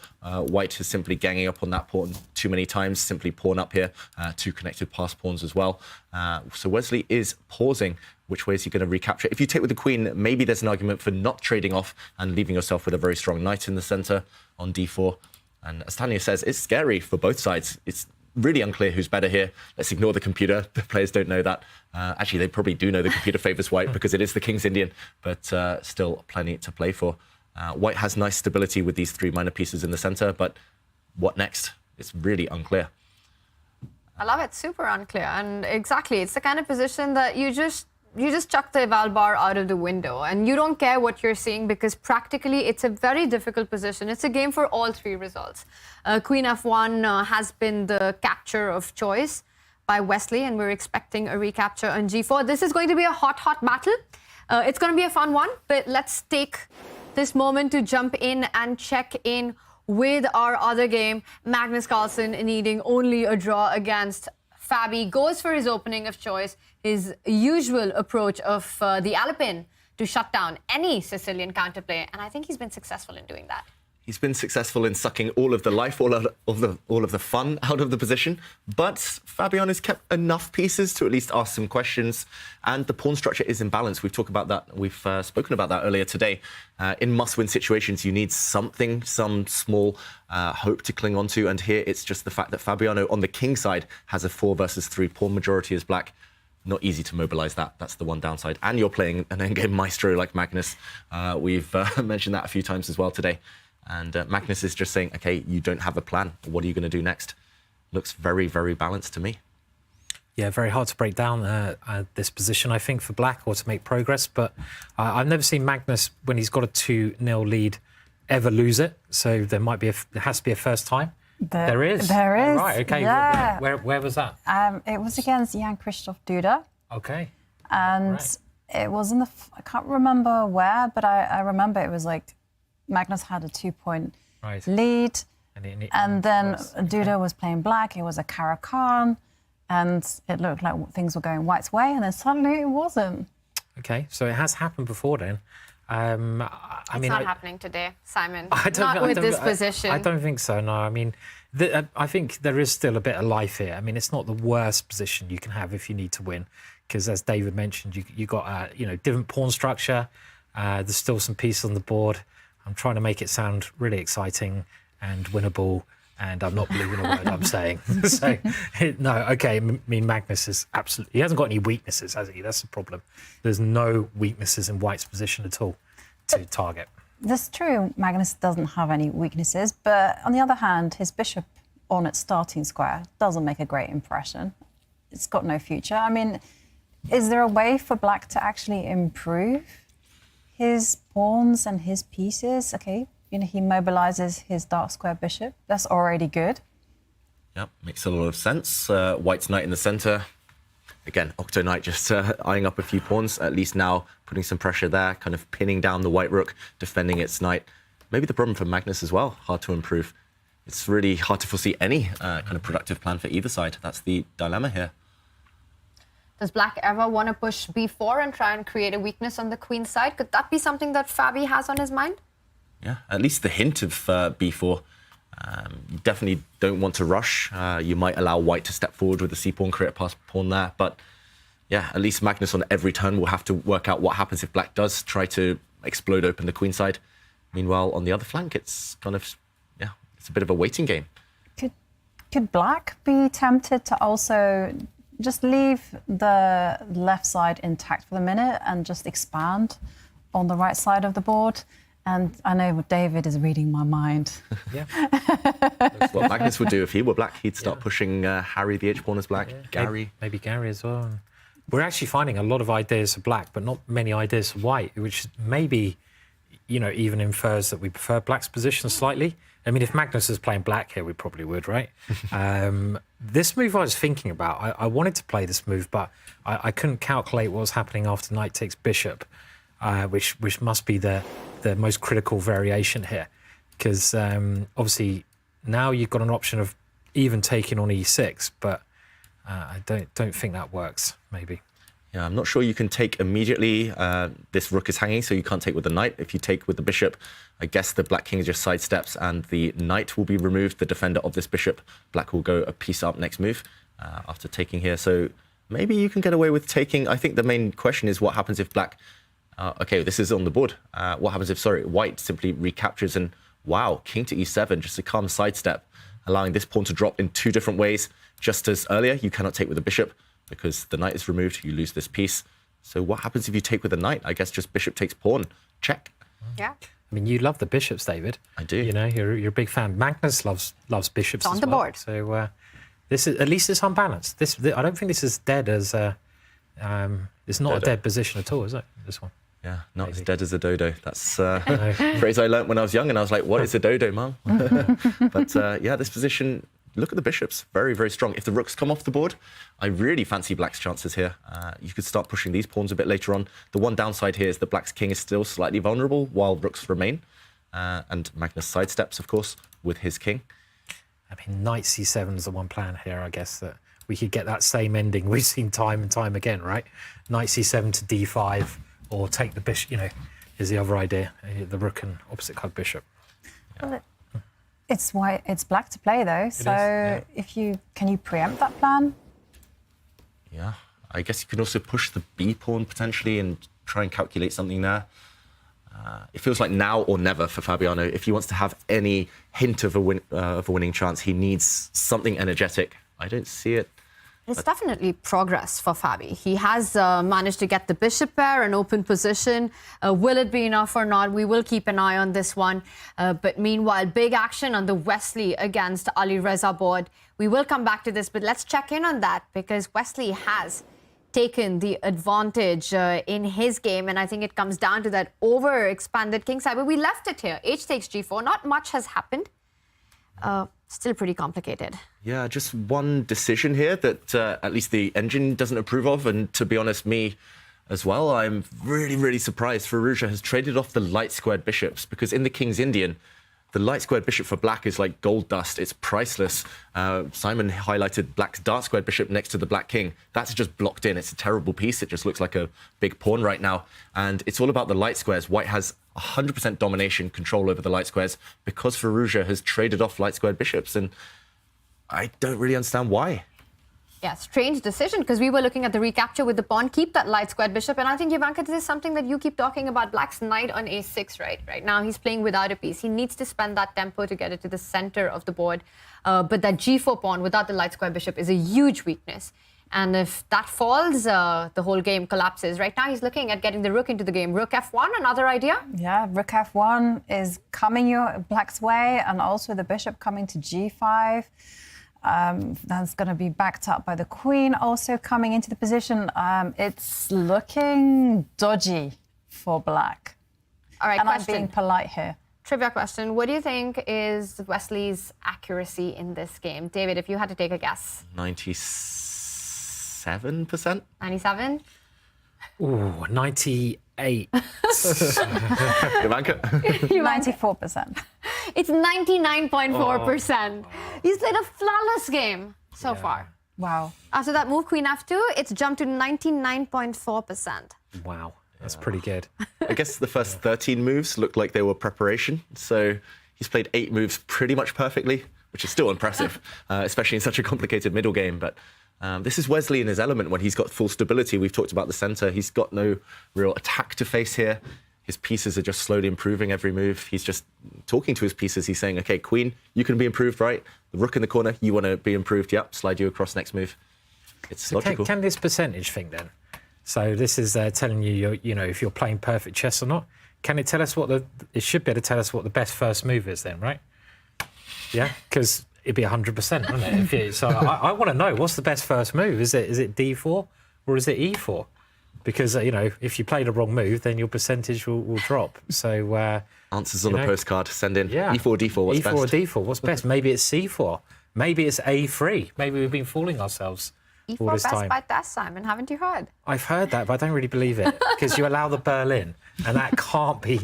White is simply ganging up on that pawn too many times, simply pawn up here, two connected pass pawns as well. So Wesley is pausing. Which way is he going to recapture? If you take with the queen, maybe there's an argument for not trading off and leaving yourself with a very strong knight in the center on d4. And as Tanya says, it's scary for both sides. It's really unclear who's better here. Let's ignore the computer. The players don't know that. Actually, they probably do know the computer favors white because it is the King's Indian, but still plenty to play for. White has nice stability with these three minor pieces in the center, but what next? It's really unclear. I love it. Super unclear. And exactly, it's the kind of position that you just chuck the eval bar out of the window and you don't care what you're seeing, because practically it's a very difficult position. It's a game for all three results. Queen f1 has been the capture of choice by Wesley, and we're expecting a recapture on g4. This is going to be a hot battle. It's going to be a fun one, but let's take this moment to jump in and check in with our other game. Magnus Carlsen needing only a draw against Fabi goes for his opening of choice, his usual approach of the Alpin to shut down any Sicilian counterplay, and I think he's been successful in doing that. He's been successful in sucking all of the life, all of the fun out of the position, but Fabiano's kept enough pieces to at least ask some questions, and the pawn structure is in balance. We've talked about that. We've spoken about that earlier today. In must-win situations, you need something, some small hope to cling on to, and here it's just the fact that Fabiano on the king side has a 4 versus 3 pawn majority as black. Not easy to mobilize that. That's the one downside. And you're playing an endgame maestro like Magnus. We've mentioned that a few times as well today. And Magnus is just saying, okay, you don't have a plan. What are you going to do next? Looks very, very balanced to me. Yeah, very hard to break down this position, I think, for black, or to make progress. But I've never seen Magnus, when he's got a 2-0 lead, ever lose it. So there has to be a first time. There is. There is. Oh, right, okay. Yeah. Where was that? It was against Jan Krzysztof Duda. Okay. And it was in the, I can't remember where, but I remember it was like Magnus had a 2-point lead. And then Duda was playing black. It was a Caro-Kann. And it looked like things were going white's way. And then suddenly it wasn't. Okay, so it has happened before then. I mean, it's not happening today, Simon. Not with this position. I don't think so, no. I mean, I think there is still a bit of life here. I mean, it's not the worst position you can have if you need to win, because as David mentioned, you got different pawn structure. There's still some pieces on the board. I'm trying to make it sound really exciting and winnable, and I'm not believing a word I'm saying. So, no, okay, I mean, Magnus is absolutely... He hasn't got any weaknesses, has he? That's the problem. There's no weaknesses in White's position at all to target. That's true. Magnus doesn't have any weaknesses, but on the other hand, his bishop on its starting square doesn't make a great impression. It's got no future. I mean, is there a way for black to actually improve his pawns and his pieces? Okay, he mobilizes his dark square bishop. That's already good. Yep, makes a lot of sense. White's knight in the center. Again, Octo Knight just eyeing up a few pawns, at least now putting some pressure there, kind of pinning down the white rook, defending its knight. Maybe the problem for Magnus as well, hard to improve. It's really hard to foresee any kind of productive plan for either side. That's the dilemma here. Does black ever want to push b4 and try and create a weakness on the queen side? Could that be something that Fabi has on his mind? Yeah, at least the hint of b4. You definitely don't want to rush. You might allow white to step forward with the c-pawn, create a pass pawn there. But yeah, at least Magnus on every turn will have to work out what happens if black does try to explode open the queen side. Meanwhile, on the other flank, it's kind of, it's a bit of a waiting game. Could black be tempted to also just leave the left side intact for the minute and just expand on the right side of the board? And I know David is reading my mind. Yeah. That's what Magnus would do if he were black. He'd start pushing Harry, the H-pawn, as black. Gary. Maybe Gary as well. We're actually finding a lot of ideas for black, but not many ideas for white, which maybe, even infers that we prefer black's position slightly. I mean, if Magnus is playing black here, we probably would, right? This move I was thinking about, I wanted to play this move, but I couldn't calculate what was happening after knight takes bishop, which must be the most critical variation here, because obviously now you've got an option of even taking on e6, but I don't think that works, maybe. Yeah, I'm not sure you can take immediately. This rook is hanging, so you can't take with the knight. If you take with the bishop, I guess the black king just sidesteps and the knight will be removed, the defender of this bishop. Black will go a piece up next move after taking here. So maybe you can get away with taking. I think the main question is what happens if black... okay, this is on the board. What happens if, white simply recaptures and, wow, king to e7, just a calm sidestep, allowing this pawn to drop in two different ways. Just as earlier, you cannot take with the bishop because the knight is removed, you lose this piece. So what happens if you take with the knight? I guess just bishop takes pawn. Check. Yeah. I mean, you love the bishops, David. I do. You know, you're a big fan. Magnus loves bishops it's on as the well. board. So this is, at least it's unbalanced. I don't think this is dead as it's not a dead position at all, is it? This one. Yeah, not as dead as a dodo. That's a phrase I learnt when I was young, and I was like, what is a dodo, Mum? But yeah, this position, look at the bishops. Very, very strong. If the rooks come off the board, I really fancy black's chances here. You could start pushing these pawns a bit later on. The one downside here is that black's king is still slightly vulnerable while rooks remain. And Magnus sidesteps, of course, with his king. I mean, knight c7 is the one plan here, I guess, that we could get that same ending we've seen time and time again, right? Knight c7 to d5, or take the bishop, you know, is the other idea. The rook and opposite card bishop. Well, it's black to play though. So if can you preempt that plan? Yeah, I guess you can also push the b pawn potentially and try and calculate something there. It feels like now or never for Fabiano. If he wants to have any hint of a winning chance, he needs something energetic. I don't see it. It's definitely progress for Fabi. He has managed to get the bishop pair, an open position. Will it be enough or not? We will keep an eye on this one. But meanwhile, big action on the Wesley against Alireza board. We will come back to this, but let's check in on that because Wesley has taken the advantage in his game, and I think it comes down to that over-expanded kingside. But we left it here. H takes g4. Not much has happened. Still pretty complicated. Yeah, just one decision here that at least the engine doesn't approve of. And to be honest, me as well, I'm really, really surprised Firouzja has traded off the light squared bishops because in the King's Indian, the light squared bishop for black is like gold dust. It's priceless. Simon highlighted black's dark squared bishop next to the black king. That's just blocked in. It's a terrible piece. It just looks like a big pawn right now. And it's all about the light squares. White has 100% domination, control over the light squares because Firouzja has traded off light squared bishops. And I don't really understand why. Yeah, strange decision because we were looking at the recapture with the pawn, keep that light squared bishop. And I think, Ivanka, this is something that you keep talking about. Black's knight on a6, right? Right now he's playing without a piece. He needs to spend that tempo to get it to the center of the board. But that g4 pawn without the light squared bishop is a huge weakness. And if that falls, the whole game collapses. Right now he's looking at getting the rook into the game. Rook f1, another idea? Yeah, rook f1 is coming black's way, and also the bishop coming to g5. That's going to be backed up by the queen also coming into the position. It's looking dodgy for black. All right, and question. I'm being polite here. Trivia question. What do you think is Wesley's accuracy in this game? David, if you had to take a guess. 97%? 97? Ooh, 98. Ivanka? 94%. It's 99.4%. He's played a flawless game so far. Wow. After that move, Queen F2, it's jumped to 99.4%. Wow, that's pretty good. I guess the first 13 moves looked like they were preparation. So he's played 8 moves pretty much perfectly, which is still impressive, especially in such a complicated middle game. But this is Wesley in his element when he's got full stability. We've talked about the center. He's got no real attack to face here. His pieces are just slowly improving every move. He's just talking to his pieces. He's saying, okay, queen, you can be improved, right? The rook in the corner, you want to be improved. Yep, slide you across next move. It's logical. Can this percentage thing then? So this is telling you, you know, if you're playing perfect chess or not. Can it tell us it should be able to tell us what the best first move is then, right? Yeah, because it'd be 100%, wouldn't it? So I want to know, what's the best first move? Is it D4 or is it E4? Because, you know, if you play the wrong move, then your percentage will drop. So answers on a postcard, send in. Yeah. E4, D4, what's best? E4 or D4, what's best? Maybe it's C4. Maybe it's A3. Maybe we've been fooling ourselves all E4 this best time. by test, Simon, haven't you heard? I've heard that, but I don't really believe it because you allow the Berlin, and that can't be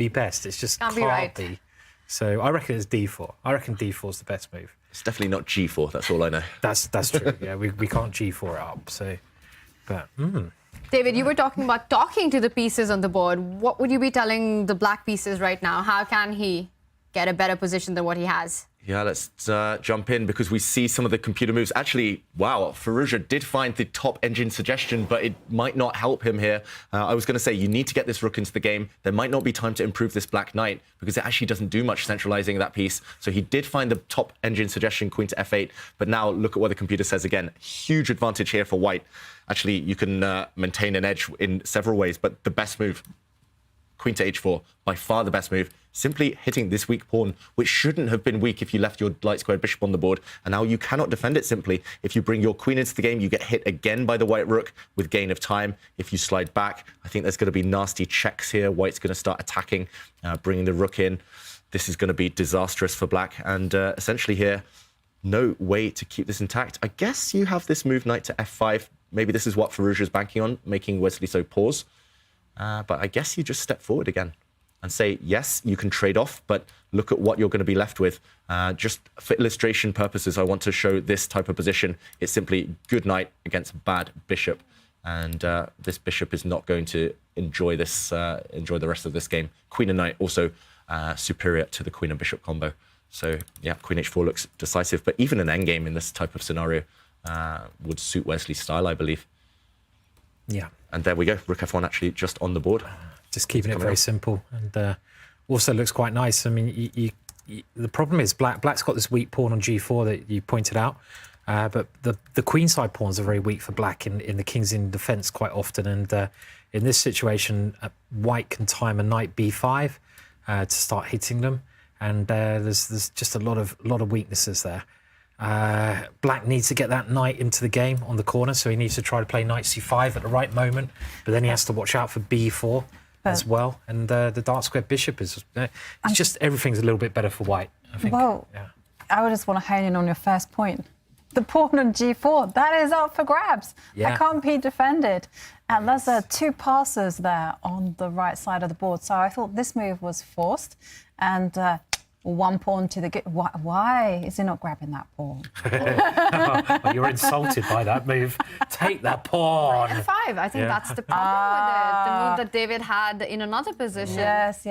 best. It's just Can't be right. So I reckon it's d4. I reckon d4 is the best move. It's definitely not g4. That's all I know. That's true. Yeah, we can't g4 it up. So, but. David, you were talking about talking to the pieces on the board. What would you be telling the black pieces right now? How can he get a better position than what he has? Yeah, let's jump in because we see some of the computer moves. Actually, wow, Firouzja did find the top engine suggestion, but it might not help him here. I was going to say, you need to get this rook into the game. There might not be time to improve this black knight because it actually doesn't do much centralizing that piece. So he did find the top engine suggestion, queen to f8. But now look at what the computer says again. Huge advantage here for white. Actually, you can maintain an edge in several ways, but the best move, queen to h4, by far the best move. Simply hitting this weak pawn, which shouldn't have been weak if you left your light squared bishop on the board. And now you cannot defend it simply. If you bring your queen into the game, you get hit again by the white rook with gain of time. If you slide back, I think there's going to be nasty checks here. White's going to start attacking, bringing the rook in. This is going to be disastrous for black. And essentially here, no way to keep this intact. I guess you have this move knight to f5. Maybe this is what Firouzja is banking on, making Wesley So pause. But I guess you just step forward again and say, yes, you can trade off, but look at what you're going to be left with. Just for illustration purposes, I want to show this type of position. It's simply good knight against bad bishop. And this bishop is not going to enjoy this, enjoy the rest of this game. Queen and knight also superior to the queen and bishop combo. So yeah, queen h4 looks decisive, but even an endgame in this type of scenario would suit Wesley's style, I believe. Yeah. And there we go. Rook f1 actually just on the board. Just keeping it very simple, and also looks quite nice. I mean, the problem is black's got this weak pawn on g4 that you pointed out, but the queenside pawns are very weak for black in the king's in defense quite often. And in this situation, white can time a knight b5 to start hitting them, and there's just a lot of weaknesses there. Black needs to get that knight into the game on the corner, so he needs to try to play knight c5 at the right moment, but then he has to watch out for b4 as well, and the dark square bishop is it's just everything's a little bit better for white, I think. Well, yeah. I would just want to hone in on your first point. The pawn on g4, that is up for grabs. Yeah. That can't be defended. And there's two passes there on the right side of the board, so I thought this move was forced, and one pawn to the... Why is he not grabbing that pawn? Oh, you're insulted by that move. Take that pawn. F5. I think that's the problem with it. The move that David had in another position. Yes.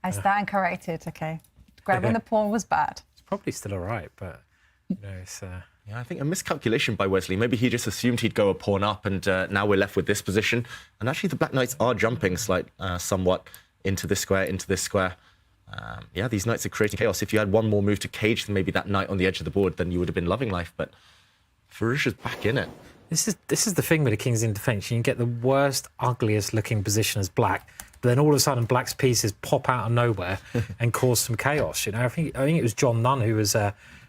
I stand corrected, okay. Grabbing the pawn was bad. It's probably still all right, but, you know, it's... Yeah, I think a miscalculation by Wesley. Maybe he just assumed he'd go a pawn up, and now we're left with this position. And actually, the black knights are jumping somewhat into this square. Yeah, these knights are creating chaos. If you had one more move to cage maybe that knight on the edge of the board, then you would have been loving life. But Firouzja's back in it. This is the thing with the king's in defense. You can get the worst, ugliest looking position as black, but then all of a sudden black's pieces pop out of nowhere and cause some chaos. You know, I think it was John Nunn who was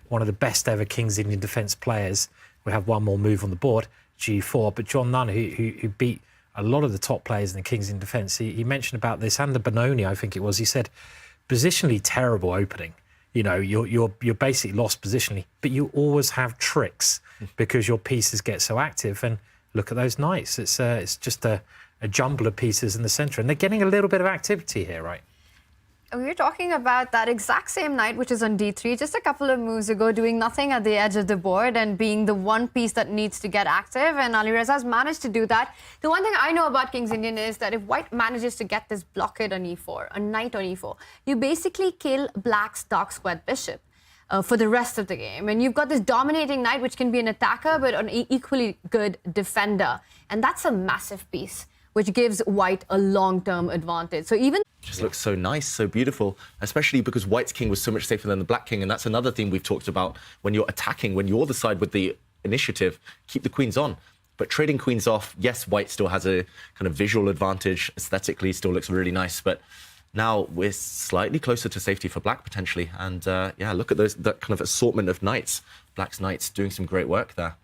one of the best ever king's Indian defense players. We have one more move on the board, g4, but John Nunn who beat a lot of the top players in the king's in defense. He mentioned about this, and the Benoni, I think it was. He said, positionally terrible opening. You know, you're basically lost positionally, but you always have tricks because your pieces get so active. And look at those knights. It's just a jumble of pieces in the centre, and they're getting a little bit of activity here, right? We were talking about that exact same knight, which is on d3, just a couple of moves ago, doing nothing at the edge of the board and being the one piece that needs to get active. And Alireza has managed to do that. The one thing I know about King's Indian is that if white manages to get this blockade on e4, a knight on e4, you basically kill black's dark squared bishop for the rest of the game. And you've got this dominating knight, which can be an attacker, but an equally good defender. And that's a massive piece, which gives white a long-term advantage. So even... Just looks so nice, so beautiful, especially because white's king was so much safer than the black king. And that's another thing we've talked about when you're attacking, when you're the side with the initiative, keep the queens on. But trading queens off, yes, white still has a kind of visual advantage, aesthetically still looks really nice, but now we're slightly closer to safety for black potentially. And yeah, look at that kind of assortment of knights. Black's knights doing some great work there.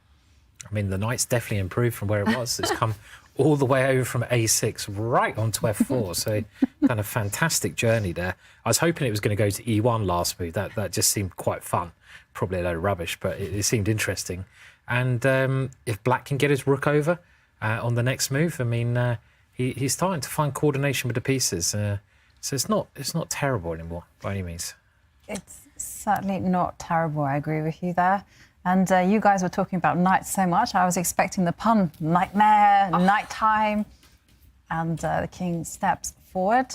I mean, the knight's definitely improved from where it was. It's come all the way over from a6 right onto f4. So kind of fantastic journey there. I was hoping it was going to go to e1 last move. That just seemed quite fun. Probably a load of rubbish, but it seemed interesting. And if black can get his rook over on the next move, I mean, he's starting to find coordination with the pieces. So it's not terrible anymore by any means. It's certainly not terrible. I agree with you there. And you guys were talking about knight so much. I was expecting the pun, nightmare, nighttime. And the king steps forward.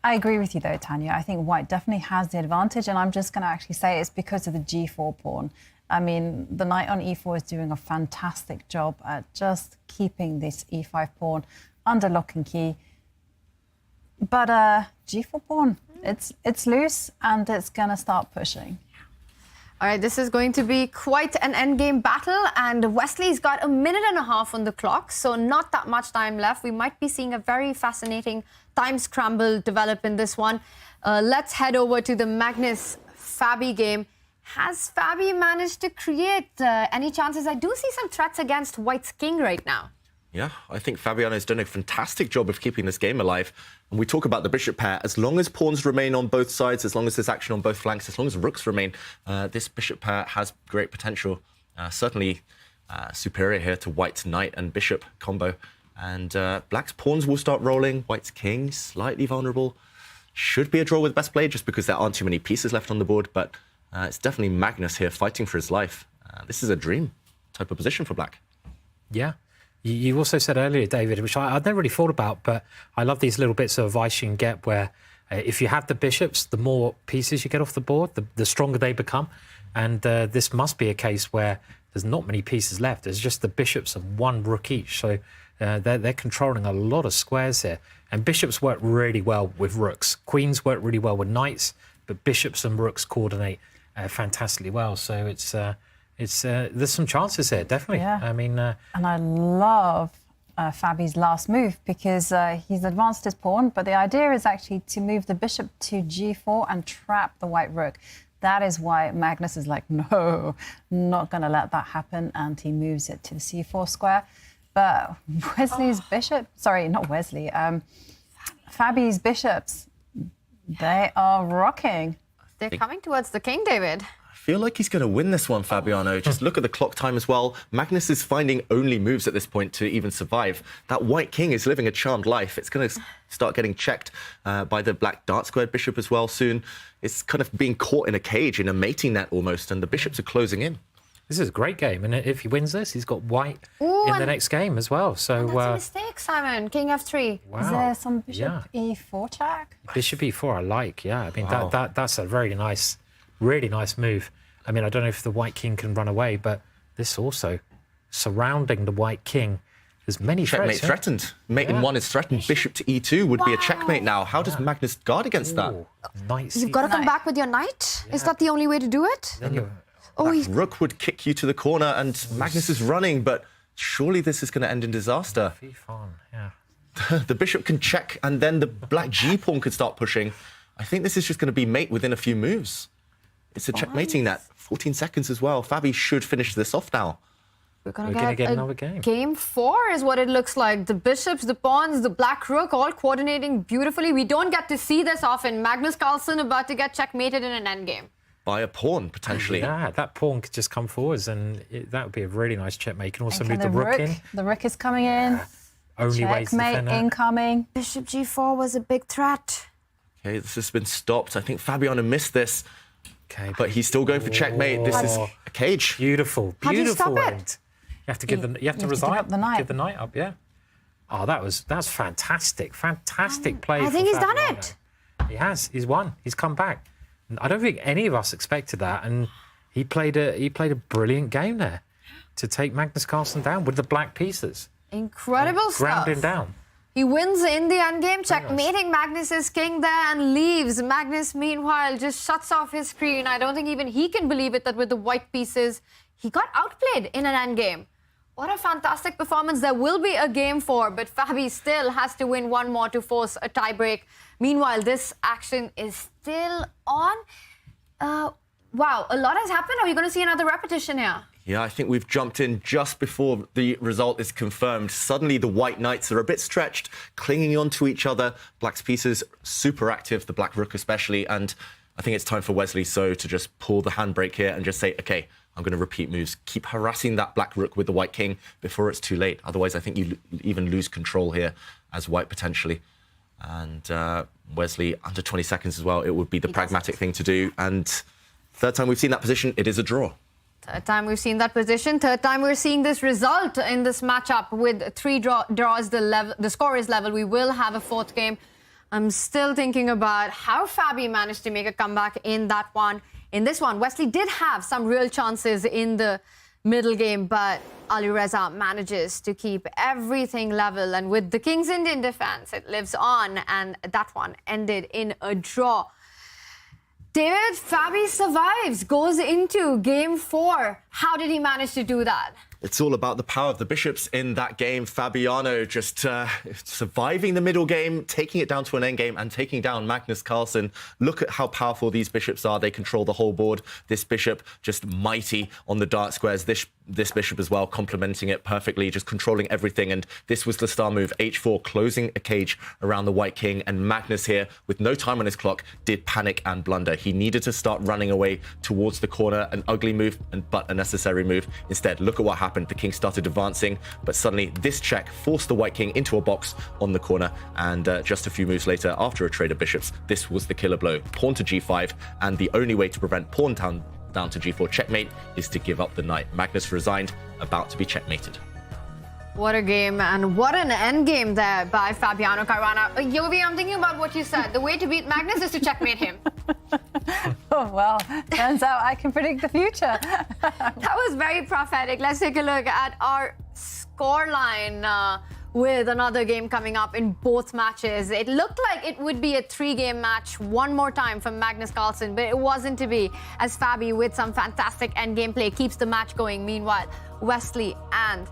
I agree with you, though, Tanya. I think white definitely has the advantage. And I'm just going to actually say it's because of the g4 pawn. I mean, the knight on e4 is doing a fantastic job at just keeping this e5 pawn under lock and key. But g4 pawn, it's loose and it's going to start pushing. All right, this is going to be quite an endgame battle, and Wesley's got a minute and a half on the clock, so not that much time left. We might be seeing a very fascinating time scramble develop in this one. Let's head over to the Magnus-Fabi game. Has Fabi managed to create any chances? I do see some threats against White's king right now. Yeah, I think Fabiano's done a fantastic job of keeping this game alive. And we talk about the bishop pair. As long as pawns remain on both sides, as long as there's action on both flanks, as long as rooks remain, this bishop pair has great potential. Certainly superior here to white's knight and bishop combo. And black's pawns will start rolling. White's king, slightly vulnerable. Should be a draw with best play just because there aren't too many pieces left on the board. But it's definitely Magnus here fighting for his life. This is a dream type of position for black. Yeah. You also said earlier, David, which I'd never really thought about, but I love these little bits of advice you can get where if you have the bishops, the more pieces you get off the board, the stronger they become. And this must be a case where there's not many pieces left. There's just the bishops and one rook each. So they're controlling a lot of squares here. And bishops work really well with rooks. Queens work really well with knights, but bishops and rooks coordinate fantastically well. So there's some chances here, definitely. Yeah. I mean, and I love Fabi's last move because he's advanced his pawn, but the idea is actually to move the bishop to g4 and trap the white rook. That is why Magnus is like, no, not going to let that happen, and he moves it to the c4 square. But Wesley's bishop, sorry, not Wesley, Fabi's bishops, they are rocking. They're coming towards the king, David. I feel like he's going to win this one, Fabiano. Just look at the clock time as well. Magnus is finding only moves at this point to even survive. That white king is living a charmed life. It's going to start getting checked by the black dart-squared bishop as well soon. It's kind of being caught in a cage, in a mating net almost, and the bishops are closing in. This is a great game, and if he wins this, he's got white in the next game as well. So that's a mistake, Simon. King f3. Wow. Is there some bishop e4 check? Bishop e4, I like. Yeah, I mean that's a very nice, really nice move. I mean, I don't know if the white king can run away, but this also surrounding the white king. There's many Checkmate threats. threatened. Mate in one is threatened. Bishop to e2 would be a checkmate now. How does Magnus guard against that? Knight You've got to come back with your knight. Is that the only way to do it? Rook would kick you to the corner, and Magnus is running, but surely this is going to end in disaster. Yeah. The bishop can check, and then the black g-pawn could start pushing. I think this is just going to be mate within a few moves. It's a checkmating net. 14 seconds as well. Fabi should finish this off now. We're going to get another game. Game 4 is what it looks like. The bishops, the pawns, the black rook all coordinating beautifully. We don't get to see this often. Magnus Carlsen about to get checkmated in an endgame. By a pawn, potentially. Yeah, that pawn could just come forwards, and that would be a really nice checkmate. You can also move the rook in. The rook is coming in. Only ways to defend Checkmate that. incoming. Bishop g4 was a big threat. Okay, this has been stopped. I think Fabiano missed this. Okay, but he's still going for checkmate. This is a cage. Beautiful, How do you beautiful stop end. it? You have to give you have to give up the knight. Give the knight up, yeah. Oh, that's fantastic. Fantastic play. I think he's done Fabiano. it. He has. He's won. He's come back. I don't think any of us expected that, and he played a brilliant game there to take Magnus Carlsen down with the black pieces. Incredible stuff. Ground him down. He wins in the endgame, checkmating Magnus's king there and leaves. Magnus, meanwhile, just shuts off his screen. I don't think even he can believe it that with the white pieces, he got outplayed in an endgame. What a fantastic performance. There will be a game 4, but Fabi still has to win one more to force a tiebreak. Meanwhile, this action is still on. Wow, a lot has happened. Are we going to see another repetition here? Yeah, I think we've jumped in just before the result is confirmed. Suddenly, the white knights are a bit stretched, clinging onto each other. Black's pieces super active, the black rook especially, and I think it's time for Wesley So to just pull the handbrake here and just say, okay, I'm going to repeat moves. Keep harassing that black rook with the white king before it's too late. Otherwise, I think you even lose control here as white potentially. And Wesley, under 20 seconds as well, it would be the pragmatic thing to do. And third time we've seen that position, it is a draw. Third time we've seen that position. Third time we're seeing this result in this matchup with 3 draws. The score is level. We will have a 4th game. I'm still thinking about how Fabi managed to make a comeback in that one. In this one, Wesley did have some real chances in the middle game, but Alireza manages to keep everything level. And with the King's Indian defense, it lives on, and that one ended in a draw. David, Fabi survives, goes into game 4. How did he manage to do that? It's all about the power of the bishops in that game. Fabiano just surviving the middle game, taking it down to an end game and taking down Magnus Carlsen. Look at how powerful these bishops are. They control the whole board. This bishop just mighty on the dark squares. This bishop as well, complementing it perfectly, just controlling everything. And this was the star move, h4, closing a cage around the white king. And Magnus here, with no time on his clock, did panic and blunder. He needed to start running away towards the corner. An ugly move, but a necessary move. Instead, look at what happened. The king started advancing, but suddenly this check forced the white king into a box on the corner. And just a few moves later, after a trade of bishops, this was the killer blow. Pawn to g5, and the only way to prevent pawn down to g4 checkmate is to give up the knight. Magnus resigned, about to be checkmated. What a game, and what an end game there by Fabiano Caruana. Yovi, I'm thinking about what you said. The way to beat Magnus is to checkmate him. Oh, well, turns out I can predict the future. That was very prophetic. Let's take a look at our scoreline with another game coming up in both matches. It looked like it would be a 3-game match one more time for Magnus Carlsen, but it wasn't to be, as Fabi, with some fantastic endgame play, keeps the match going. Meanwhile, Wesley and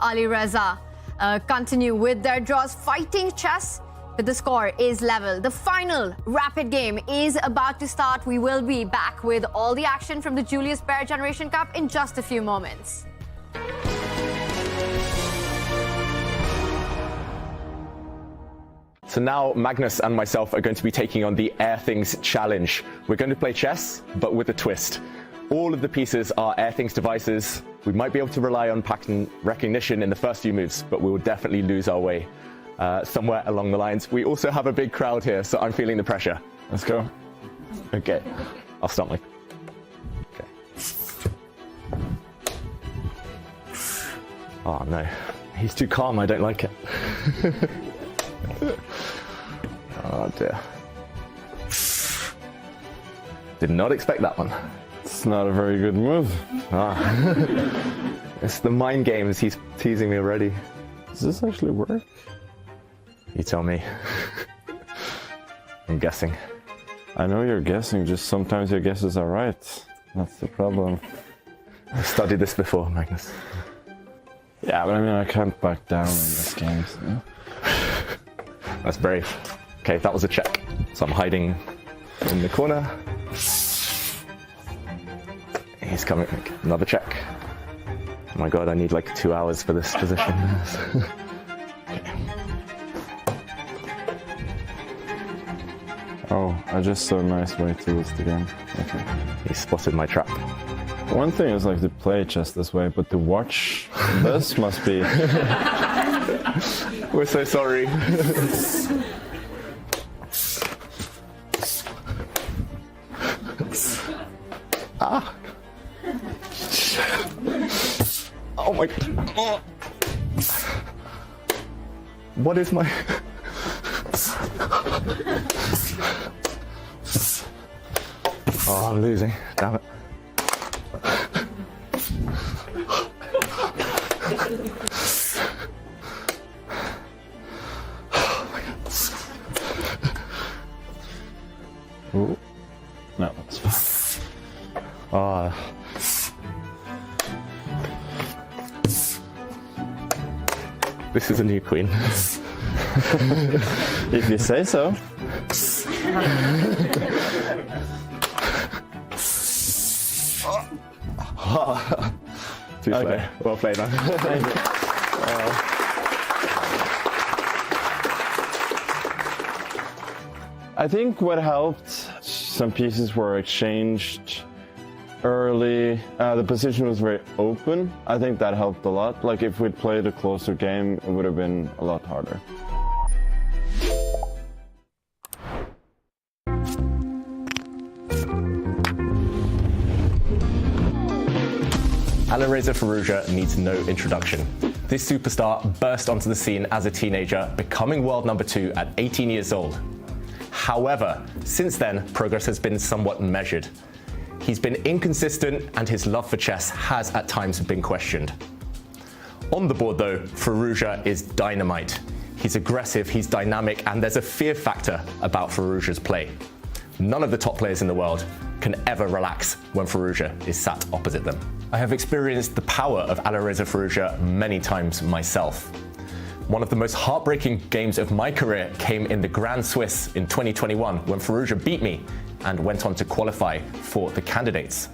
Alireza continue with their draws, fighting chess, but the score is level. The final rapid game is about to start. We will be back with all the action from the Julius Baer Generation Cup in just a few moments. So now Magnus and myself are going to be taking on the Air Things Challenge. We're going to play chess, but with a twist. All of the pieces are Air Things devices. We might be able to rely on pattern recognition in the first few moves, but we will definitely lose our way somewhere along the lines. We also have a big crowd here, so I'm feeling the pressure. Let's go. Okay, I'll start my... Okay. Oh no, he's too calm, I don't like it. Oh dear. Did not expect that one. It's not a very good move. It's the mind games, he's teasing me already. Does this actually work? You tell me. I'm guessing. I know you're guessing, just sometimes your guesses are right. That's the problem. I've studied this before, Magnus. Yeah, but I mean, I can't back down in this game. So. That's brave. Okay, that was a check. So I'm hiding in the corner. He's coming. Another check. Oh my god, I need like 2 hours for this position. Oh, I just saw a nice way to lose the game. Okay. He spotted my trap. One thing is like to play chess this way, but to watch this must be... We're so sorry. Ah. Oh my... Oh. What is my... Oh, I'm losing. Damn it. Ooh. No, that's fine. Oh. This is a new queen. If you say so. Too slow. Okay. Well played, man. Thank you. I think what helped, some pieces were exchanged early. The position was very open. I think that helped a lot. Like if we'd played a closer game, it would have been a lot harder. Alireza Firouzja needs no introduction. This superstar burst onto the scene as a teenager, becoming world number 2 at 18 years old. However, since then, progress has been somewhat measured. He's been inconsistent, and his love for chess has at times been questioned. On the board though, Firouzja is dynamite. He's aggressive, he's dynamic, and there's a fear factor about Firouzja's play. None of the top players in the world can ever relax when Firouzja is sat opposite them. I have experienced the power of Alireza Firouzja many times myself. One of the most heartbreaking games of my career came in the Grand Swiss in 2021 when Firouzja beat me and went on to qualify for the candidates.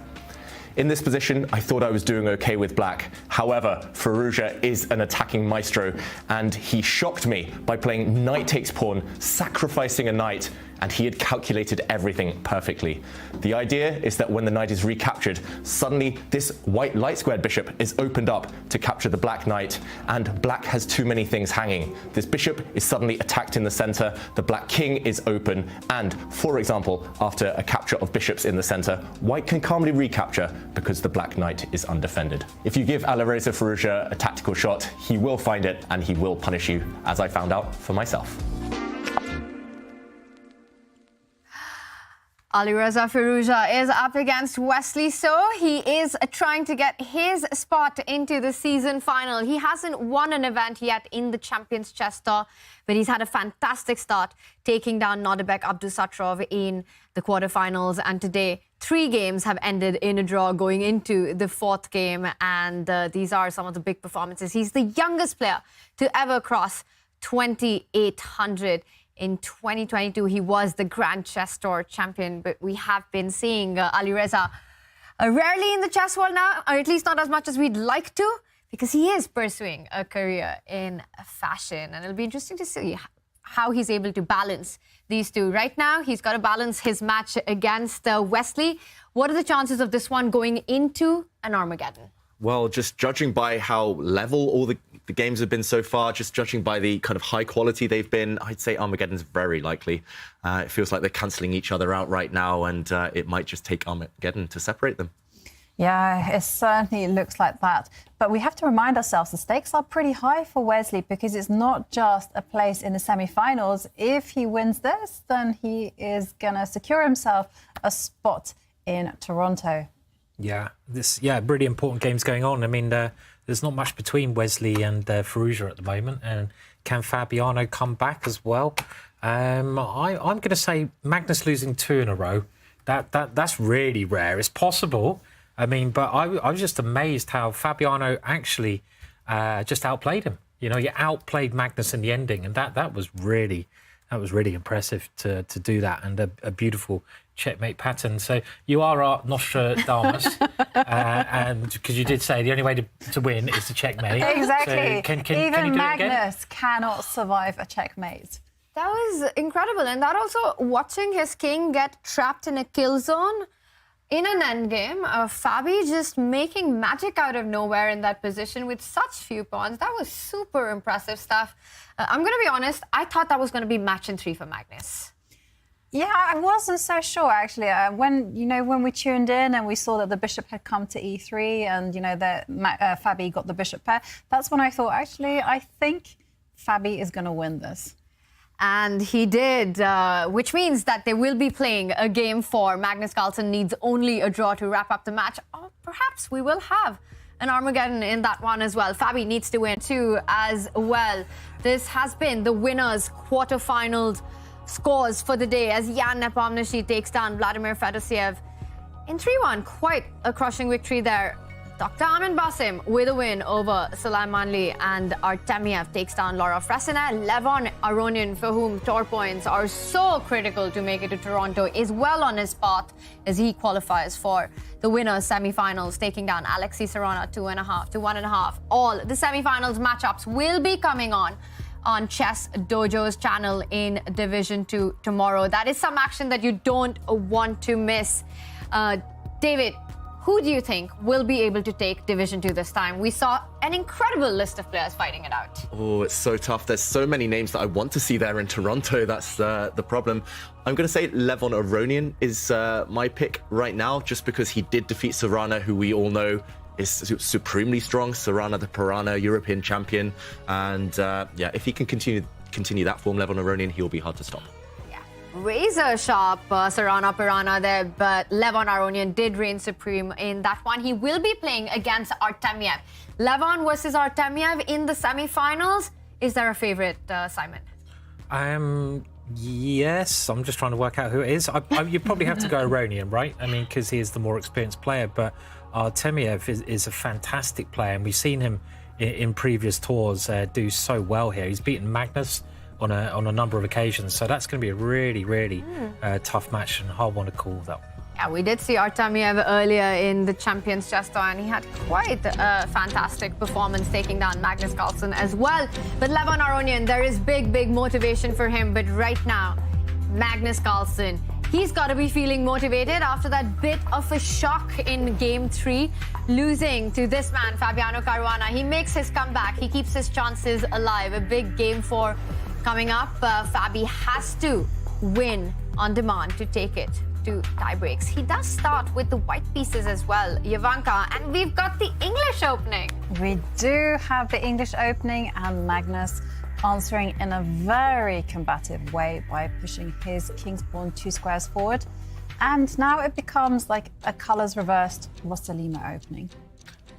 In this position, I thought I was doing okay with black. However, Firouzja is an attacking maestro, and he shocked me by playing knight takes pawn, sacrificing a knight, and he had calculated everything perfectly. The idea is that when the knight is recaptured, suddenly this white light squared bishop is opened up to capture the black knight, and black has too many things hanging. This bishop is suddenly attacked in the center, the black king is open, and, for example, after a capture of bishops in the center, white can calmly recapture because the black knight is undefended. If you give Alireza Firouzja a tactical shot, he will find it and he will punish you, as I found out for myself. Alireza Firouzja is up against Wesley So. He is trying to get his spot into the season final. He hasn't won an event yet in the Champions Chess Tour, but he's had a fantastic start, taking down Nodirbek Abdusattorov in the quarterfinals. And today, 3 games have ended in a draw going into the 4th game. And these are some of the big performances. He's the youngest player to ever cross 2,800. In 2022, he was the Grand Chess Tour champion, but we have been seeing Alireza rarely in the chess world now, or at least not as much as we'd like to, because he is pursuing a career in fashion. And it'll be interesting to see how he's able to balance these two. Right now, he's got to balance his match against Wesley. What are the chances of this one going into an Armageddon? Well, just judging by how level all the games have been so far, just judging by the kind of high quality they've been, I'd say Armageddon's very likely. It feels like they're cancelling each other out right now, and it might just take Armageddon to separate them. Yeah, it certainly looks like that. But we have to remind ourselves the stakes are pretty high for Wesley, because it's not just a place in the semi-finals. If he wins this, then he is going to secure himself a spot in Toronto. Yeah, really important games going on. I mean, there's not much between Wesley and Firouzja at the moment. And can Fabiano come back as well? I'm going to say Magnus losing 2 in a row. That's really rare. It's possible. I mean, but I was just amazed how Fabiano actually just outplayed him. You know, he outplayed Magnus in the ending, and that was really impressive to do that, and a beautiful checkmate pattern. So you are our Nostradamus, and because you did say the only way to win is to checkmate. Exactly. So can Even you do Magnus cannot survive a checkmate. That was incredible. And that also, watching his king get trapped in a kill zone in an endgame, Fabi just making magic out of nowhere in that position with such few pawns. That was super impressive stuff. I'm going to be honest, I thought that was going to be match in 3 for Magnus. Yeah, I wasn't so sure, actually. When we tuned in and we saw that the bishop had come to e3 and, Fabi got the bishop pair, that's when I thought, actually, I think Fabi is going to win this. And he did, which means that they will be playing a game 4. Magnus Carlsen needs only a draw to wrap up the match. Or perhaps we will have an Armageddon in that one as well. Fabi needs to win too as well. This has been the winners' quarterfinals scores for the day as Jan Nepomniachtchi takes down Vladimir Fedosiev in 3-1. Quite a crushing victory there. Dr. Amin Basim with a win over Sulaimanli, and Artemiev takes down Laura Fresina. Levon Aronian, for whom tour points are so critical to make it to Toronto, is well on his path as he qualifies for the winners' semi-finals, taking down Alexei Sarana 2.5 to 1.5. All the semi-finals matchups will be coming on Chess Dojo's channel in Division 2 tomorrow. That is some action that you don't want to miss. David, who do you think will be able to take Division 2 this time? We saw an incredible list of players fighting it out. Oh, it's so tough. There's so many names that I want to see there in Toronto. That's the problem. I'm going to say Levon Aronian is my pick right now, just because he did defeat Sarana, who we all know is supremely strong. Sarana the Piranha, European champion. And if he can continue that form level on Aronian, he'll be hard to stop. Razor sharp Sarana Piranha there, but Levon Aronian did reign supreme in that one. He will be playing against Artemiev. Levon versus Artemiev in the semi-finals. Is there a favorite, Simon? Yes, I'm just trying to work out who it is. You probably have to go Aronian, right? I mean, because he is the more experienced player, but Artemiev is a fantastic player, and we've seen him in previous tours do so well here. He's beaten Magnus on a number of occasions, so that's going to be a really tough match and a hard one to call, that one. Yeah, we did see Artemiev earlier in the Champions Chess Tour, and he had quite a fantastic performance taking down Magnus Carlsen as well. But Levon Aronian, there is big motivation for him. But right now, Magnus Carlsen, he's got to be feeling motivated after that bit of a shock in Game 3, losing to this man, Fabiano Caruana. He makes his comeback. He keeps his chances alive. A big Game 4 coming up. Fabi has to win on demand to take it to tie breaks. He does start with the white pieces as well, Jovanka, and we've got the English opening. We do have the English opening, and Magnus answering in a very combative way by pushing his king's pawn 2 squares forward. And now it becomes like a colours reversed Rossalima opening.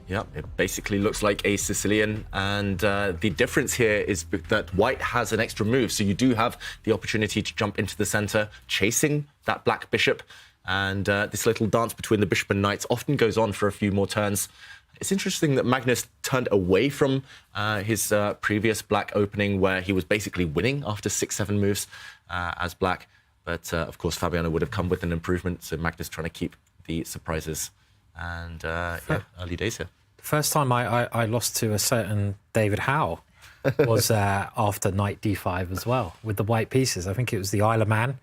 Yeah, it basically looks like a Sicilian, and the difference here is that white has an extra move, so you do have the opportunity to jump into the centre, chasing that black bishop, and this little dance between the bishop and knights often goes on for a few more turns. It's interesting that Magnus turned away from his previous black opening, where he was basically winning after 6-7 moves as black, but of course Fabiano would have come with an improvement, so Magnus trying to keep the surprises. And early days here. First time I lost to a certain David Howe was after knight d5 as well, with the white pieces. I think it was the Isle of Man.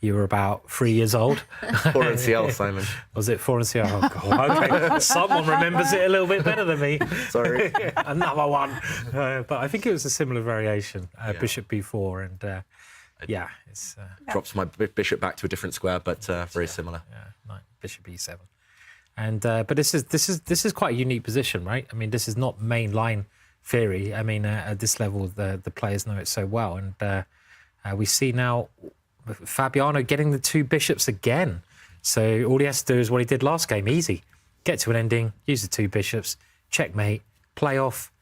You were about 3 years old. 4 NCL, Simon. Was it 4 NCL? Oh, God. Okay. Someone remembers it a little bit better than me. Sorry. Another one. But I think it was a similar variation, bishop b4, and it's... Drops my bishop back to a different square, but very similar. Yeah, bishop e7. And but this is quite a unique position, right? I mean, this is not mainline theory. I mean, at this level, the players know it so well, and we see now Fabiano getting the 2 bishops again. So all he has to do is what he did last game: easy, get to an ending, use the 2 bishops, checkmate, play off,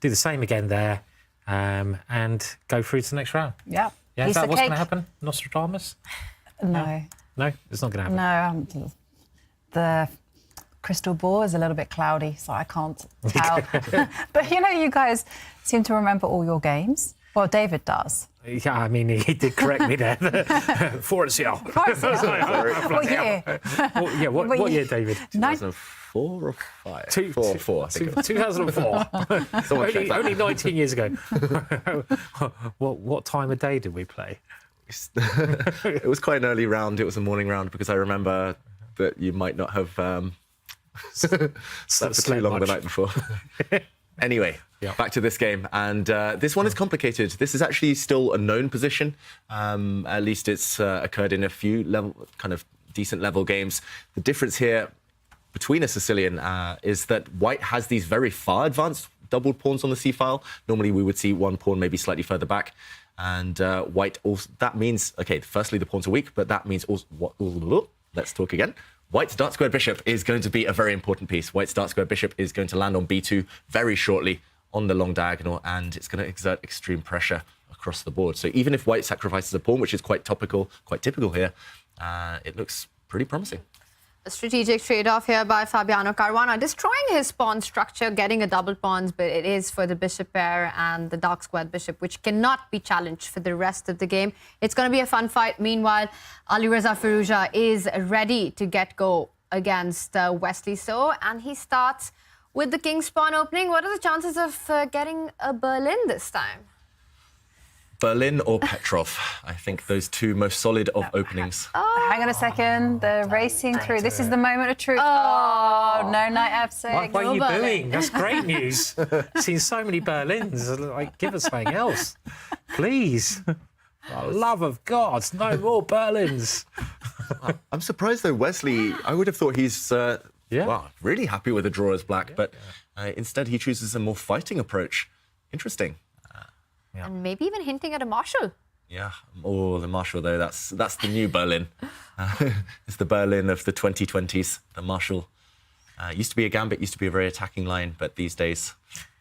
do the same again there, and go through to the next round. Yeah. Yeah, is that what's going to happen, Nostradamus? No. No, it's not going to happen. No, the crystal ball is a little bit cloudy, so I can't tell. But you guys seem to remember all your games. Well, David does. Yeah, I mean, he did correct me there. 4 NCL. What year? What year, David? 2004 or 5? 4, I think. 2004. only 19 years ago. What time of day did we play? It was quite an early round. It was a morning round, because I remember that you might not have slept for too long the night before. Anyway, back to this game. And this one is complicated. This is actually still a known position. At least it's occurred in a few kind of decent level games. The difference here between a Sicilian is that white has these very far advanced doubled pawns on the c-file. Normally we would see one pawn maybe slightly further back. And white also, that means, okay, firstly the pawns are weak, but that means also, let's talk again. White's dark squared bishop is going to be a very important piece. White's dark squared bishop is going to land on b2 very shortly on the long diagonal, and it's going to exert extreme pressure across the board. So even if white sacrifices a pawn, which is quite typical here, it looks pretty promising. A strategic trade-off here by Fabiano Caruana, destroying his pawn structure, getting a double pawns, but it is for the bishop pair and the dark squared bishop, which cannot be challenged for the rest of the game. It's going to be a fun fight. Meanwhile, Alireza Firouzja is ready to get go against Wesley So, and he starts with the king's pawn opening. What are the chances of getting a Berlin this time? Berlin or Petrov. I think those 2 most solid of openings. Hang on a second. They're racing through. This is the moment of truth. Oh, no knight f6. What are you doing? That's great news. Seen so many Berlins. Like, give us something else, please. For the love of God, no more Berlins. I'm surprised though, Wesley. I would have thought he's wow, really happy with the draw as black, but instead he chooses a more fighting approach. Interesting. And maybe even hinting at a marshal. Yeah, oh, the marshal though, that's the new Berlin. It's the Berlin of the 2020s, the marshal. Used to be a gambit, used to be a very attacking line, but these days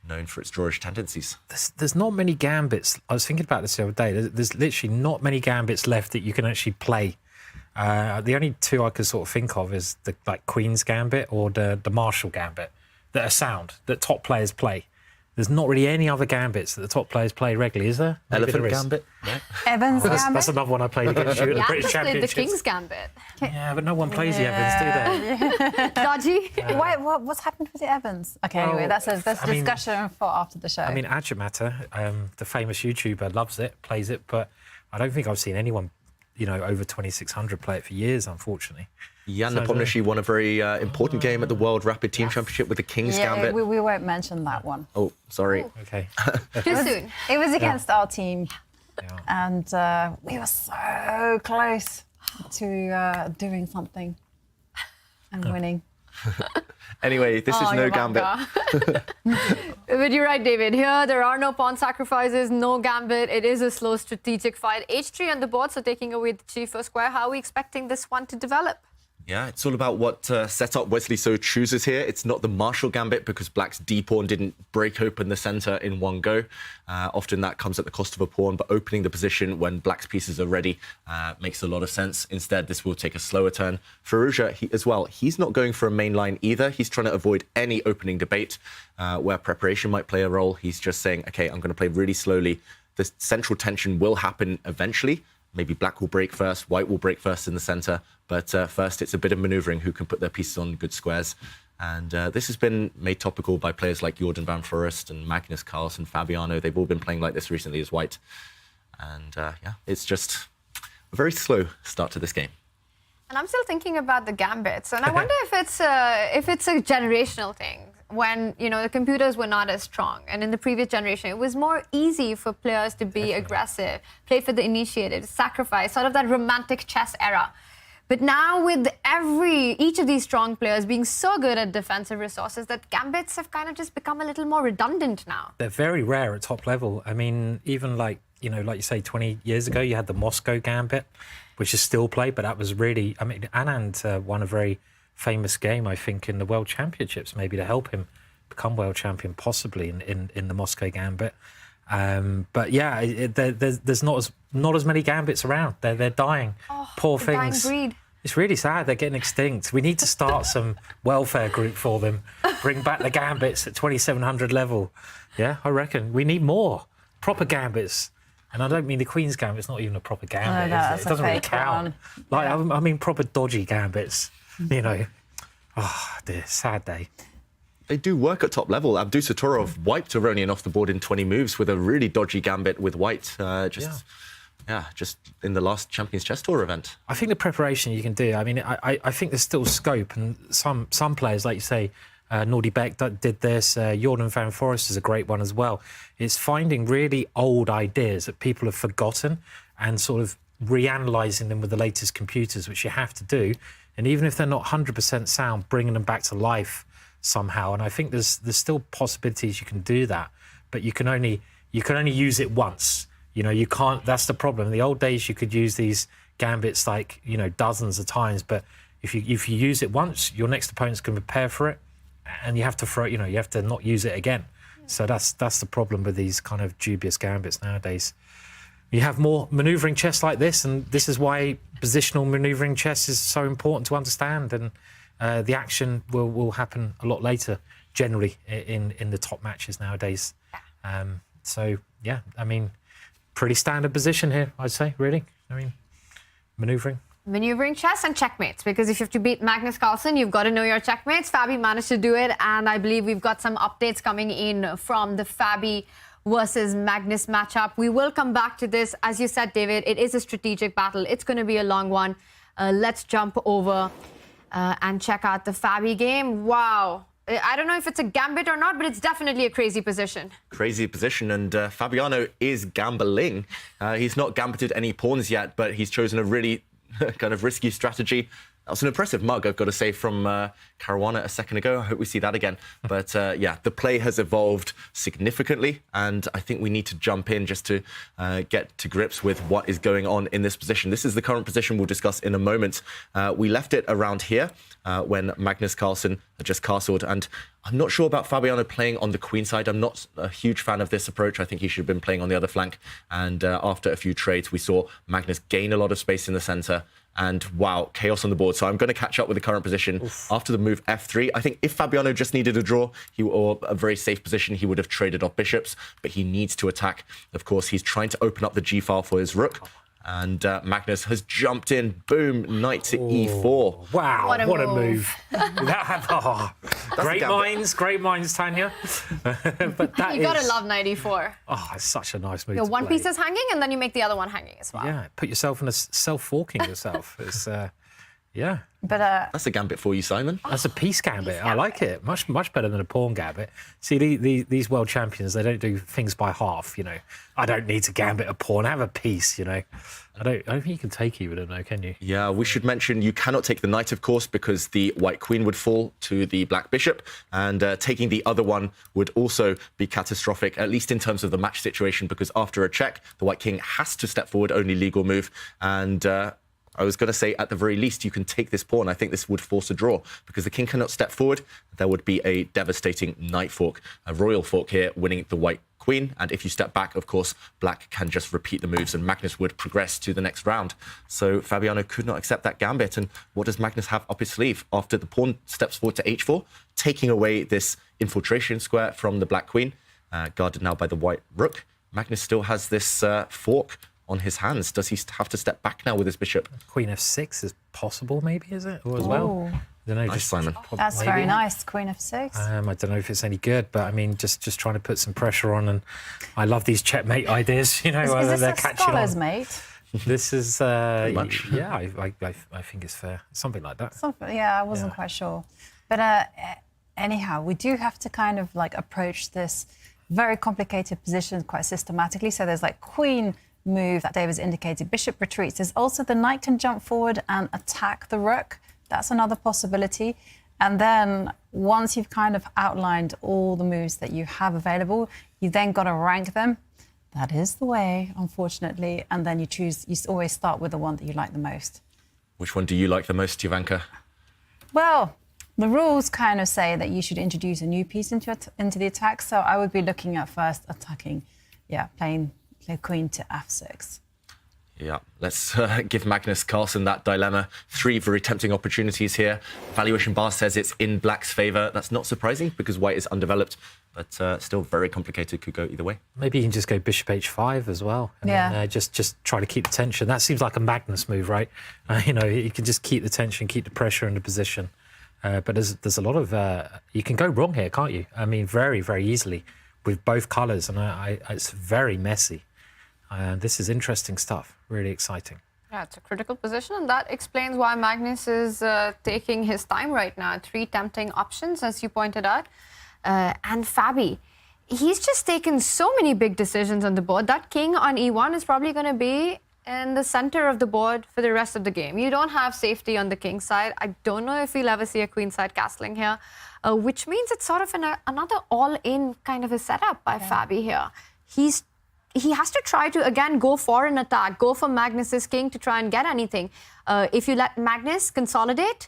known for its drawish tendencies. There's not many gambits. I was thinking about this the other day. There's literally not many gambits left that you can actually play. The only two I could sort of think of is the Queen's Gambit or the Marshall Gambit that are sound, that top players play. There's not really any other gambits that the top players play regularly, is there? Maybe Elephant there is. Gambit? No? Evans Gambit? That's another one I played against you at the British played the Championships. King's Gambit. Yeah, but no one plays the Evans, do they? Dodgy. What's happened with the Evans? Okay, anyway, that's a discussion for after the show. I mean, Adjumata, the famous YouTuber, loves it, plays it, but I don't think I've seen anyone, over 2,600 play it for years, unfortunately. Jan Nepomniachtchi won a very important game at the World Rapid Team Championship with the King's Gambit. We won't mention that one. Oh, sorry. Okay. Too soon. It was against our team, and we were so close to doing something and winning. Anyway, this is no gambit. But you're right, David. Here, there are no pawn sacrifices, no gambit. It is a slow strategic fight. H3 on the board, so taking away the g4 square. How are we expecting this one to develop? Yeah, it's all about what setup Wesley So chooses here. It's not the Marshall Gambit because black's d-pawn didn't break open the center in one go. Often that comes at the cost of a pawn, but opening the position when black's pieces are ready makes a lot of sense. Instead, this will take a slower turn. Firouzja, he's not going for a main line either. He's trying to avoid any opening debate where preparation might play a role. He's just saying, okay, I'm going to play really slowly. The central tension will happen eventually. Maybe black will break first, white will break first in the center. But first, it's a bit of maneuvering who can put their pieces on good squares. And this has been made topical by players like Jordan van Foreest and Magnus Carlsen, Fabiano. They've all been playing like this recently as white. And it's just a very slow start to this game. And I'm still thinking about the gambits. And I wonder if it's a generational thing. When, the computers were not as strong. And in the previous generation, it was more easy for players to be aggressive, play for the initiative, sacrifice, sort of that romantic chess era. But now with each of these strong players being so good at defensive resources, that gambits have kind of just become a little more redundant now. They're very rare at top level. I mean, even like you say, 20 years ago, you had the Moscow Gambit, which is still played, but that was really, Anand won a very famous game, I think, in the World Championships, maybe to help him become world champion, possibly in the Moscow Gambit. But yeah, there's not as many gambits around. They're dying. Poor things. Dying breed. It's really sad. They're getting extinct. We need to start some welfare group for them. Bring back the gambits at 2,700 level. Yeah, I reckon we need more proper gambits. And I don't mean the Queen's Gambit. It's not even a proper gambit. It doesn't really count. I mean proper dodgy gambits. Dear, sad day. They do work at top level. Abdusattorov wiped Aronian off the board in 20 moves with a really dodgy gambit with white, just in the last Champions Chess Tour event. I think the preparation you can do, I think there's still scope, and some players, like you say, Nodirbek did this, Jordan van Foreest is a great one as well. It's finding really old ideas that people have forgotten and sort of reanalyzing them with the latest computers, which you have to do. And even if they're not 100% sound, bringing them back to life somehow. And I think there's still possibilities you can do that, but you can only use it once. You can't. That's the problem. In the old days, you could use these gambits like dozens of times, but if you use it once, your next opponents can prepare for it, and you have to throw. You have to not use it again. So that's the problem with these kind of dubious gambits nowadays. You have more maneuvering chess like this, and this is why positional maneuvering chess is so important to understand. And the action will happen a lot later, generally, in the top matches nowadays. So, yeah, pretty standard position here, I'd say, really. Maneuvering. Maneuvering chess and checkmates, because if you have to beat Magnus Carlsen, you've got to know your checkmates. Fabi managed to do it, and I believe we've got some updates coming in from the Fabi versus Magnus matchup. We will come back to this. As you said, David, it is a strategic battle. It's going to be a long one. Let's jump over and check out the Fabi game. Wow. I don't know if it's a gambit or not, but it's definitely a crazy position. Crazy position, and Fabiano is gambling. He's not gambited any pawns yet, but he's chosen a really kind of risky strategy. That was an impressive mug, I've got to say, from Caruana a second ago. I hope we see that again. But yeah, the play has evolved significantly, and I think we need to jump in just to get to grips with what is going on in this position. This is the current position we'll discuss in a moment. We left it around here when Magnus Carlsen had just castled, and I'm not sure about Fabiano playing on the queen side. I'm not a huge fan of this approach. I think he should have been playing on the other flank. And after a few trades, we saw Magnus gain a lot of space in the center. And wow, chaos on the board. So I'm going to catch up with the current position after the move f3. I think if Fabiano just needed a draw or a very safe position, he would have traded off bishops, but he needs to attack. Of course, he's trying to open up the g file for his rook. And Magnus has jumped in. Boom, knight to e4. Wow, what a move. Great minds, Tanya. But that You gotta love knight e4. Oh, it's such a nice move. Your to one play. piece is hanging, and then you make the other one hanging as well. Yeah, put yourself in a self-forking yourself. It's yeah. But that's a gambit for you, Simon. That's a piece gambit. I like it. Much better than a pawn gambit. See, these world champions, they don't do things by half, you know. I don't need to gambit a pawn. Have a piece, you know. I don't think you can take either of them, though, can you? Yeah, we should mention you cannot take the knight, of course, because the white queen would fall to the black bishop, and taking the other one would also be catastrophic, at least in terms of the match situation, because after a check, the white king has to step forward, only legal move, and I was going to say, at the very least, you can take this pawn. I think this would force a draw because the king cannot step forward. There would be a devastating knight fork, a royal fork here, winning the white queen. And if you step back, of course, black can just repeat the moves and Magnus would progress to the next round. So Fabiano could not accept that gambit. And what does Magnus have up his sleeve? After the pawn steps forward to h4, taking away this infiltration square from the black queen, guarded now by the white rook, Magnus still has this fork on his hands. Does he have to step back now with his bishop? Queen f6 is possible, maybe, is it? Or as well? I don't know. Nice, Simon. that's maybe. very nice, queen f6. I don't know if it's any good, but I mean, just trying to put some pressure on. And I love these checkmate ideas, you know, is whether this they're a catching scholar's on. mate? This is, much. yeah, I think it's fair. Something like that. Yeah, I wasn't quite sure. But anyhow, we do have to kind of like approach this very complicated position quite systematically. So there's like queen move that David's indicated, bishop retreats. There's also the knight can jump forward and attack the rook. That's another possibility. And then once you've kind of outlined all the moves that you have available, you then got to rank them. That is the way, unfortunately. And then you always start with the one that you like the most. Which one do you like the most, Jovanka? Well, the rules kind of say that you should introduce a new piece into the attack. So I would be looking at first attacking, playing the queen to f6. Yeah, let's give Magnus Carlsen that dilemma. 3 very tempting opportunities here. Valuation bar says it's in black's favour. That's not surprising because white is undeveloped, but still very complicated. Could go either way. Maybe you can just go bishop h5 as well. And then, just try to keep the tension. That seems like a Magnus move, right? You know, you can just keep the tension, keep the pressure in the position. But there's a lot of... you can go wrong here, can't you? I mean, very, very easily with both colours. And it's very messy. This is interesting stuff, really exciting. Yeah, it's a critical position, and that explains why Magnus is taking his time right now. 3 tempting options, as you pointed out. And Fabi, he's just taken so many big decisions on the board. That king on e1 is probably going to be in the center of the board for the rest of the game. You don't have safety on the king side. I don't know if we'll ever see a queen side castling here, which means it's sort of another all-in kind of a setup by Fabi here. He has to try to, again, go for an attack, go for Magnus's king to try and get anything. If you let Magnus consolidate,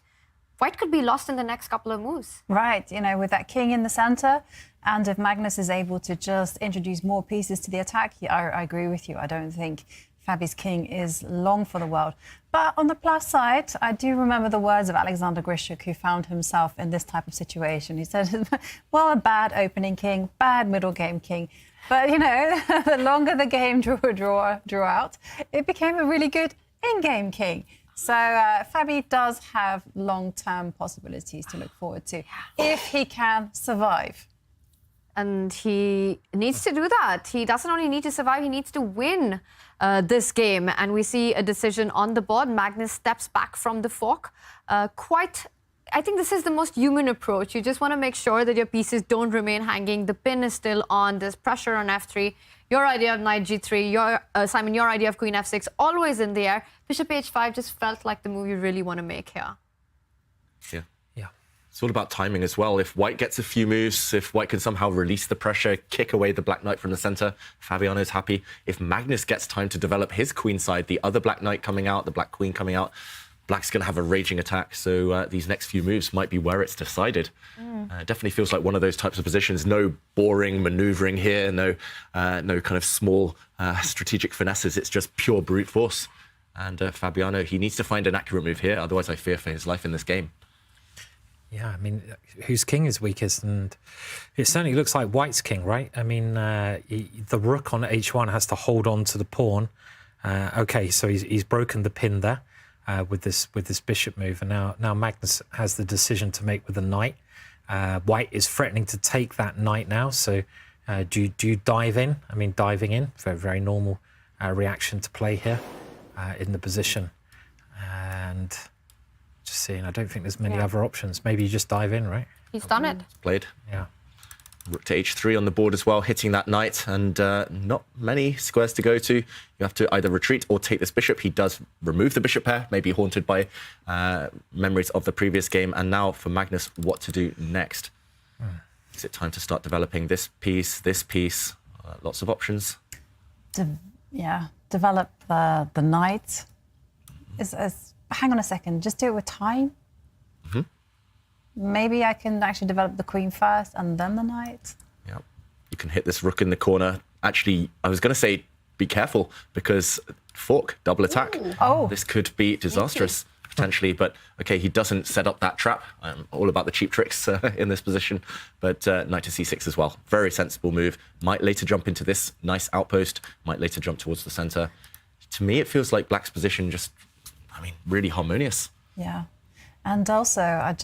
white could be lost in the next couple of moves. Right, you know, with that king in the center, and if Magnus is able to just introduce more pieces to the attack, I agree with you. I don't think Fabi's king is long for the world. But on the plus side, I do remember the words of Alexander Grishuk, who found himself in this type of situation. He said, well, a bad opening king, bad middle game king. But, you know, the longer the game drew out, it became a really good in-game king. So Fabi does have long-term possibilities to look forward to if he can survive. And he needs to do that. He doesn't only need to survive, he needs to win this game. And we see a decision on the board. Magnus steps back from the fork. I think this is the most human approach. You just want to make sure that your pieces don't remain hanging. The pin is still on. There's pressure on f3. Your idea of knight g3, Simon, your idea of queen f6, always in the air. Bishop h5 just felt like the move you really want to make here. Yeah. Yeah. It's all about timing as well. If white gets a few moves, if white can somehow release the pressure, kick away the black knight from the center, Fabiano's happy. If Magnus gets time to develop his queen side, the other black knight coming out, the black queen coming out, black's going to have a raging attack. So these next few moves might be where it's decided. It definitely feels like one of those types of positions. No boring maneuvering here, no kind of small strategic finesses. It's just pure brute force. And Fabiano, he needs to find an accurate move here. Otherwise, I fear for his life in this game. Yeah, I mean, whose king is weakest? And it certainly looks like white's king, right? I mean, the rook on h1 has to hold on to the pawn. Okay, so he's broken the pin there with this bishop move, and now Magnus has the decision to make with the knight. White is threatening to take that knight now. So do you dive in? I mean, diving in, very, very normal reaction to play here in the position. And just seeing, I don't think there's many other options. Maybe you just dive in, right? He's done it. Played. Yeah. Rook to h3 on the board as well, hitting that knight, and not many squares to go to. You have to either retreat or take this bishop. He does remove the bishop pair, maybe haunted by memories of the previous game. And now for Magnus, what to do next? Is it time to start developing this piece, lots of options? Develop the knight. Hang on a second, just do it with time. Maybe I can actually develop the queen first and then the knight. Yeah, you can hit this rook in the corner. Actually, I was going to say be careful because fork, double attack. Ooh. Oh, this could be disastrous potentially. But okay, he doesn't set up that trap. I'm all about the cheap tricks in this position. But knight to c6 as well. Very sensible move. Might later jump into this nice outpost. Might later jump towards the center. To me, it feels like black's position just, really harmonious. Yeah. And also,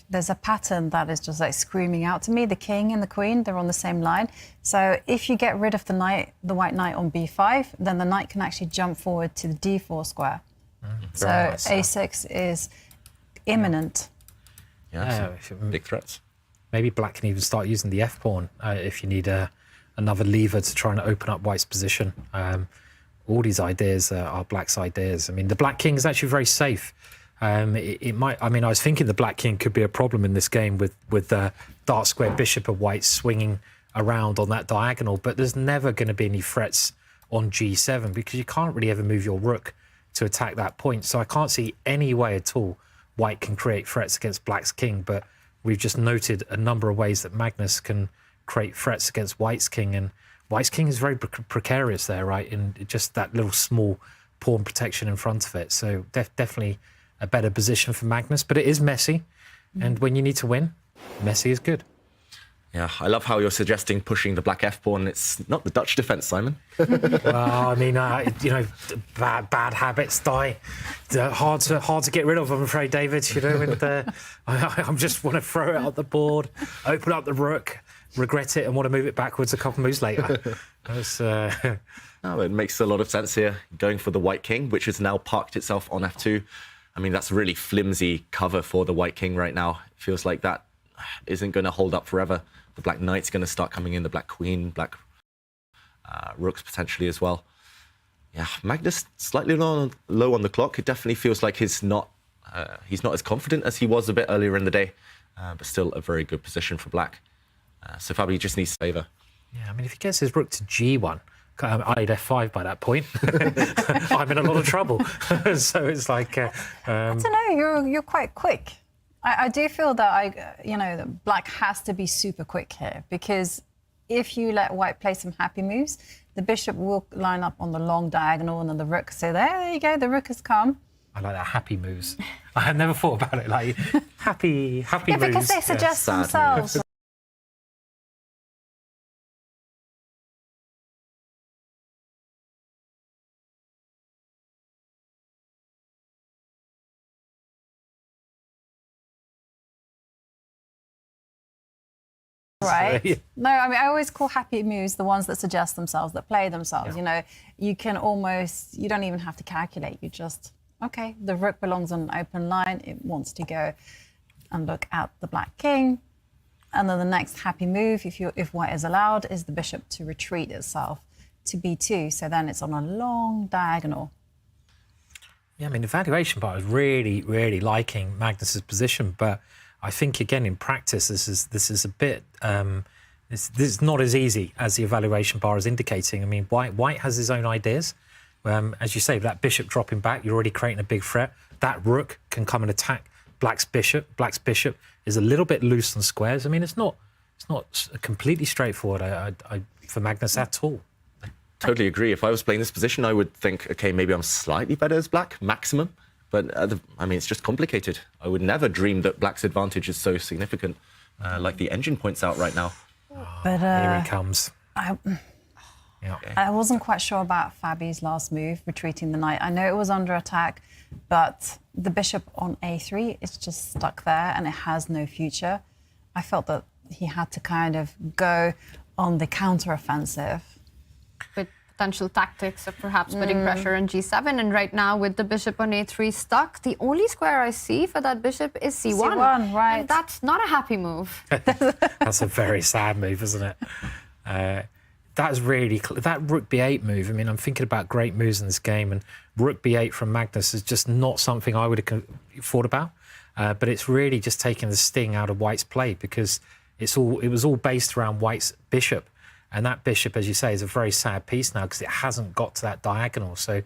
there's a pattern that is just like screaming out to me. The king and the queen, they're on the same line. So if you get rid of the knight, the white knight on b5, then the knight can actually jump forward to the d4 square. So nice. a6 is imminent. Yeah, big threats. Maybe black can even start using the f-pawn if you need another lever to try and open up white's position. All these ideas are black's ideas. I mean, the black king is actually very safe. It might. I mean, I was thinking the black king could be a problem in this game with the dark square bishop of white swinging around on that diagonal. But there's never going to be any threats on g7 because you can't really ever move your rook to attack that point. So I can't see any way at all white can create threats against black's king. But we've just noted a number of ways that Magnus can create threats against white's king, and white's king is very precarious there, right? In just that little small pawn protection in front of it. So definitely a better position for Magnus, but it is messy. And when you need to win, messy is good. Yeah, I love how you're suggesting pushing the black f-pawn. It's not the Dutch defense, Simon. Well, I mean, bad habits die. Hard to get rid of, I'm afraid, David. And I just want to throw it out the board, open up the rook, regret it and want to move it backwards a couple moves later. No, it makes a lot of sense here. Going for the white king, which has now parked itself on f2. I mean, that's a really flimsy cover for the white king right now. It feels like that isn't going to hold up forever. The black knight's going to start coming in, the black queen, black rooks potentially as well. Yeah, Magnus slightly low on the clock. It definitely feels like he's not as confident as he was a bit earlier in the day, but still a very good position for black. So Fabi just needs to favour. Yeah, I mean, if he gets his rook to g1, I'd f5 by that point. I'm in a lot of trouble. So it's like... I don't know, you're quite quick. I do feel that that black has to be super quick here, because if you let white play some happy moves, the bishop will line up on the long diagonal and then the rook. So there you go, the rook has come. I like that, happy moves. I had never thought about it like happy moves. Yeah, because they suggest themselves. Right? No, I mean, I always call happy moves the ones that suggest themselves, that play themselves. Yeah. You can almost, you don't even have to calculate. You just, okay, the rook belongs on an open line. It wants to go and look at the black king. And then the next happy move, if white is allowed, is the bishop to retreat itself to b2. So then it's on a long diagonal. Yeah, I mean, the valuation bar is really, really liking Magnus's position, but I think again in practice this is a bit this is not as easy as the evaluation bar is indicating. I mean, White has his own ideas. As you say, that bishop dropping back, you're already creating a big threat. That rook can come and attack Black's bishop. Black's bishop is a little bit loose on squares. I mean, it's not completely straightforward for Magnus at all. Totally agree. If I was playing this position, I would think, okay, maybe I'm slightly better as Black, maximum. But I mean, it's just complicated. I would never dream that Black's advantage is so significant, like the engine points out right now. But here he comes. I wasn't quite sure about Fabi's last move, retreating the knight. I know it was under attack, but the bishop on a3 is just stuck there and it has no future. I felt that he had to kind of go on the counter-offensive. With potential tactics of perhaps putting pressure on g7. And right now, with the bishop on a3 stuck, the only square I see for that bishop is c1. c1, right. And that's not a happy move. That's a very sad move, isn't it? That's really... That rook b8 move, I mean, I'm thinking about great moves in this game, and rook b8 from Magnus is just not something I would have thought about. But it's really just taking the sting out of White's play, because it was all based around White's bishop. And that bishop, as you say, is a very sad piece now because it hasn't got to that diagonal. So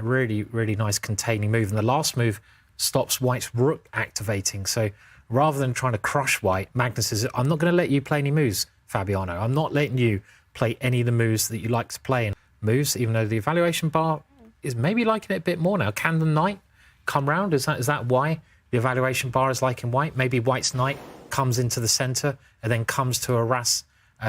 really, really nice containing move. And the last move stops White's rook activating. So rather than trying to crush White, Magnus says, I'm not going to let you play any moves, Fabiano. I'm not letting you play any of the moves that you like to play in moves, even though the evaluation bar is maybe liking it a bit more now. Can the knight come round? Is that why the evaluation bar is liking White? Maybe White's knight comes into the centre and then comes to harass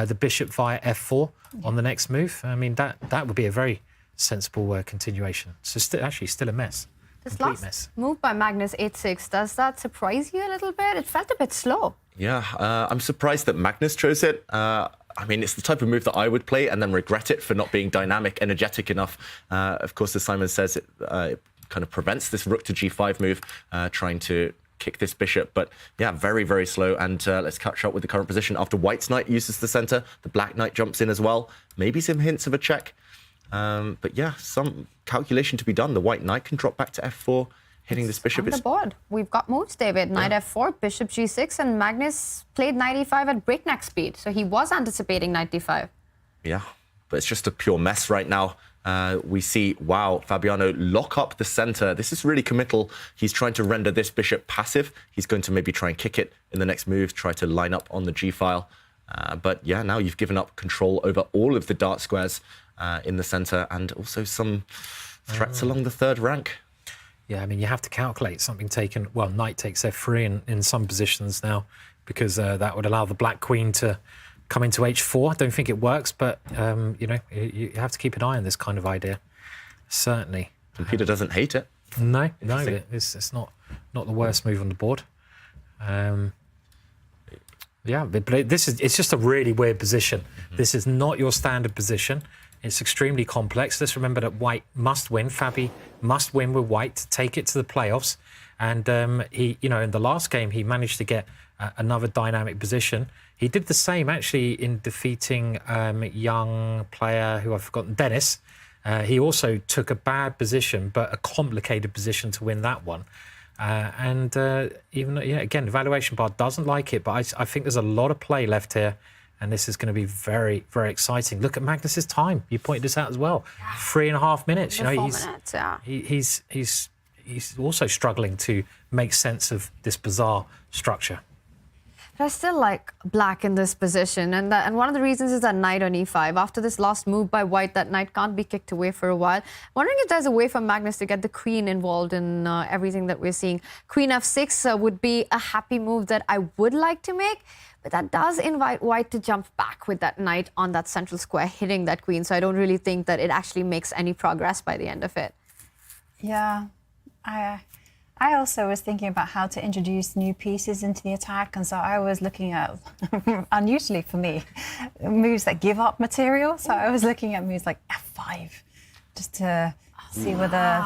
the bishop via f4 on the next move. I mean, that would be a very sensible continuation. So still a mess. This last move by Magnus 8-6, does that surprise you a little bit? It felt a bit slow. Yeah, I'm surprised that Magnus chose it. I mean, it's the type of move that I would play and then regret it for not being dynamic, energetic enough. Of course, as Simon says, it kind of prevents this rook to g5 move, trying to kick this bishop. But yeah, very, very slow. And let's catch up with the current position. After White's knight uses the center, the Black knight jumps in as well. Maybe some hints of a check. But yeah, some calculation to be done. The White knight can drop back to f4, hitting this bishop. On the board, we've got moves, David. Knight f4, bishop g6, and Magnus played knight e5 at breakneck speed. So he was anticipating knight d5. Yeah, but it's just a pure mess right now. We see, wow, Fabiano lock up the center. This is really committal. He's trying to render this bishop passive. He's going to maybe try and kick it in the next move, try to line up on the g-file. But yeah, now you've given up control over all of the dart squares in the center and also some threats along the third rank. Yeah, I mean, you have to calculate something taken... Well, knight takes f3 in some positions now, because that would allow the black queen to come into h4. I don't think it works, but, you know, you have to keep an eye on this kind of idea. Certainly. And Peter doesn't hate it. No, it's not the worst move on the board. Yeah, but it's just a really weird position. Mm-hmm. This is not your standard position. It's extremely complex. Let's remember that White must win. Fabi must win with White to take it to the playoffs. And he, you know, in the last game, he managed to get another dynamic position. He did the same actually in defeating young player who I've forgotten, Dennis. He also took a bad position, but a complicated position to win that one. Even again, the valuation bar doesn't like it, but I think there's a lot of play left here. And this is going to be very, very exciting. Look at Magnus's time. You pointed this out as well. 3.5 minutes. You know, 4 minutes, yeah. He's also struggling to make sense of this bizarre structure. But I still like Black in this position, and one of the reasons is that knight on e5. After this last move by White, that knight can't be kicked away for a while. Wondering if there's a way for Magnus to get the queen involved in everything that we're seeing. Queen f6 would be a happy move that I would like to make. But that does invite White to jump back with that knight on that central square, hitting that queen. So I don't really think that it actually makes any progress by the end of it. Yeah, I also was thinking about how to introduce new pieces into the attack. And so I was looking at, unusually for me, moves that give up material. So I was looking at moves like f5, just to see whether...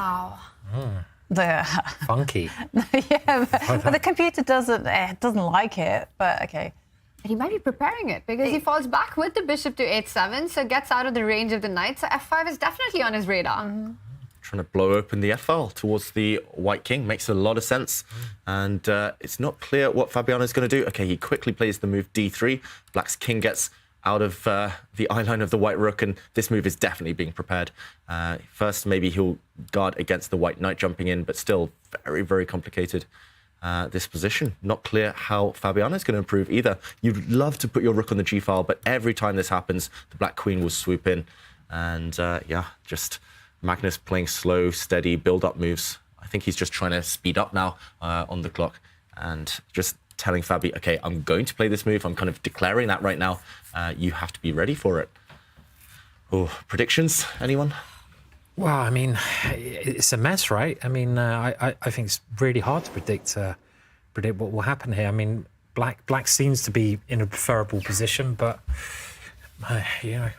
The funky. Yeah, but the computer doesn't like it, but okay. But he might be preparing it because he falls back with the bishop to h7, so gets out of the range of the knight. So f5 is definitely on his radar. Mm-hmm. trying to blow open the F-file towards the white king. Makes a lot of sense. And it's not clear what Fabiano is going to do. Okay, he quickly plays the move d3. Black's king gets out of the eye line of the white rook, and this move is definitely being prepared. First, maybe he'll guard against the white knight jumping in, but still very, very complicated. This position. Not clear how Fabiano is going to improve either. You'd love to put your rook on the g-file, but every time this happens, the black queen will swoop in. And yeah, just Magnus playing slow, steady, build-up moves. I think he's just trying to speed up now on the clock and just telling Fabi, okay, I'm going to play this move. I'm kind of declaring that right now. You have to be ready for it. Oh, predictions, anyone? Well, I mean, it's a mess, right? I mean, I think it's really hard to predict what will happen here. I mean, Black seems to be in a preferable position, but you know,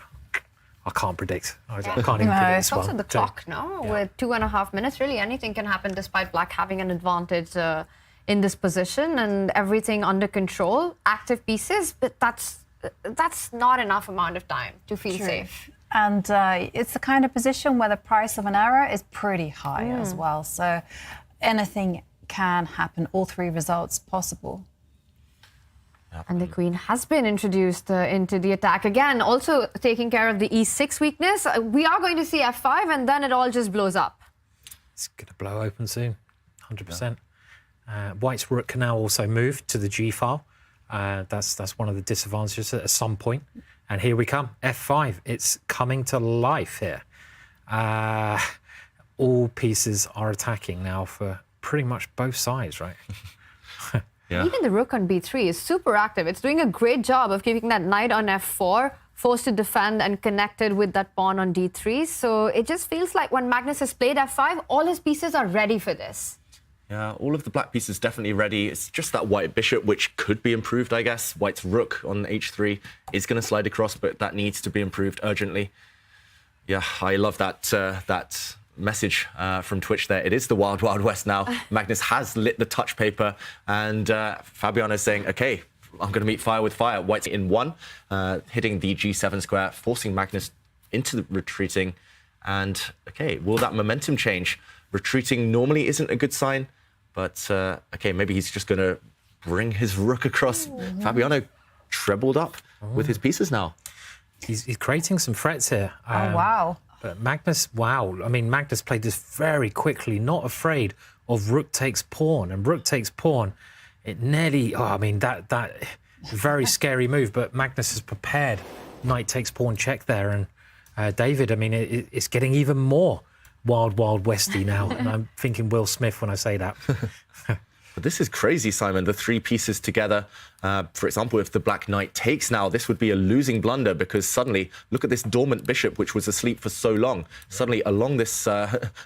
I can't predict. I can't even predict this one. It's also the clock, no? Yeah. With 2.5 minutes, really anything can happen despite Black having an advantage in this position and everything under control, active pieces, but that's not enough amount of time to feel safe. And it's the kind of position where the price of an error is pretty high as well. So anything can happen, all three results possible. And the queen has been introduced into the attack. Again, also taking care of the e6 weakness. We are going to see f5 and then it all just blows up. It's going to blow open soon, 100%. White's rook can now also move to the g-file. That's one of the disadvantages at some point. And here we come, f5. It's coming to life here. All pieces are attacking now for pretty much both sides, right? Yeah. Even the rook on b3 is super active. It's doing a great job of keeping that knight on f4, forced to defend and connected with that pawn on d3. So it just feels like when Magnus has played f5, all his pieces are ready for this. Yeah, all of the black pieces definitely ready. It's just that white bishop, which could be improved, I guess. White's rook on h3 is going to slide across, but that needs to be improved urgently. Yeah, I love that message from Twitch there. It is the Wild Wild West now. Magnus has lit the touch paper, and Fabiano is saying, okay, I'm going to meet fire with fire. White's in one, hitting the g7 square, forcing Magnus into the retreating. And, okay, will that momentum change? Retreating normally isn't a good sign. But, okay, maybe he's just going to bring his rook across. Fabiano trebled up with his pieces now. He's creating some threats here. Oh, wow. But Magnus, wow. I mean, Magnus played this very quickly, not afraid of rook takes pawn. And rook takes pawn, it nearly, I mean, that very scary move. But Magnus is prepared. Knight takes pawn check there. And David, I mean, it's getting even more Wild Wild Westy now, and I'm thinking Will Smith when I say that. But this is crazy, Simon. The three pieces together. For example, if the black knight takes now, this would be a losing blunder because suddenly, look at this dormant bishop, which was asleep for so long. Suddenly, along this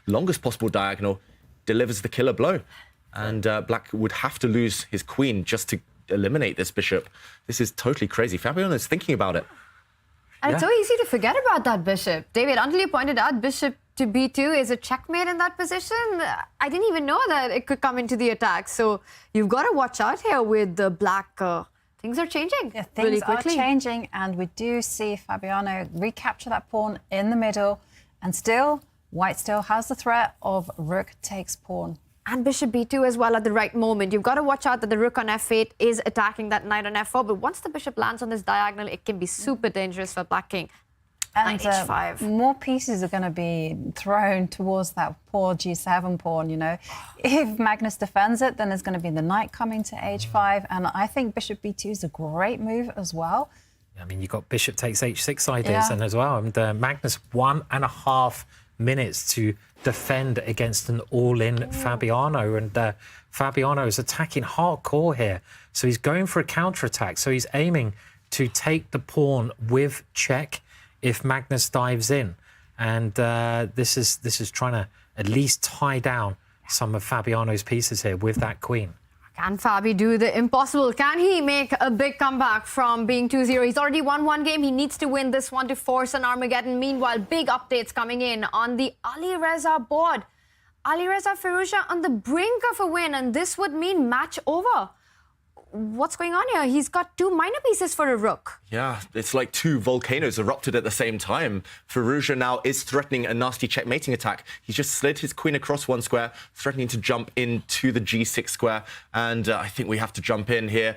longest possible diagonal, delivers the killer blow. And black would have to lose his queen just to eliminate this bishop. This is totally crazy. Fabiano is thinking about it. And it's so easy to forget about that bishop. David, until you pointed out bishop to b2 is a checkmate in that position, I didn't even know that it could come into the attack. So you've got to watch out here with the black. Things are changing. Yeah, things are changing, and we do see Fabiano recapture that pawn in the middle. And still, white still has the threat of rook takes pawn. And bishop b2 as well at the right moment. You've got to watch out that the rook on f8 is attacking that knight on f4. But once the bishop lands on this diagonal, it can be super dangerous for black king. And h5. More pieces are going to be thrown towards that poor g7 pawn, you know. If Magnus defends it, then there's going to be the knight coming to h5. And I think bishop b2 is a great move as well. I mean, you've got bishop takes h6 ideas and as well. And Magnus 1.5 minutes to defend against an all-in Fabiano. And Fabiano is attacking hardcore here. So he's going for a counterattack. So he's aiming to take the pawn with check if Magnus dives in. And this is trying to at least tie down some of Fabiano's pieces here with that queen. Can Fabi do the impossible? Can he make a big comeback from being 2-0? He's already won one game. He needs to win this one to force an Armageddon. Meanwhile, big updates coming in on the Alireza board. Alireza Firouzja on the brink of a win, and this would mean match over. what's going on here? He's got 2 minor pieces for a rook. Yeah, it's like 2 volcanoes erupted at the same time. Firouzja now is threatening a nasty checkmating attack. He's just slid his queen across 1 square, threatening to jump into the g6 square. And I think we have to jump in here.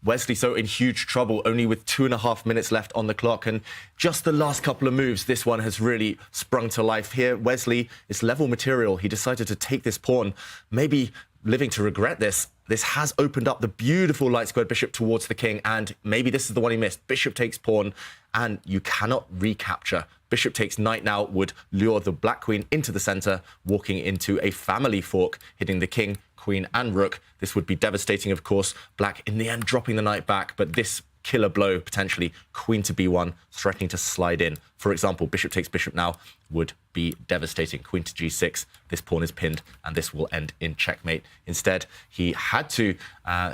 Wesley So in huge trouble, only with 2.5 minutes left on the clock. And just the last couple of moves, this one has really sprung to life here. Wesley is level material. He decided to take this pawn, maybe living to regret this. This has opened up the beautiful light squared bishop towards the king, and maybe this is the one he missed. Bishop takes pawn, and you cannot recapture. Bishop takes knight now would lure the black queen into the center, walking into a family fork, hitting the king, queen, and rook. This would be devastating, of course. Black, in the end, dropping the knight back, but this killer blow, potentially, queen to b1, threatening to slide in. For example, bishop takes bishop now would be devastating. Queen to g6, this pawn is pinned, and this will end in checkmate. Instead, he had to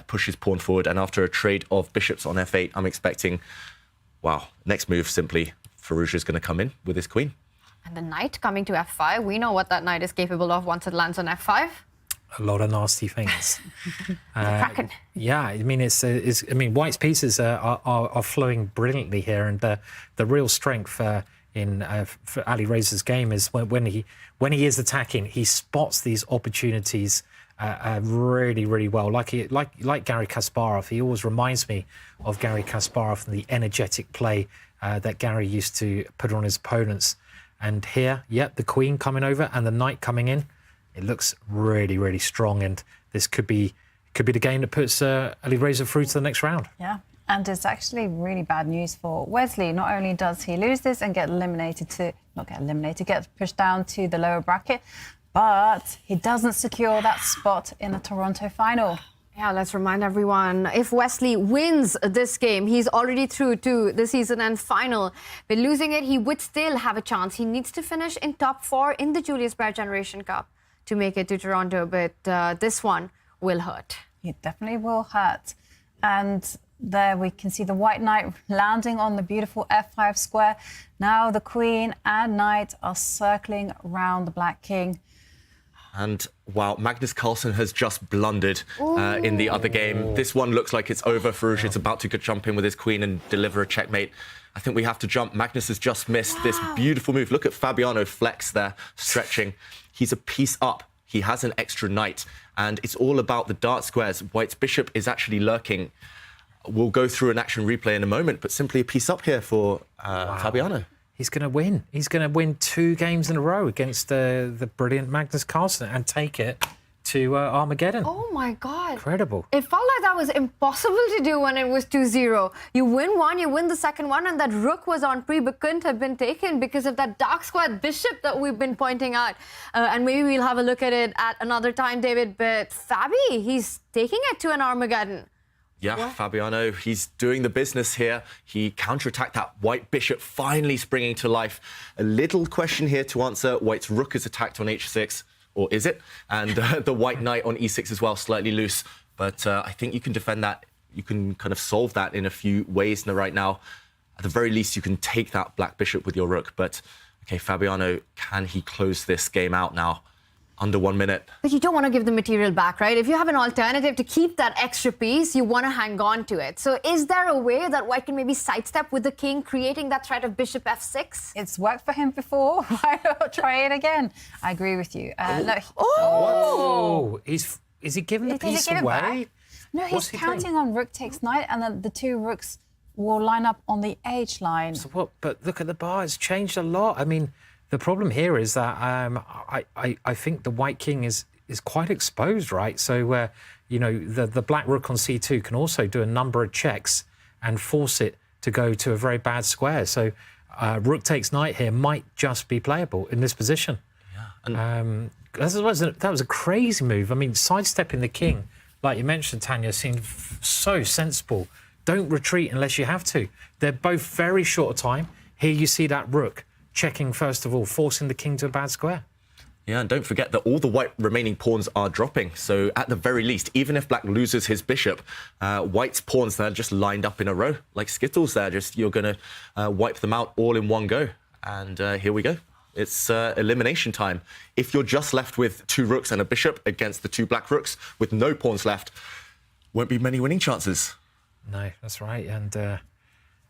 push his pawn forward, and after a trade of bishops on f8, I'm expecting, wow, next move, simply, Firouzja is going to come in with his queen. And the knight coming to f5, we know what that knight is capable of once it lands on f5. A lot of nasty things. Yeah, I mean, White's pieces are flowing brilliantly here, and the real strength in for Alireza's game is when he is attacking, he spots these opportunities really, really well. Like Garry Kasparov, he always reminds me of Garry Kasparov and the energetic play that Garry used to put on his opponents. And here, the queen coming over and the knight coming in. It looks really, really strong, and this could be the game that puts Alireza through to the next round. Yeah, and it's actually really bad news for Wesley. Not only does he lose this and get pushed down to the lower bracket, but he doesn't secure that spot in the Toronto final. Yeah, let's remind everyone, if Wesley wins this game, he's already through to the season end final. But losing it, he would still have a chance. He needs to finish in top 4 in the Julius Baer Generation Cup to make it to Toronto, but this one will hurt. It definitely will hurt. And there we can see the white knight landing on the beautiful f5 square. Now the queen and knight are circling around the black king. And wow, Magnus Carlsen has just blundered in the other game. This one looks like it's over. Firouzja is about to jump in with his queen and deliver a checkmate. I think we have to jump. Magnus has just missed this beautiful move. Look at Fabiano flex there, stretching. He's a piece up. He has an extra knight, and it's all about the dark squares. White's bishop is actually lurking. We'll go through an action replay in a moment, but simply a piece up here for Fabiano. He's going to win. He's going to win 2 games in a row against the brilliant Magnus Carlsen and take it to Armageddon. Oh my God. Incredible. It felt like that was impossible to do when it was 2-0. You win one, you win the second one, and that rook was on pre but couldn't have been taken because of that dark squared bishop that we've been pointing out. And maybe we'll have a look at it at another time, David. But Fabi, he's taking it to an Armageddon. Yeah, Fabiano, he's doing the business here. He counterattacked that white bishop, finally springing to life. A little question here to answer. White's rook is attacked on h6, or is it? And the white knight on e6 as well, slightly loose. But I think you can defend that. You can kind of solve that in a few ways right now. At the very least, you can take that black bishop with your rook. But, okay, Fabiano, can he close this game out now? Under 1 minute. But you don't want to give the material back, right? If you have an alternative to keep that extra piece, you want to hang on to it. So is there a way that White can maybe sidestep with the king, creating that threat of bishop f6? It's worked for him before. Why not try it again? I agree with you. Is he giving the piece away? No, he's counting on rook takes knight, and then the 2 rooks will line up on the h line. So what? But look at the bar. It's changed a lot. I mean, the problem here is that I think the white king is quite exposed, right? So, you know, the black rook on c2 can also do a number of checks and force it to go to a very bad square. So rook takes knight here might just be playable in this position. Yeah. That was a crazy move. I mean, sidestepping the king, like you mentioned, Tanya, seemed so sensible. Don't retreat unless you have to. They're both very short time. Here you see that rook checking, first of all, forcing the king to a bad square. Yeah, and don't forget that all the white remaining pawns are dropping. So at the very least, even if black loses his bishop, white's pawns there just lined up in a row, like Skittles there. Just you're going to wipe them out all in one go. And here we go. It's elimination time. If you're just left with 2 rooks and a bishop against the 2 black rooks with no pawns left, won't be many winning chances. No, that's right. And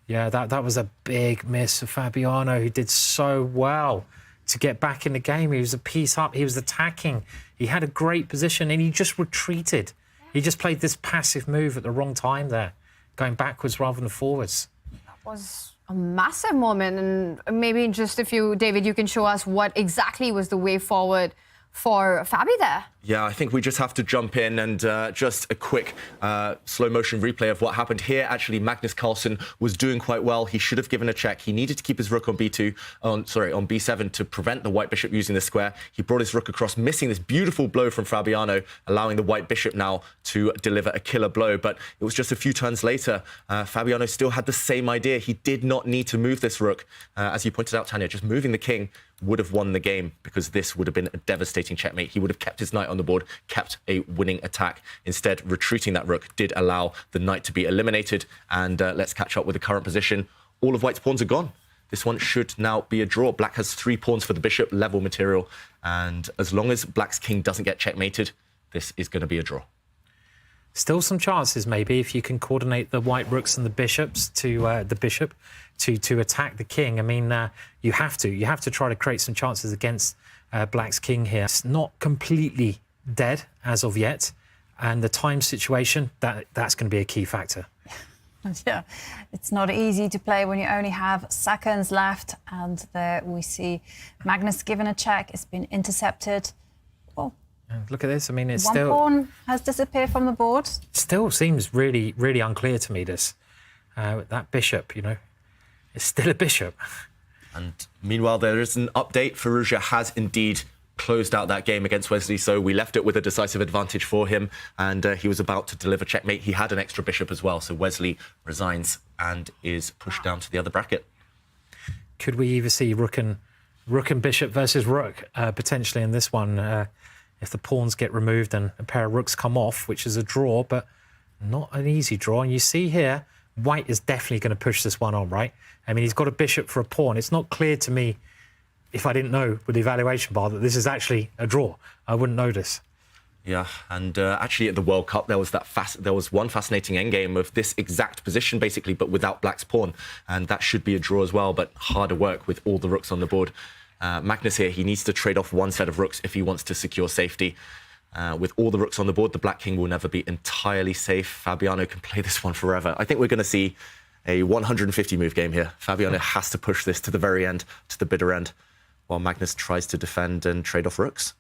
yeah, that was a big miss of Fabiano, who did so well to get back in the game. He was a piece up, he was attacking, he had a great position, and he just retreated. He just played this passive move at the wrong time there, going backwards rather than forwards. That was a massive moment, and maybe just if you, David, you can show us what exactly was the way forward for Fabi there. Yeah, I think we just have to jump in and just a quick slow motion replay of what happened here. Actually, Magnus Carlsen was doing quite well. He should have given a check. He needed to keep his rook on on B7 to prevent the white bishop using the square. He brought his rook across, missing this beautiful blow from Fabiano, allowing the white bishop now to deliver a killer blow. But it was just a few turns later. Fabiano still had the same idea. He did not need to move this rook. As you pointed out, Tanya, just moving the king would have won the game, because this would have been a devastating checkmate. He would have kept his knight on the board, kept a winning attack. Instead, retreating that rook did allow the knight to be eliminated. And let's catch up with the current position. All of white's pawns are gone. This one should now be a draw. Black has 3 pawns for the bishop, level material. And as long as black's king doesn't get checkmated, this is going to be a draw. Still some chances, maybe, if you can coordinate the white rooks and the bishops to to attack the king. I mean, you have to try to create some chances against black's king here. It's not completely dead as of yet, and the time situation, that's going to be a key factor. Yeah, it's not easy to play when you only have seconds left. And there we see Magnus given a check. It's been intercepted. Oh. Look at this. I mean, it's One still... pawn has disappeared from the board. Still seems really, really unclear to me, this. That bishop, you know, it's still a bishop. And meanwhile, there is an update. Firouzja has indeed closed out that game against Wesley So. We left it with a decisive advantage for him, and he was about to deliver checkmate. He had an extra bishop as well, so Wesley resigns and is pushed down to the other bracket. Could we either see rook and bishop versus rook potentially in this one? If the pawns get removed and a pair of rooks come off, which is a draw, but not an easy draw. And you see here, white is definitely going to push this one on, right? I mean, he's got a bishop for a pawn. It's not clear to me, if I didn't know with the evaluation bar, that this is actually a draw. I wouldn't know this. Yeah, and actually at the World Cup, there was one fascinating endgame of this exact position, basically, but without black's pawn. And that should be a draw as well, but harder work with all the rooks on the board. Magnus here, he needs to trade off one set of rooks if he wants to secure safety. With all the rooks on the board, the black king will never be entirely safe. Fabiano can play this one forever. I think we're going to see a 150 move game here. Fabiano has to push this to the very end, to the bitter end, while Magnus tries to defend and trade off rooks.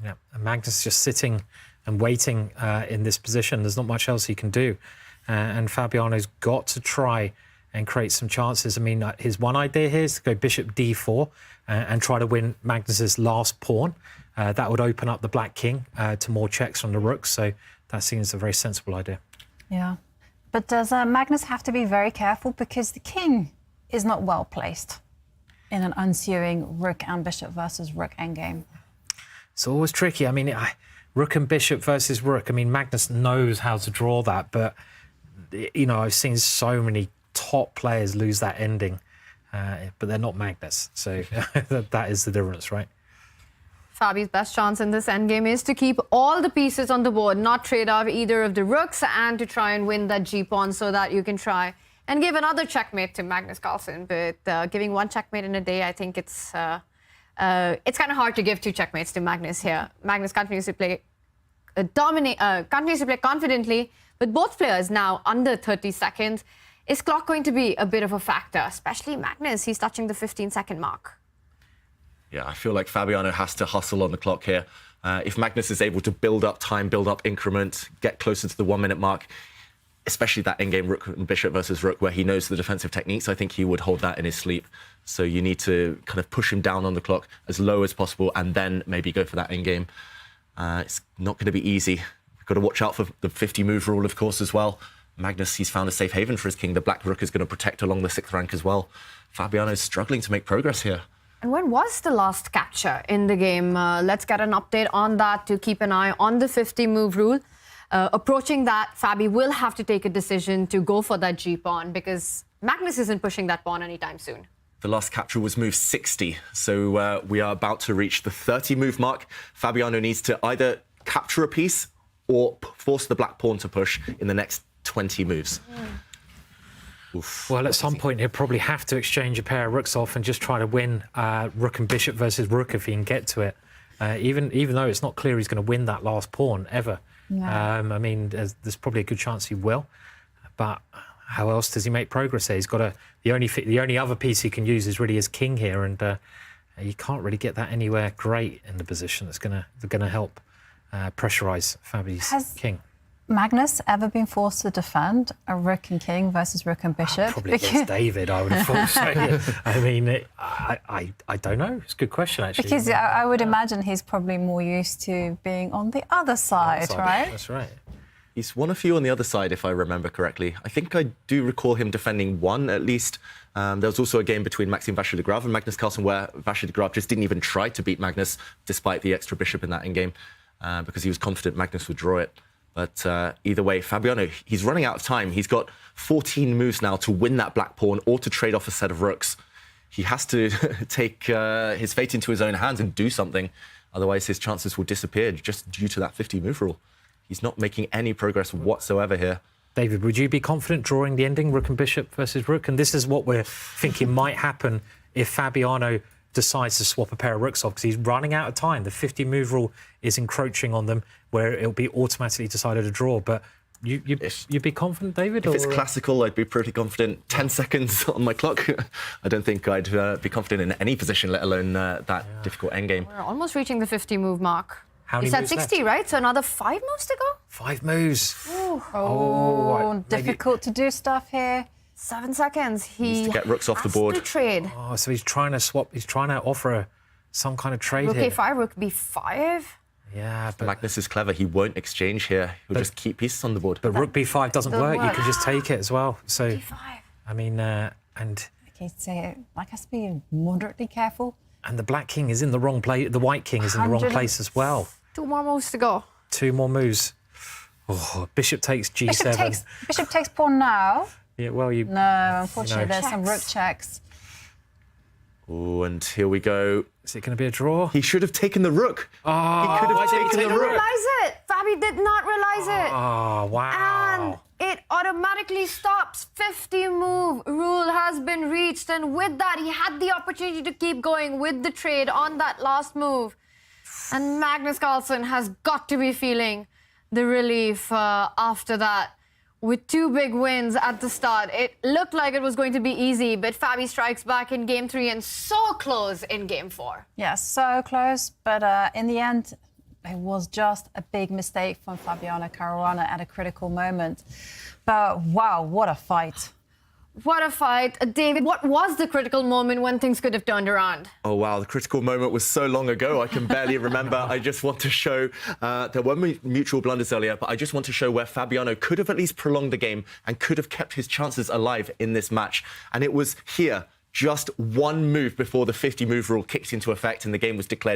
Yeah, and Magnus just sitting and waiting in this position. There's not much else he can do. And Fabiano's got to try and create some chances. I mean, his one idea here is to go bishop d4 and try to win Magnus's last pawn. That would open up the black king to more checks on the rooks. So that seems a very sensible idea. Yeah. But does Magnus have to be very careful, because the king is not well placed in an ensuing rook and bishop versus rook endgame? It's always tricky. I mean, rook and bishop versus rook. I mean, Magnus knows how to draw that, but, you know, I've seen so many top players lose that ending, but they're not Magnus. So that is the difference, right? Fabi's best chance in this endgame is to keep all the pieces on the board, not trade off either of the rooks, and to try and win that g-pawn so that you can try and give another checkmate to Magnus Carlsen. But giving one checkmate in a day, I think it's kind of hard to give 2 checkmates to Magnus here. Magnus continues to play confidently, but both players now under 30 seconds. Is clock going to be a bit of a factor, especially Magnus? He's touching the 15-second mark. Yeah, I feel like Fabiano has to hustle on the clock here. If Magnus is able to build up time, build up increment, get closer to the 1-minute mark, especially that endgame rook and bishop versus rook where he knows the defensive techniques, I think he would hold that in his sleep. So you need to kind of push him down on the clock as low as possible and then maybe go for that endgame. It's not going to be easy. We've got to watch out for the 50-move rule, of course, as well. Magnus, he's found a safe haven for his king. The black rook is going to protect along the 6th rank as well. Fabiano's struggling to make progress here. And when was the last capture in the game? Let's get an update on that to keep an eye on the 50-move rule. Approaching that, Fabi will have to take a decision to go for that g-pawn, because Magnus isn't pushing that pawn anytime soon. The last capture was move 60, so we are about to reach the 30-move mark. Fabiano needs to either capture a piece or force the black pawn to push in the next 20 moves. Oof, well, at some point, he'll probably have to exchange a pair of rooks off and just try to win rook and bishop versus rook if he can get to it. Even though it's not clear he's going to win that last pawn ever. I mean, there's probably a good chance he will. But how else does he make progress there? He's got the only other piece he can use is really his king here, and you can't really get that anywhere great in the position that's going to help pressurise Fabi's king. Magnus ever been forced to defend a rook and king versus rook and bishop? Probably against David, I would have thought so. I mean, I don't know. It's a good question, actually. Because I would imagine he's probably more used to being on the other side, right? That's right. He's won a few on the other side, if I remember correctly. I think I do recall him defending one, at least. There was also a game between Maxime Vachier-Lagrave and Magnus Carlsen where Vachier-Lagrave just didn't even try to beat Magnus, despite the extra bishop in that endgame, because he was confident Magnus would draw it. But either way, Fabiano, he's running out of time. He's got 14 moves now to win that black pawn or to trade off a set of rooks. He has to take his fate into his own hands and do something. Otherwise, his chances will disappear just due to that 50-move rule. He's not making any progress whatsoever here. David, would you be confident drawing the ending, rook and bishop versus rook? And this is what we're thinking might happen if Fabiano decides to swap a pair of rooks off, because he's running out of time. The 50-move rule is encroaching on them, where it'll be automatically decided to draw. But you'd be confident, David? If it's classical, I'd be pretty confident. 10 seconds on my clock. I don't think I'd be confident in any position, let alone that difficult endgame. We're almost reaching the 50-move mark. How many He's at moves 60, left? right? So another 5 moves to go? 5 moves. Oh, difficult to do stuff here. 7 seconds. He needs to get rooks off the board. has to trade. Oh, so he's trying to swap. He's trying to offer some kind of trade Rook here. A5, rook B5. Yeah, but Magnus is clever. He won't exchange here. He'll just keep pieces on the board. But rook B5 doesn't work. You work. can just take it as well. So, B5. I mean, and Okay, so like has to be moderately careful. the black king is in the wrong place. The white king is in the wrong 100. place as well. 2 more moves to go. 2 more moves. Oh, bishop takes G7. Bishop takes pawn now. Yeah, well, you. No, unfortunately, there's some rook Checks. checks. Oh, and here we go. Is it going to be a draw? He should have taken the rook. Oh, he could have taken the Didn't rook. realize it. Fabi did not realize it. Oh, wow. And it automatically stops. 50-move rule has been reached. And with that, he had the opportunity to keep going with the trade on that last move. And Magnus Carlsen has got to be feeling the relief after that. With 2 big wins at the start, it looked like it was going to be easy, but Fabi strikes back in Game 3 and so close in Game 4. Yeah, so close, but in the end, it was just a big mistake from Fabiano Caruana at a critical moment. But wow, what a fight. What a fight. David, what was the critical moment when things could have turned around? Oh, wow. The critical moment was so long ago, I can barely remember. I just want to show, there were mutual blunders earlier, but I just want to show where Fabiano could have at least prolonged the game and could have kept his chances alive in this match. And it was here, just 1 move before the 50-move rule kicked into effect and the game was declared